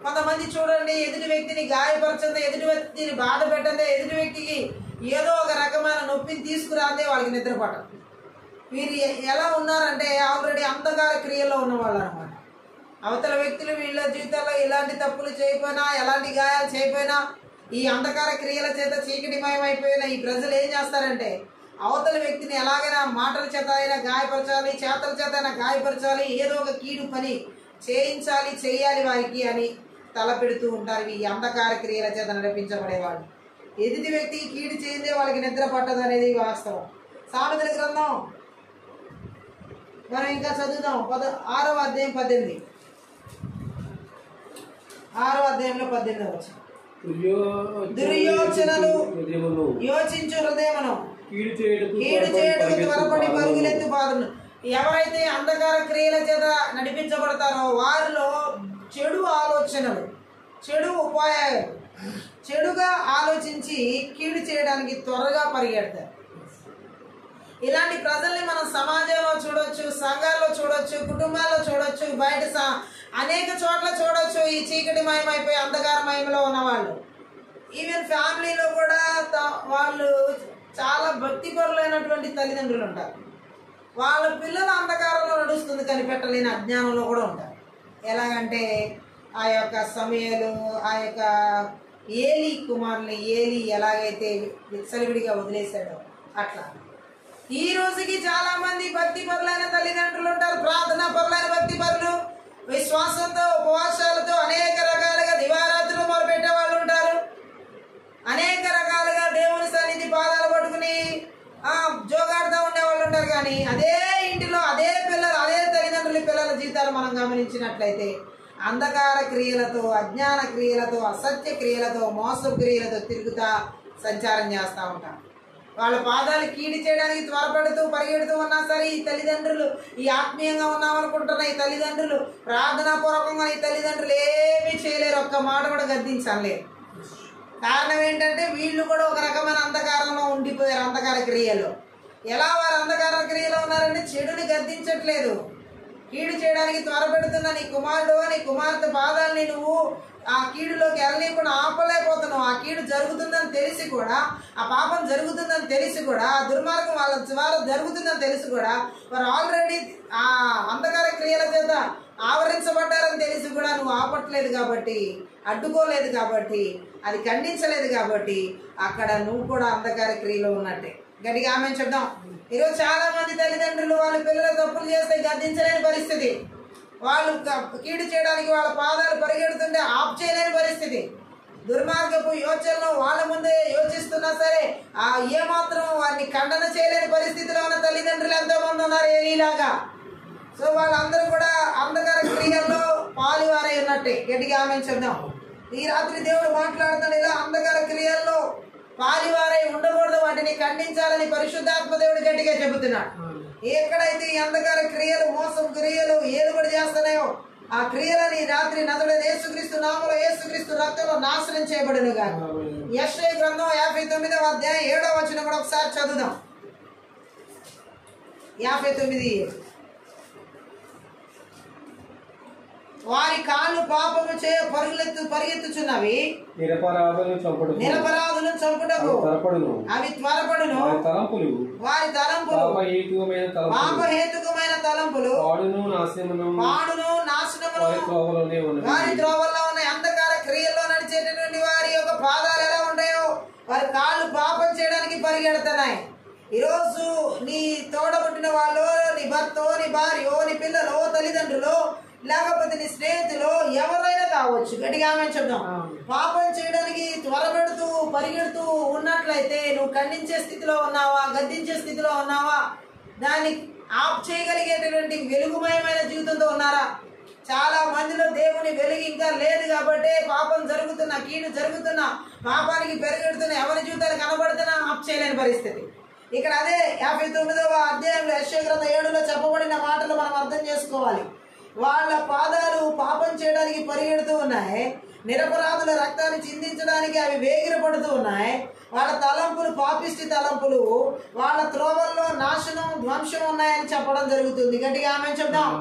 కొంతమంది చూడండి, ఎదుటి వ్యక్తిని గాయపరచందే, ఎదుటి వ్యక్తిని బాధ పెట్టందే, ఎదుటి వ్యక్తికి ఏదో ఒక రకమైన నొప్పిని తీసుకురాదే వాళ్ళకి నిద్ర పట్టదు. వీరు ఎలా ఉన్నారంటే ఆల్రెడీ అంధకార క్రియల్లో ఉన్నవాళ్ళు అనమాట. అవతల వ్యక్తులు వీళ్ళ జీవితాల్లో ఎలాంటి తప్పులు చేయకపోయినా, ఎలాంటి గాయాలు చేయకపోయినా, ఈ అంధకార క్రియల చేత చీకటిమయమైపోయిన ఈ ప్రజలు ఏం చేస్తారంటే అవతల వ్యక్తిని ఎలాగైనా మాటల చేత అయినా గాయపరచాలి, చేతల చేత అయినా గాయపరచాలి, ఏదో ఒక కీడు పని చేయాలి వారికి అని తలపెడుతూ ఉంటారు ఈ అంధకార క్రియల చేత నడిపించబడేవాళ్ళు. ఎదుటి వ్యక్తికి కీడు చేయందే వాళ్ళకి నిద్ర పట్టదు అనేది వాస్తవం. సామెతల గ్రంథం మనం ఇంకా చదువుదాం. 6వ అధ్యాయం 18. 6వ అధ్యాయంలో 18వ వచనం. దుర్యోచనలు యోచించు హృదయమును, కీడు చేయుటకు త్వరపడి పరుగులెత్తు పాదమును. ఎవరైతే అంధకార క్రియల చేత నడిపించబడతారో వారిలో చెడు ఆలోచనలు, చెడు ఉపాయాలు, చెడుగా ఆలోచించి కీడు చేయడానికి త్వరగా పరిగెడతారు. ఇలాంటి ప్రజల్ని మనం సమాజంలో చూడొచ్చు, సంఘాల్లో చూడొచ్చు, కుటుంబాల్లో చూడొచ్చు, బయట అనేక చోట్ల చూడొచ్చు. ఈ చీకటిమయమైపోయి అంధకారమయంలో ఉన్నవాళ్ళు, ఈవెన్ ఫ్యామిలీలో కూడా వాళ్ళు చాలా భక్తిపరులైనటువంటి తల్లిదండ్రులు ఉంటారు. వాళ్ళ పిల్లల అంధకారంలో నడుస్తుంది కనిపెట్టలేని అజ్ఞానంలో కూడా ఉంటారు. ఎలాగంటే ఆ యొక్క సమయాలు, ఆ యొక్క ఏలి కుమారుని ఏలి ఎలాగైతే విచ్చలవిడిగా వదిలేశాడో అట్లా ఈ రోజుకి చాలా మంది భక్తి పరులైన తల్లిదండ్రులు ఉంటారు, ప్రార్థనా పరులైన భక్తి పరులు, విశ్వాసంతో ఉపవాసాలతో అనేక రకాలుగా దివారాత్రులు మొదలుపెట్టే వాళ్ళు ఉంటారు. అనేక రకాలుగా దేవుని సన్నిధి పాదాలు పట్టుకుని జోగాడుతూ ఉండే వాళ్ళు ఉంటారు. కానీ అదే ఇంటిలో అదే పిల్లలు, అదే తల్లిదండ్రుల పిల్లల జీవితాలు మనం గమనించినట్లయితే అంధకార క్రియలతో, అజ్ఞాన క్రియలతో, అసత్య క్రియలతో, మోసపు క్రియలతో తిరుగుతా సంచారం చేస్తూ ఉంటారు. వాళ్ళ పాదాలు కీడి చేయడానికి త్వరపడుతూ పరిగెడుతూ ఉన్నా సరే ఈ తల్లిదండ్రులు, ఈ ఆత్మీయంగా ఉన్నామనుకుంటున్న ఈ తల్లిదండ్రులు, ప్రార్థనాపూర్వకంగా ఈ తల్లిదండ్రులు ఏమీ చేయలేరు, ఒక్క మాట కూడా గద్దించలేరు. కారణం ఏంటంటే వీళ్ళు కూడా ఒక రకమైన అంధకారంలో ఉండిపోయారు. అంధకార క్రియలో ఎలా వారు అంధకార క్రియలో ఉన్నారంటే చెడుని గద్దించట్లేదు, కీడు చేయడానికి త్వరపెడుతున్న నీ కుమారుడు, నీ కుమార్తె పాదాలని నువ్వు ఆ కీడులోకి వెళ్ళలేకుండా ఆపలేకపోతున్నావు. ఆ కీడు జరుగుతుందని తెలిసి కూడా, ఆ పాపం జరుగుతుందని తెలిసి కూడా, ఆ దుర్మార్గం వాళ్ళ ద్వారా జరుగుతుందని తెలిసి కూడా వారు ఆల్రెడీ ఆ అంధకార క్రియల చేత ఆవరించబడ్డారని తెలిసి కూడా నువ్వు ఆపట్లేదు కాబట్టి, అడ్డుకోలేదు కాబట్టి, అది ఖండించలేదు కాబట్టి అక్కడ నువ్వు కూడా అంధకార క్రియలో ఉన్నట్టే. గట్టిగా ఆమె చెప్దాం. ఈరోజు చాలా మంది తల్లిదండ్రులు వాళ్ళ పిల్లలు తప్పులు చేస్తే గద్దించలేని పరిస్థితి, వాళ్ళు కీడు చేయడానికి వాళ్ళ పాదాలు పరిగెడుతుంటే ఆప్ చేయలేని పరిస్థితి, దుర్మార్గపు యోచనలో వాళ్ళ ముందే యోచిస్తున్నా సరే ఏమాత్రం వారిని ఖండన చేయలేని పరిస్థితిలో ఉన్న తల్లిదండ్రులు ఎంతో మంది ఉన్నారు ఏలీలాగా. సో వాళ్ళందరూ కూడా అంధకార క్రియల్లో పాలువారై ఉన్నట్టే. గట్టిగా ఆమె చెప్దాం. ఈ రాత్రి దేవుడు మాట్లాడుతున్నాడు, ఇలా అంధకార క్రియల్లో పాలివారై ఉండకూడదు, వాటిని ఖండించాలని పరిశుద్ధాత్మ దేవుడు గట్టిగా చెబుతున్నాడు. ఎక్కడైతే ఈ అంధకార క్రియలు, మోసం క్రియలు ఏలుబడి చేస్తున్నాయో ఆ క్రియలని రాత్రి నదుడైన యేసుక్రీస్తు నామములో యేసుక్రీస్తు రక్తంలో నాశనం చేయబడును గాక. యెషయా గ్రంథం 59వ అధ్యాయం 7వ వచనం కూడా ఒకసారి చదువుదాం. 59:7. వారి కాళ్ళు పాపము చేయ పరిగెత్తుచున్నవి, నిరపరాధులను చంపుటకు అవి త్వరపడును. వారి తలంపులు పాపహేతుకమైన తలంపులు, పాడును నాశనమును వారి త్రోవల్లో ఉన్న అంధకార క్రియల్లో నడిచేటటువంటి వారి యొక్క పాదాలు ఎలా ఉంటాయో వారి కాళ్ళు పాపం చేయడానికి పరిగెడుతున్నాయి. ఈరోజు నీ తోడబుట్టిన వాళ్ళు, నీ భర్త, నీ భార్య, నీ పిల్లలు, తల్లిదండ్రులు, లేకపోతే నీ స్నేహితులు ఎవరైనా కావచ్చు. గట్టిగా ఆమె చెప్దాం. పాపం చేయడానికి త్వరపెడుతూ పరిగెడుతూ ఉన్నట్లయితే నువ్వు ఖండించే స్థితిలో ఉన్నావా, గద్దించే స్థితిలో ఉన్నావా, దాన్ని ఆఫ్ చేయగలిగేటటువంటి వెలుగుమయమైన జీవితంతో ఉన్నారా? చాలా మందిలో దేవుని వెలుగు ఇంకా లేదు కాబట్టి పాపం జరుగుతున్నా, కీడు జరుగుతున్నా, పాపానికి పెరిగెడుతున్న ఎవరి జీవితాలు కనబడుతున్నా ఆఫ్ చేయలేని పరిస్థితి. ఇక్కడ అదే 59వ అధ్యాయంలో యెషయా గ్రంథం 7లో చెప్పబడిన మాటలు మనం అర్థం చేసుకోవాలి. వాళ్ళ పాదాలు పాపం చేయడానికి పరిగెడుతూ ఉన్నాయి, నిరపరాధుల రక్తాన్ని చిందించడానికి అవి వేగిరపడుతూ ఉన్నాయి. వాళ్ళ తలంపులు పాపిష్టి తలంపులు, వాళ్ళ త్రోవల్లో నాశనం, ధ్వంసం ఉన్నాయని చెప్పడం జరుగుతుంది. గట్టిగా ఆమె చెప్దాం.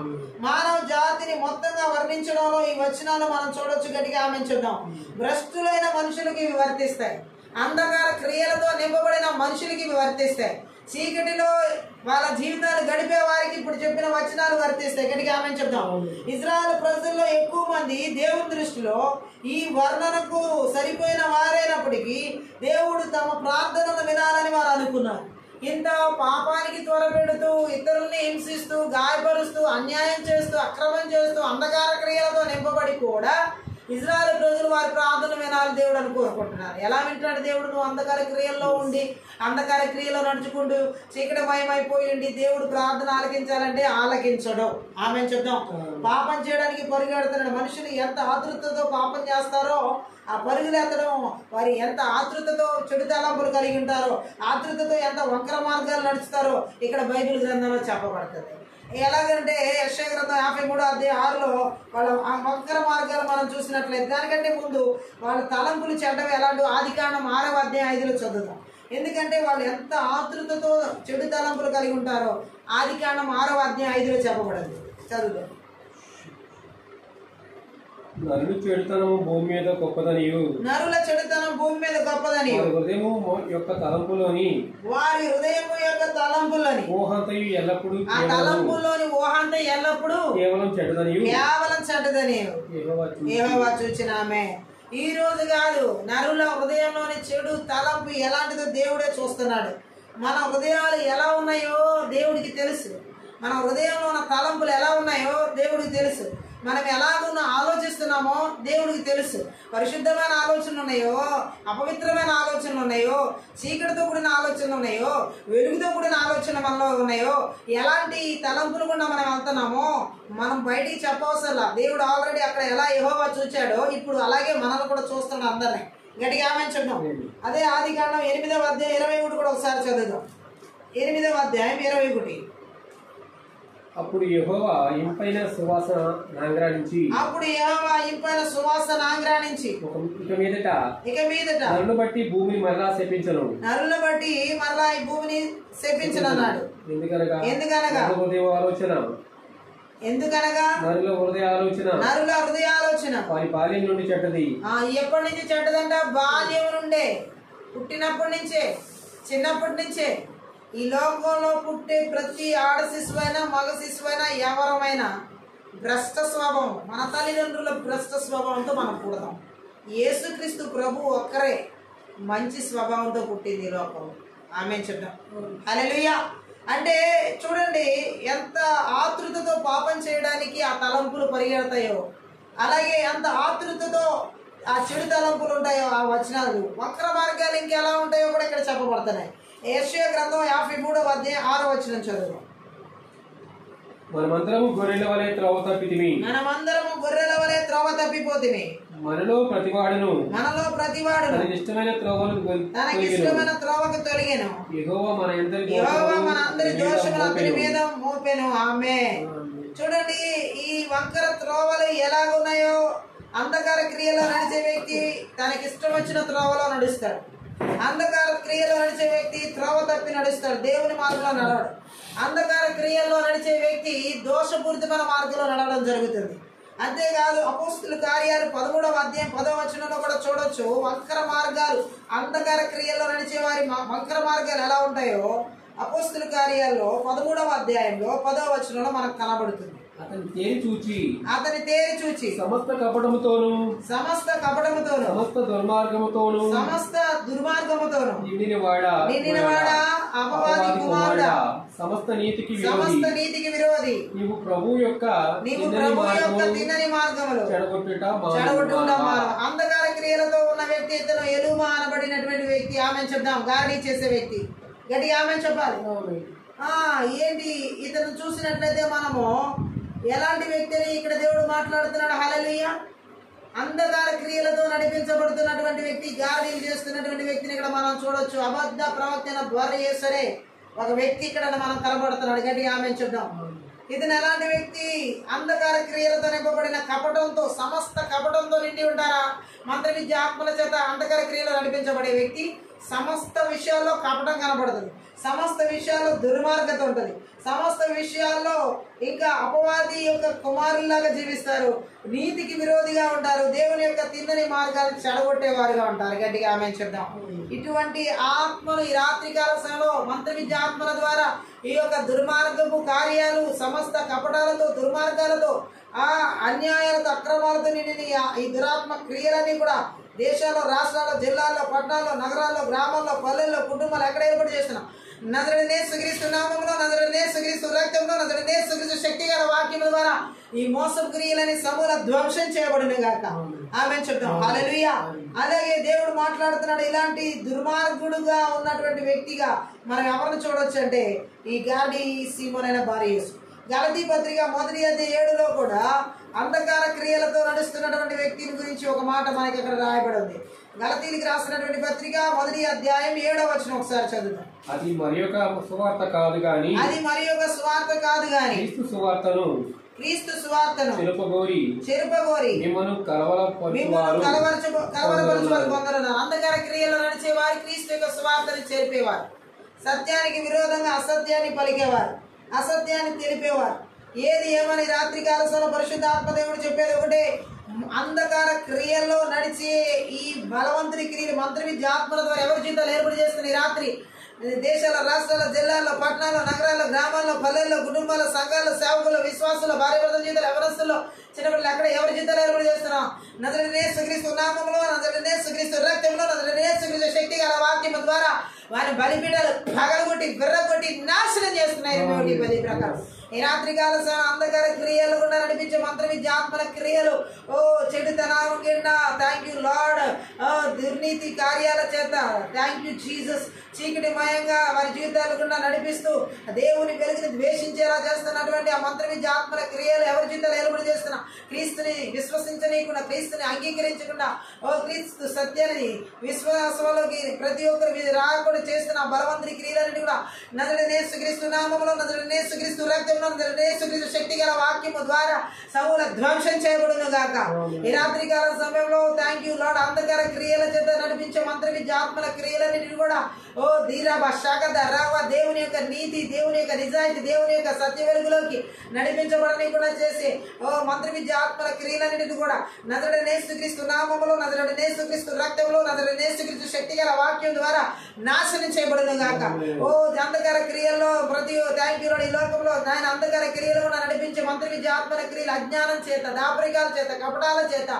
మానవ జాతిని మొత్తంగా వర్ణించడంలో ఈ వచనాలు మనం చూడొచ్చు. గట్టిగా ఆమె చెప్దాం. భ్రష్టులైన మనుషులకు ఇవి వర్తిస్తాయి, అంధకార క్రియలతో నింపబడిన మనుషులకి ఇవి వర్తిస్తాయి, చీకటిలో వాళ్ళ జీవితాలు గడిపే వారికి ఇప్పుడు చెప్పిన వచనాలు వర్తిస్తాయి. గట్టిగా ఆమె చెప్తాం. ఇజ్రాయెల్ ప్రజల్లో ఎక్కువ మంది దేవుని దృష్టిలో ఈ వర్ణనకు సరిపోయిన వారైనప్పటికీ దేవుడు తమ ప్రార్థనను వినాలని వారు అనుకున్నారు. ఇంత పాపానికి త్వరపెడుతూ, ఇతరుల్ని హింసిస్తూ, గాయపరుస్తూ, అన్యాయం చేస్తూ, అక్రమం చేస్తూ, అంధకార క్రియలతో నింపబడి కూడా ఇజ్రాయెల్ ప్రజలు వారి ప్రార్థన వినాలి దేవుడు అని కోరుకుంటున్నారు. ఎలా వింటాడు దేవుడు? నువ్వు అంధకార క్రియల్లో ఉండి, అంధకార క్రియలో నడుచుకుంటూ, చీకటిమయమైపోయి ఉండి దేవుడు ప్రార్థన ఆలకించాలంటే ఆలకించడం. ఆమె చెప్దాం. పాపం చేయడానికి పరిగెడుతున్నాడు. మనుషులు ఎంత ఆతృతతో పాపం చేస్తారో ఆ పరుగులెత్తడం, వారి ఎంత ఆతృతతో చెడు తలంపులు కలిగి ఉంటారో, ఆతృతతో ఎంత వక్ర మార్గాలు నడుస్తారో ఇక్కడ బైబిల్ గ్రంథంలో చెప్పబడుతుంది. ఎలాగంటే యెషయా గ్రంథం 53వ అధ్యాయం 6లో వాళ్ళ ఆ వక్ర మార్గాలు మనం చూసినట్లయితే దానికంటే ముందు వాళ్ళ తలంపులు చెడ్డం ఎలాంటి ఆదికాండం 6వ అధ్యాయం 5లో చదువుతాం. ఎందుకంటే వాళ్ళు ఎంత ఆతృతతో చెడు తలంపులు కలిగి ఉంటారో ఆదికాండం 6వ అధ్యాయం 5లో చెప్పబడింది. చదువుతాం. నరుల చెడుతనం భూమి మీద గొప్పదనియు, నరుల చెడుతనం భూమి మీద గొప్పదనియు, వారి హృదయము యొక్క తలంపులోని ఊహంతయు ఎల్లప్పుడు, ఆ తలంపులోని ఊహంత ఎల్లప్పుడు కేవలం చెడ్డదనియు యెహోవా చూచినామే. ఈ రోజు కాదు, నరుల హృదయంలోని చెడు తలంపు ఎలాంటిదో దేవుడే చూస్తున్నాడు. మన హృదయాలు ఎలా ఉన్నాయో దేవుడికి తెలుసు. మన హృదయంలో ఉన్న తలంపులు ఎలా ఉన్నాయో దేవుడికి తెలుసు. మనం ఎలాగున్న ఆలోచిస్తున్నామో దేవుడికి తెలుసు. పరిశుద్ధమైన ఆలోచనలు ఉన్నాయో, అపవిత్రమైన ఆలోచనలు ఉన్నాయో, చీకటితో కూడిన ఆలోచనలు ఉన్నాయో, వెలుగుతో కూడిన ఆలోచన మనలో ఉన్నాయో, ఎలాంటి తలంపులు కూడా మనం వెళ్తున్నామో మనం బయటికి చెప్పవసరలా. దేవుడు ఆల్రెడీ అక్కడ ఎలా యెహోవా చూచాడో ఇప్పుడు అలాగే మనల్ని కూడా చూస్తున్నాడు అందరినీ. గట్టిగా ఆమె చెప్తాం. అదే ఆదికాండం 8వ అధ్యాయం 21 కూడా ఒకసారి చదువుదాం. 8వ అధ్యాయం 21. అప్పుడు యెహోవా ఇంపైన సువాసన నాంగ్రాణించి ఇక మీదట నరులను బట్టి భూమిని మరలా శపించను, ఈ భూమిని శపించనన్నాడు. ఎందుకనగా నరుల హృదయ ఆలోచన వారి బాల్యం నుండి చెడ్డది. ఎప్పటి నుంచి చెడ్డదంట? బాల్యం నుండే, పుట్టినప్పటి నుంచే, చిన్నప్పటి నుంచే. ఈ లోకంలో పుట్టే ప్రతి ఆడ శిశువైనా మగ శిశువైనా ఎవరమైనా భ్రష్ట స్వభావం, మన తల్లిదండ్రుల భ్రష్ట స్వభావంతో మనం పుడతాం. యేసుక్రీస్తు ప్రభు ఒక్కరే మంచి స్వభావంతో పుట్టింది ఈ లోకం. ఆమేన్ చెప్తాం. హల్లెలూయా. అంటే చూడండి ఎంత ఆతృతతో పాపం చేయడానికి ఆ తలంపులు పరిగెడతాయో, అలాగే అంత ఆతృతతో ఆ చెడు తలంపులు ఉంటాయో ఆ వచనాలు. వక్ర మార్గాలు ఇంకెలా ఉంటాయో కూడా ఇక్కడ చెప్పబడుతున్నాయి. యెషయా గ్రంథం 53వ అధ్యాయం 6వ వచనం చదువు. మనమందరము గొర్రెల వలె త్రోవ తప్పితిమి, మనలో ప్రతివాడును తనకిష్టమైన త్రోవకు తొలగెను. యెహోవా మన అందరి దోషములను అతని మీద మోపెను. ఆమేన్. చూడండి ఈ వంకర త్రోవలు ఎలాగున్నాయో, అంధకార క్రియలో నడిచే వ్యక్తి తనకిష్టం వచ్చిన త్రోవలో నడుస్తాడు. అంధకార క్రియలో నడిచే వ్యక్తి త్రోవ తప్పి నడుస్తాడు, దేవుని మార్గంలో నడవడు. అంధకార క్రియల్లో నడిచే వ్యక్తి దోషపూరితమైన మార్గంలో నడవడం జరుగుతుంది. అంతేకాదు అపోస్తుల కార్యాలు 13వ అధ్యాయం 10వ వచనంలో కూడా చూడొచ్చు. వంకర మార్గాలు, అంధకార క్రియల్లో నడిచే వారి వంకర మార్గాలు ఎలా ఉంటాయో అపోస్తుల కార్యాల్లో 13వ అధ్యాయంలో 10వ వచనంలో మనకు కనబడుతుంది. అతని తేరి చూచి సమస్త కపటముతోను సమస్త దుర్మార్గముతోను నిండినవాడా అపవాది కుమారుడా సమస్త నీతికి విరోధి నీవు ప్రభు యొక్క తిన్నని మార్గములు చెడగొట్టుట. అంధకార క్రియలతో ఉన్న వ్యక్తి ఇతను ఎలుమా అనబడినటువంటి వ్యక్తి. ఆమె చెప్దాం, గాడి చేసే వ్యక్తి. గట్టిగా ఆమె చెప్పాలి. ఏంటి ఇతను చూసినట్లయితే మనము ఎలాంటి వ్యక్తిని ఇక్కడ దేవుడు మాట్లాడుతున్నాడు? హల్లెలూయా. అంధకార క్రియలతో నడిపించబడుతున్నటువంటి వ్యక్తి, గాడిలు చేస్తున్నటువంటి వ్యక్తిని ఇక్కడ మనం చూడొచ్చు. అబద్ధ ప్రవక్త బర్యేసరే ఒక వ్యక్తి ఇక్కడ మనం కనబడుతున్నాడు. గట్టిగా ఆమె చెప్దాం. ఇతను ఎలాంటి వ్యక్తి? అంధకార క్రియలతో నింపబడిన కపటంతో, సమస్త కపటంతో నిండి ఉంటారా? మంత్ర విద్య ఆత్మల చేత అంధకార క్రియలు నడిపించబడే వ్యక్తి సమస్త విషయాల్లో కపటం కనబడుతుంది, సమస్త విషయాల్లో దుర్మార్గత ఉంటుంది, సమస్త విషయాల్లో ఇంకా అపవాది యొక్క కుమారులాగా జీవిస్తారు, నీతికి విరోధిగా ఉంటారు, దేవుని యొక్క తిన్నని మార్గాలు చెడగొట్టేవారుగా ఉంటారు. గట్టిగా ఆమె చెప్దాం. ఇటువంటి ఆత్మలు ఈ రాత్రికాల సమయంలో మంత్ర విద్య ఆత్మల ద్వారా ఈ యొక్క దుర్మార్గపు కార్యాలు, సమస్త కపటాలతో, దుర్మార్గాలతో, ఆ అన్యాయాలతో, అక్రమాలతో నిండిన ఈ దురాత్మ క్రియలన్నీ కూడా దేశాల్లో, రాష్ట్రాల్లో, జిల్లాల్లో, పట్టణాల్లో, నగరాల్లో, గ్రామాల్లో, పల్లెల్లో, కుటుంబాలు ఎక్కడ ఏర్పాటు చేస్తున్నాం. నజరేయుడైన యేసుక్రీస్తు నామములో, నజరేయుడైన యేసుక్రీస్తు రక్తంలో, నజరేయుడైన యేసుక్రీస్తు శక్తి గల వాక్యముల ద్వారా ఈ మోసపు క్రియలని సమూల ధ్వంసం చేయబడును గాక. ఆమేన్ చెప్తాం. హల్లెలూయా. అలాగే దేవుడు మాట్లాడుతున్నాడు. ఇలాంటి దుర్మార్గుడుగా ఉన్నటువంటి వ్యక్తిగా మనం ఎవరిని చూడొచ్చు అంటే ఈ గాడి సీమోనైన బారియసు. గలతీ పత్రిక 1వ అధ్యాయం 7లో కూడా అంధకార క్రియలతో నడుస్తున్నటువంటి వ్యక్తిని గురించి ఒక మాట మనకి ఇక్కడ రాయబడి ఉంది. గలతీలకు రాసినటువంటి పత్రిక 1వ అధ్యాయం 7వ వచనం ఒకసారి చదువుతాం. అది మరి ఒక సువార్త కాదు గాని క్రీస్తు సువార్తను చెరుపగోరి మిమ్మను కలవరపరచువారు కొందరున్నారు. అంధకార క్రియలు నడిచేవారు క్రీస్తు యొక్క సువార్తను చేర్పేవారు, సత్యానికి విరోధంగా అసత్యాన్ని పలికేవారు, అసత్యాన్ని తెలిపేవారు. ఏది ఏమని రాత్రికాల సమయంలో పరిశుద్ధ ఆత్మదేవుడు చెప్పేది ఒకటే, అంధకార క్రియల్లో నడిచే ఈ బలవంతుని క్రియలు మంత్ర విద్య ఆత్మల ద్వారా ఎవరి జీవితాలు ఏర్పాటు చేస్తున్న ఈ రాత్రి దేశాల, రాష్ట్రాల, జిల్లాల్లో, పట్టణాల్లో, నగరాల్లో, గ్రామాల్లో, పల్లెల్లో, కుటుంబాల్లో, సంఘాల్లో, సేవకుల్లో, విశ్వాసుల్లో, భార్యాభర్తల జీవితాలు, ఎవరస్తుల్లో, చిన్నపిల్లలు అక్కడ ఎవరి జీవితాలు ఏర్పాటు చేస్తున్నాం. నజరేయుడైన యేసుక్రీస్తు నామములో, నజరేయుడైన యేసుక్రీస్తు రక్తంలో, నజరేయుడైన యేసుక్రీస్తు శక్తి గల వాక్యము ద్వారా వారి బలిపీఠాలు పగలగొట్టి, బిర్రగొట్టి నాశనం చేస్తున్నాయి. 10 ప్రకారం ఈ రాత్రికాల అంధకార క్రియలు కూడా నడిపించే మంత్ర విద్య ఆత్మల క్రియలు, చెడుతనం కింద థ్యాంక్ యూ లార్డ్, దుర్నీతి కార్యాల చేత థ్యాంక్ యూ జీసస్, చీకటి మయంగా వారి జీవితాలు కూడా నడిపిస్తూ దేవుని వెలుగుని ద్వేషించేలా చేస్తున్నటువంటి ఆ మంత్ర విద్య ఆత్మల క్రియలు ఎవరి జీవితాలు ఏర్పాటు చేస్తున్నా, క్రీస్తుని విశ్వసించనీయకుండా, క్రీస్తుని అంగీకరించకుండా, క్రీస్తు సత్యాన్ని విశ్వాసంలోకి ప్రతి ఒక్కరు రాకుండా చేస్తున్న బలవంతుని క్రియలన్నిటి కూడా నజరేయుడైన యేసుక్రీస్తు నామములో, నజరేయుడైన యేసుక్రీస్తు రక్తంలో, నజరేయుడైన యేసుక్రీస్తు శక్తి గల వాక్యము ద్వారా సమూల ధ్వంసం చేయబడును గాక. ఈ రాత్రికాల సమయంలో థ్యాంక్ యూ లార్డ్, అంధకార క్రియల చేత నడిపించే మంత్ర విద్య ఆత్మల క్రియలన్నిటిని కూడా ఓ ధీరాబా శాఖద రావా దేవుని యొక్క నీతి, దేవుని యొక్క నిజాయితీ, దేవుని యొక్క సత్య వెలుగులోకి నడిపించబడని కూడా చేసి ఓ మంత్రి విద్య ఆత్మల క్రియలన్నిటిని కూడా నజరుడైన యేసుక్రీస్తు నామములో, నజరుడైన యేసుక్రీస్తు రక్తంలో, నజరుడైన యేసుక్రీస్తు శక్తి గల వాక్యం ద్వారా నాశనం చేయబడును గాక. ఓ అంధకార క్రియల్లో ప్రతి థ్యాంక్ యూ ఈ లోకంలో ఆయన అంధకార క్రియలు కూడా నడిపించే మంత్రి విద్య ఆత్మల క్రియలు అజ్ఞానం చేత, దాపరికాల చేత, కపటాల చేత,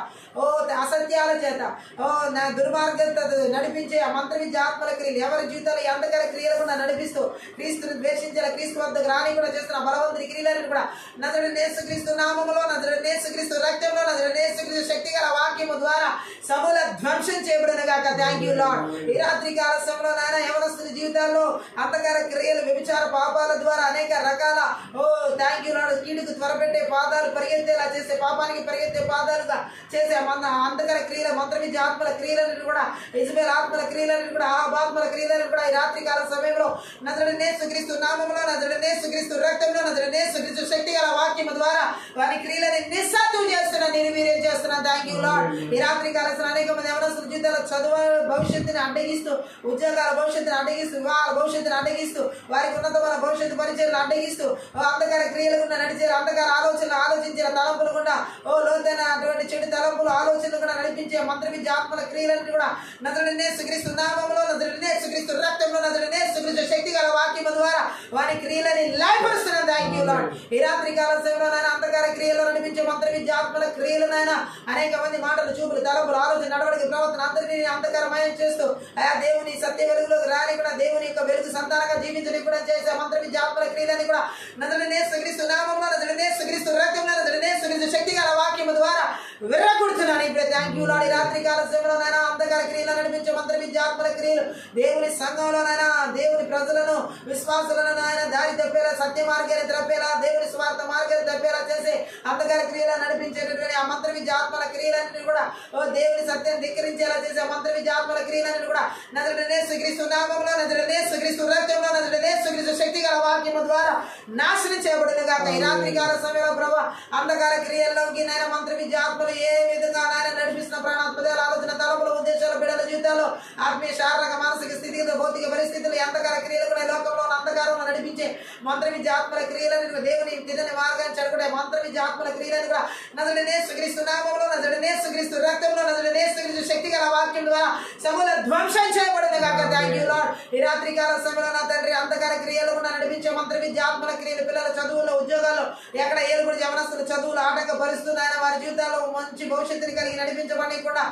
ఓ అసత్యాల చేత, ఓ నా దుర్మార్గత నడిపించే ఆ మంత్ర విద్య ఆత్మల క్రియలు ఎవరి జీవితాలు ఈ అంధకార క్రియలు కూడా నడిపిస్తూ క్రీస్తుని ద్వేషించాల, క్రీస్తు వద్దకు రాని కూడా చేస్తున్న బలవంతుని క్రియలను కూడా నజరుడైన యేసుక్రీస్తు నామములో, నజరుడైన యేసుక్రీస్తు రక్తంలో, నజరుడైన యేసుక్రీస్తు శక్తి గల వాక్యము ద్వారా సమూల ధ్వంసం చేయబడిన గాక. Thank you lord. ఈ రాత్రి కాల సమయంలో నాయన యవనస్తుల జీవితాల్లో అంధకార క్రియలు, వ్యభిచార పాపాల ద్వారా అనేక రకాల ఓ థ్యాంక్ యూ లార్డ్ కీడుకు త్వరపెట్టే పాదాలు పరిగెత్తేలా చేసే, పాపానికి పరిగెత్తే పాదాలుగా చేసే అంధకార క్రియల మంత్ర విద్య ఆత్మల క్రియలను కూడా, ఇజబెల్ ఆత్మల క్రియలను కూడా, ఆత్మల క్రియలను కూడా ఈ రాత్రి కాల సమయంలో నజరుడైన యేసుక్రీస్తు నామములో, నజరుడైన యేసుక్రీస్తు రక్తంలో, నజరుడైన యేసుక్రీస్తు శక్తి గల వాక్యము ద్వారా వారి క్రియలని నిస్సాధ్యం చేస్తున్నా, నిర్వీర్యం చేస్తున్నా. Thank you lord. ఈ రాత్రి కాల అనేక మంది యవనస్తుల జీవితాల చదువు భవిష్యత్తుని అడ్డగిస్తూ, ఉద్యోగాల భవిష్యత్తుని అడ్డగిస్తూ, వివాహాల భవిష్యత్తుని అడ్డగిస్తూ, వారికి ఉన్నతమైన భవిష్యత్తు పరిచయాలను అడ్డగిస్తూ, అంధకార క్రియలు కూడా నడిచే, అంధకార ఆలోచనలు ఆలోచించిన తలంపులు కూడా, ఓ లోతైన అటువంటి చెడు తలంపులు ఆలోచనలు కూడా నడిపించే మంత్ర విద్య ఆత్మల క్రియలను కూడా నజరుడైన యేసుక్రీస్తు నామములో, నజరుడైన యేసుక్రీస్తు రక్తంలో, నజరుడైన యేసుక్రీస్తు శక్తి గల వాక్యము ద్వారా వారి క్రియలని లయపరుస్తున్నాను. Thank you lord. ఈ రాత్రి కాల సమయంలో నాయన అంధకార క్రియలు నడిపించే మంత్ర విద్య ఆత్మల క్రియలు నాయన అనేక మంది మాటలు, చూపులు, తలంపులు, ఆలోచన, నడవడిక, ప్రవర్తన అందరినీ అంధకారమయం చేస్తూ ఆయా దేవుని సత్య వెలుగులోకి రాని కూడా, దేవుని యొక్క వెలుగు సంతానంగా జీవించని కూడా చేసే మంత్ర విద్య ఆత్మల క్రియలని కూడా నజరుడైన యేసుక్రీస్తు నామములో, నజరుడైన యేసుక్రీస్తు రక్తంలో, నజరుడైన యేసుక్రీస్తు శక్తి గల వాక్యము ద్వారా విర్రగొడుతున్నాను. ఇప్పుడు థ్యాంక్ యూ లార్డ్. ఈ రాత్రి కాల సమయంలో నాయన అంధకార క్రియలు నడిపించే మంత్ర విద్య ఆత్మల క్రియలు దేవుని సంఘంలో నాయన దేవుని ప్రజలను, విశ్వాసులను నాయన దారి తప్పేలా, సత్య మార్గాన్ని తప్పేలా, దేవుని స్వార్థ మార్గాన్ని తప్పేలా చేసే అంధకార క్రియలు నడిపించేటటువంటి ఆ మంత్ర విద్య ఆత్మల క్రియలన్నీ కూడా ఓ దేవుని సత్యాన్ని ధిక్కరించేలా చేసే మంత్ర విద్య ఆత్మల క్రియలన్నీ కూడా నజరుడైన యేసుక్రీస్తు నామములో, నజరుడైన యేసుక్రీస్తు రక్తంలో, నజరుడైన యేసుక్రీస్తు శక్తి గల వాక్యము ద్వారా నాశనం చేయబడును గాక. ఈ రాత్రి కాల సమయంలో ప్రభా అంధకార క్రియల్లోకి నాయన మంత్ర విద్య ఆత్మలు ఏ విధంగా నాయన నడిపిస్తున్న ప్రాణాత్మదాల ఆలోచన, తలపుల ఉద్దేశాలు, బిడ్డల జీవితాల్లో ఆత్మీయ, శారీరక, మానసిక స్థితిగత, భౌతిక పరిస్థితులు, అంధకార క్రియలు కూడా లోకంలో అంధకారంలో నడిపించే మంత్ర విద్య ఆత్మల క్రియలను, దేవుని తిదని మార్గాన్ని చెడగొట్టే మంత్ర విద్య ఆత్మల క్రియలను కూడా నజరుడైన యేసుక్రీస్తు నామములో, నజరుడైన యేసుక్రీస్తు రక్తంలో, నజరుడైన యేసుక్రీస్తు శక్తి గల వాక్యం ద్వారా సమూల ధ్వంసం చేయబడును గాక. Thank you lord. ఈ రాత్రి కాల సమయంలో నా తండ్రి అంధకార క్రియలు కూడా నడిపించే మంత్ర విద్య ఆత్మల క్రియలు పిల్లల చదువుల్లో, ఉద్యోగాల్లో ఎక్కడ ఏలుబడి యవనస్తుల చదువులు ఆటంకపరుస్తున్నాయని వారి జీవితాల్లో మంచి భవిష్యత్తుని కలిగి నడిపించబడి కూడా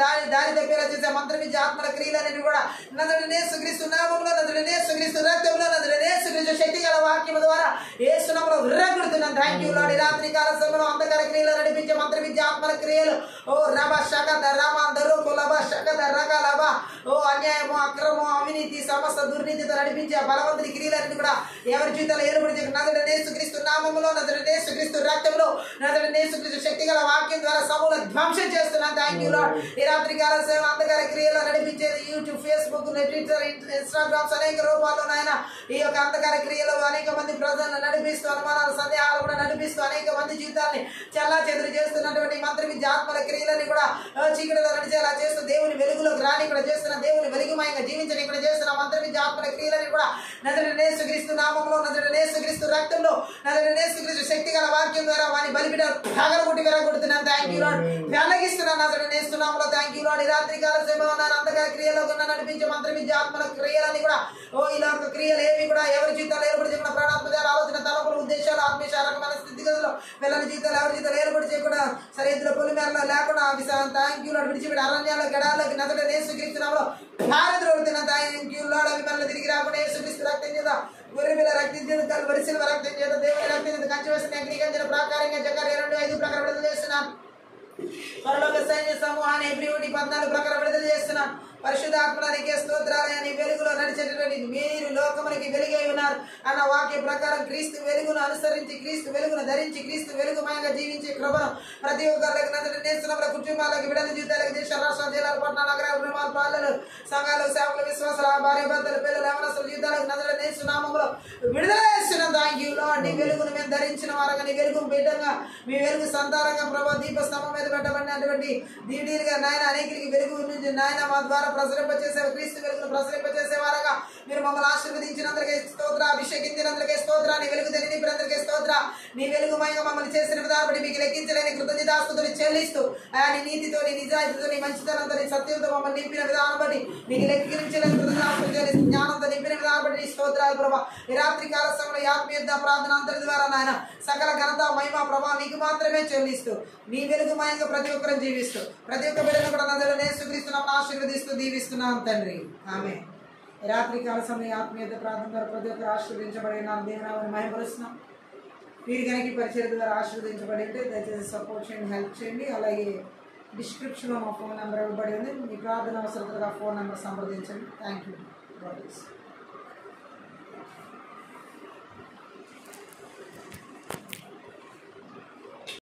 దారి తప్పేలా చేసే మంత్ర విద్య ఆత్మల క్రియలన్నీ కూడా నజరుడైన యేసుక్రీస్తు నామములో, నజరుడైన యేసుక్రీస్తు రక్తంలో, నజరుడైన యేసుక్రీస్తు శక్తి గల వాక్యము ద్వారా యేసు నామములో విర్రగొడుతున్నాను. Thank you lord. ఈ రాత్రి కాల సమయంలో అంధకార క్రియలు నడిపించే మంత్ర విద్య ఆత్మల క్రియలు ఓ రబ శకద రమ దరుకు లబ శకద రక లబ ఓ అన్యాయము, అక్రమము, అవినీతి, సమస్త దుర్నీతితో నడిపించే బలవంతుని క్రియలన్నీ కూడా ఎవరి జీవితాలు ఏర్పడి నజరుడైన యేసుక్రీస్తు నామములో, నజరుడైన యేసుక్రీస్తు రక్తంలో, నజరుడైన యేసుక్రీస్తు శక్తి గల వాక్యం ద్వారా సమూల ధ్వంసం చేస్తున్నాను. Thank you lord. ఈ రాత్రి కాల సేవ అంధకార క్రియలు నడిపించేది యూట్యూబ్, ఫేస్బుక్, ట్విట్టర్, ఇన్స్టాగ్రామ్స్ అనేక రూపాల్లో నాయన ఈ యొక్క అంధకార క్రియలు అనేక మంది ప్రజలను నడిపిస్తూ, అనుమానాలు, సందేహాలు కూడా నడిపిస్తూ అనేక మంది జీవితాన్ని చల్లా చెదురు చేస్తున్నటువంటి మంత్ర విద్య ఆత్మల క్రియలని కూడా చీకటిలో నడిచేలా చేస్తూ దేవుని వెలుగులోకి రాని కూడా చేస్తున్న, దేవుని వెలుగుమయంగా జీవించని కూడా చేస్తున్న మంత్ర విద్య ఆత్మల క్రియలని కూడా నజరుడైన యేసుక్రీస్తు నామములో, నజరుడైన యేసుక్రీస్తు రక్తంలో, నజరుడైన యేసుక్రీస్తు శక్తి గల వాక్యం ద్వారా వాని బలిబిడ పగలగొట్టి విరగొడుతున్నాను. Thank you lord. వెల్లగిస్తున్నాను నజరుడైన యేసు నామములో. Thank you lord. ఈ రాత్రి కాల సమయంలో అంధకార క్రియలో నడిపించే మంత్ర విద్య ఆత్మల క్రియలని కూడా ఓ ఇలా క్రియలు ఏవి కూడా ఎవరి జీవితాలు ఏర్పడి చేయకుండా ప్రాణాత్మదాల ఆలోచన, తలపుల ఉద్దేశాలు, ఆత్మీయ, శారీరకమైన స్థితిగతులు, పిల్లల జీవితాలు ఎవరి జీవితాలు ఏర్పడి చేయకుండా సరిహద్దుల పొలిమేరలో లేకుండా థ్యాంక్ యూ లార్డ్. విడిచిపెట్టి అరణ్యాల్లో, గడాల్లోకి నజరుడైన యేసుక్రీస్తు నామములో భారతుడుతున్నాను. Thank you lord. అవి మనల్ని తిరిగి రాకుండా యేసుక్రీస్తు రక్తం చేత, గొర్రె పిల్ల రక్తం చేత, కల్వరి శిలువ రక్తం చేత, దేవుని రక్తం చేత కంచి వేసిన అగ్నికంజన ప్రాకారంగా జకర్యా 2:5 ప్రకారం విడుదల చేస్తున్నాను. పరలోక సైన్య సమూహాన్ని ఎబ్రియుడి 14 ప్రకారం విడుదల చేస్తున్నాను. పరిశుద్ధాత్మనికి స్తోత్రాలయ. నీ వెలుగులో నడిచేటటువంటి మీరు లోకమునికి వెలుగై ఉన్నారు అన్న వాక్య ప్రకారం క్రీస్తు వెలుగును అనుసరించి, క్రీస్తు వెలుగును ధరించి, క్రీస్తు వెలుగుమయంగా జీవించే కృపను ప్రతి ఒక్కరికి నేర్చుకున్న కుటుంబాలకు, విడల జీవితాలకు, దేశ, రాష్ట్ర, జిల్లాల, పట్టణ, నగర, గ్రామాలు, పాలనలు, సంఘాలు, సేవకులు, విశ్వాసాల, భార్య భర్తలు, పిల్లలు, యవనస్తుల జీవితాలకు నజరుడైన యేసు నామములో విడుదల చేస్తున్నాం. Thank you lord. నీ వెలుగును మేము ధరించిన వారంగా, నీ వెలుగు బిడ్డంగా, మీ వెలుగు సంతానంగా ప్రభావ దీప స్తంభం మీద పెట్టబడినటువంటి దీడీలుగా నాయన అనేకరికి వెలుగు నుంచి నాయన మా ద్వారా ప్రసరింపచేసే క్రీస్తు వెలుగును ప్రసరింపచేసేవారగా మీరు మమ్మల్ని ఆశీర్వదించినందుకే స్తోత్ర, అభిషేకించినందుకే స్తోత్ర, నీ వెలుగు నింపినందుకే స్తోత్ర. నీ వెలుగుమయంగా మమ్మల్ని చేసిన విధానం బట్టి మీకు లెక్కించలేని కృతజ్ఞతాస్తుతులు చెల్లిస్తూ నీ నీతితో, నీ నిజాయితీతో, నీ మంచితనంతో, నీ సత్యంతో మమ్మల్ని నింపిన విధానం బట్టి నీకు లెక్కించలేని కృతజ్ఞతాస్తుతులు చెల్లిస్తూ, జ్ఞానంతో నింపిన విధానం బట్టి నీ స్తోత్రాలు ప్రభా. ఈ రాత్రి కాల సమయంలో ఆత్మీయ ప్రార్థన అంతటి ద్వారా నాయన సకల ఘనత మహిమ ప్రభా నీకు మాత్రమే చెల్లిస్తూ నీ వెలుగుమయంగా ప్రతి ఒక్కరిని జీవిస్తూ ప్రతి ఒక్క బిడ్డను కూడా నజరేయుడైన యేసుక్రీస్తునామమున ఆశీర్వదిస్తూ దీవిస్తున్నాం తండ్రి. ఆమేన్. రాత్రి కాల సమయం ఆత్మీయ ప్రార్థన ద్వారా ప్రతి ఒక్కరు ఆశీర్వదించబడి నా దేవుని మహిమపరుస్తున్నాం. మీరు కనుక ఈ పరిచర్య ద్వారా ఆశీర్వదించబడి ఉంటే దయచేసి సపోర్ట్ చేయండి, హెల్ప్ చేయండి. అలాగే డిస్క్రిప్షన్లో మా ఫోన్ నెంబర్ ఇవ్వబడి ఉంది. మీ ప్రార్థన అవసరతగా ఫోన్ నెంబర్ సంప్రదించండి. Thank you.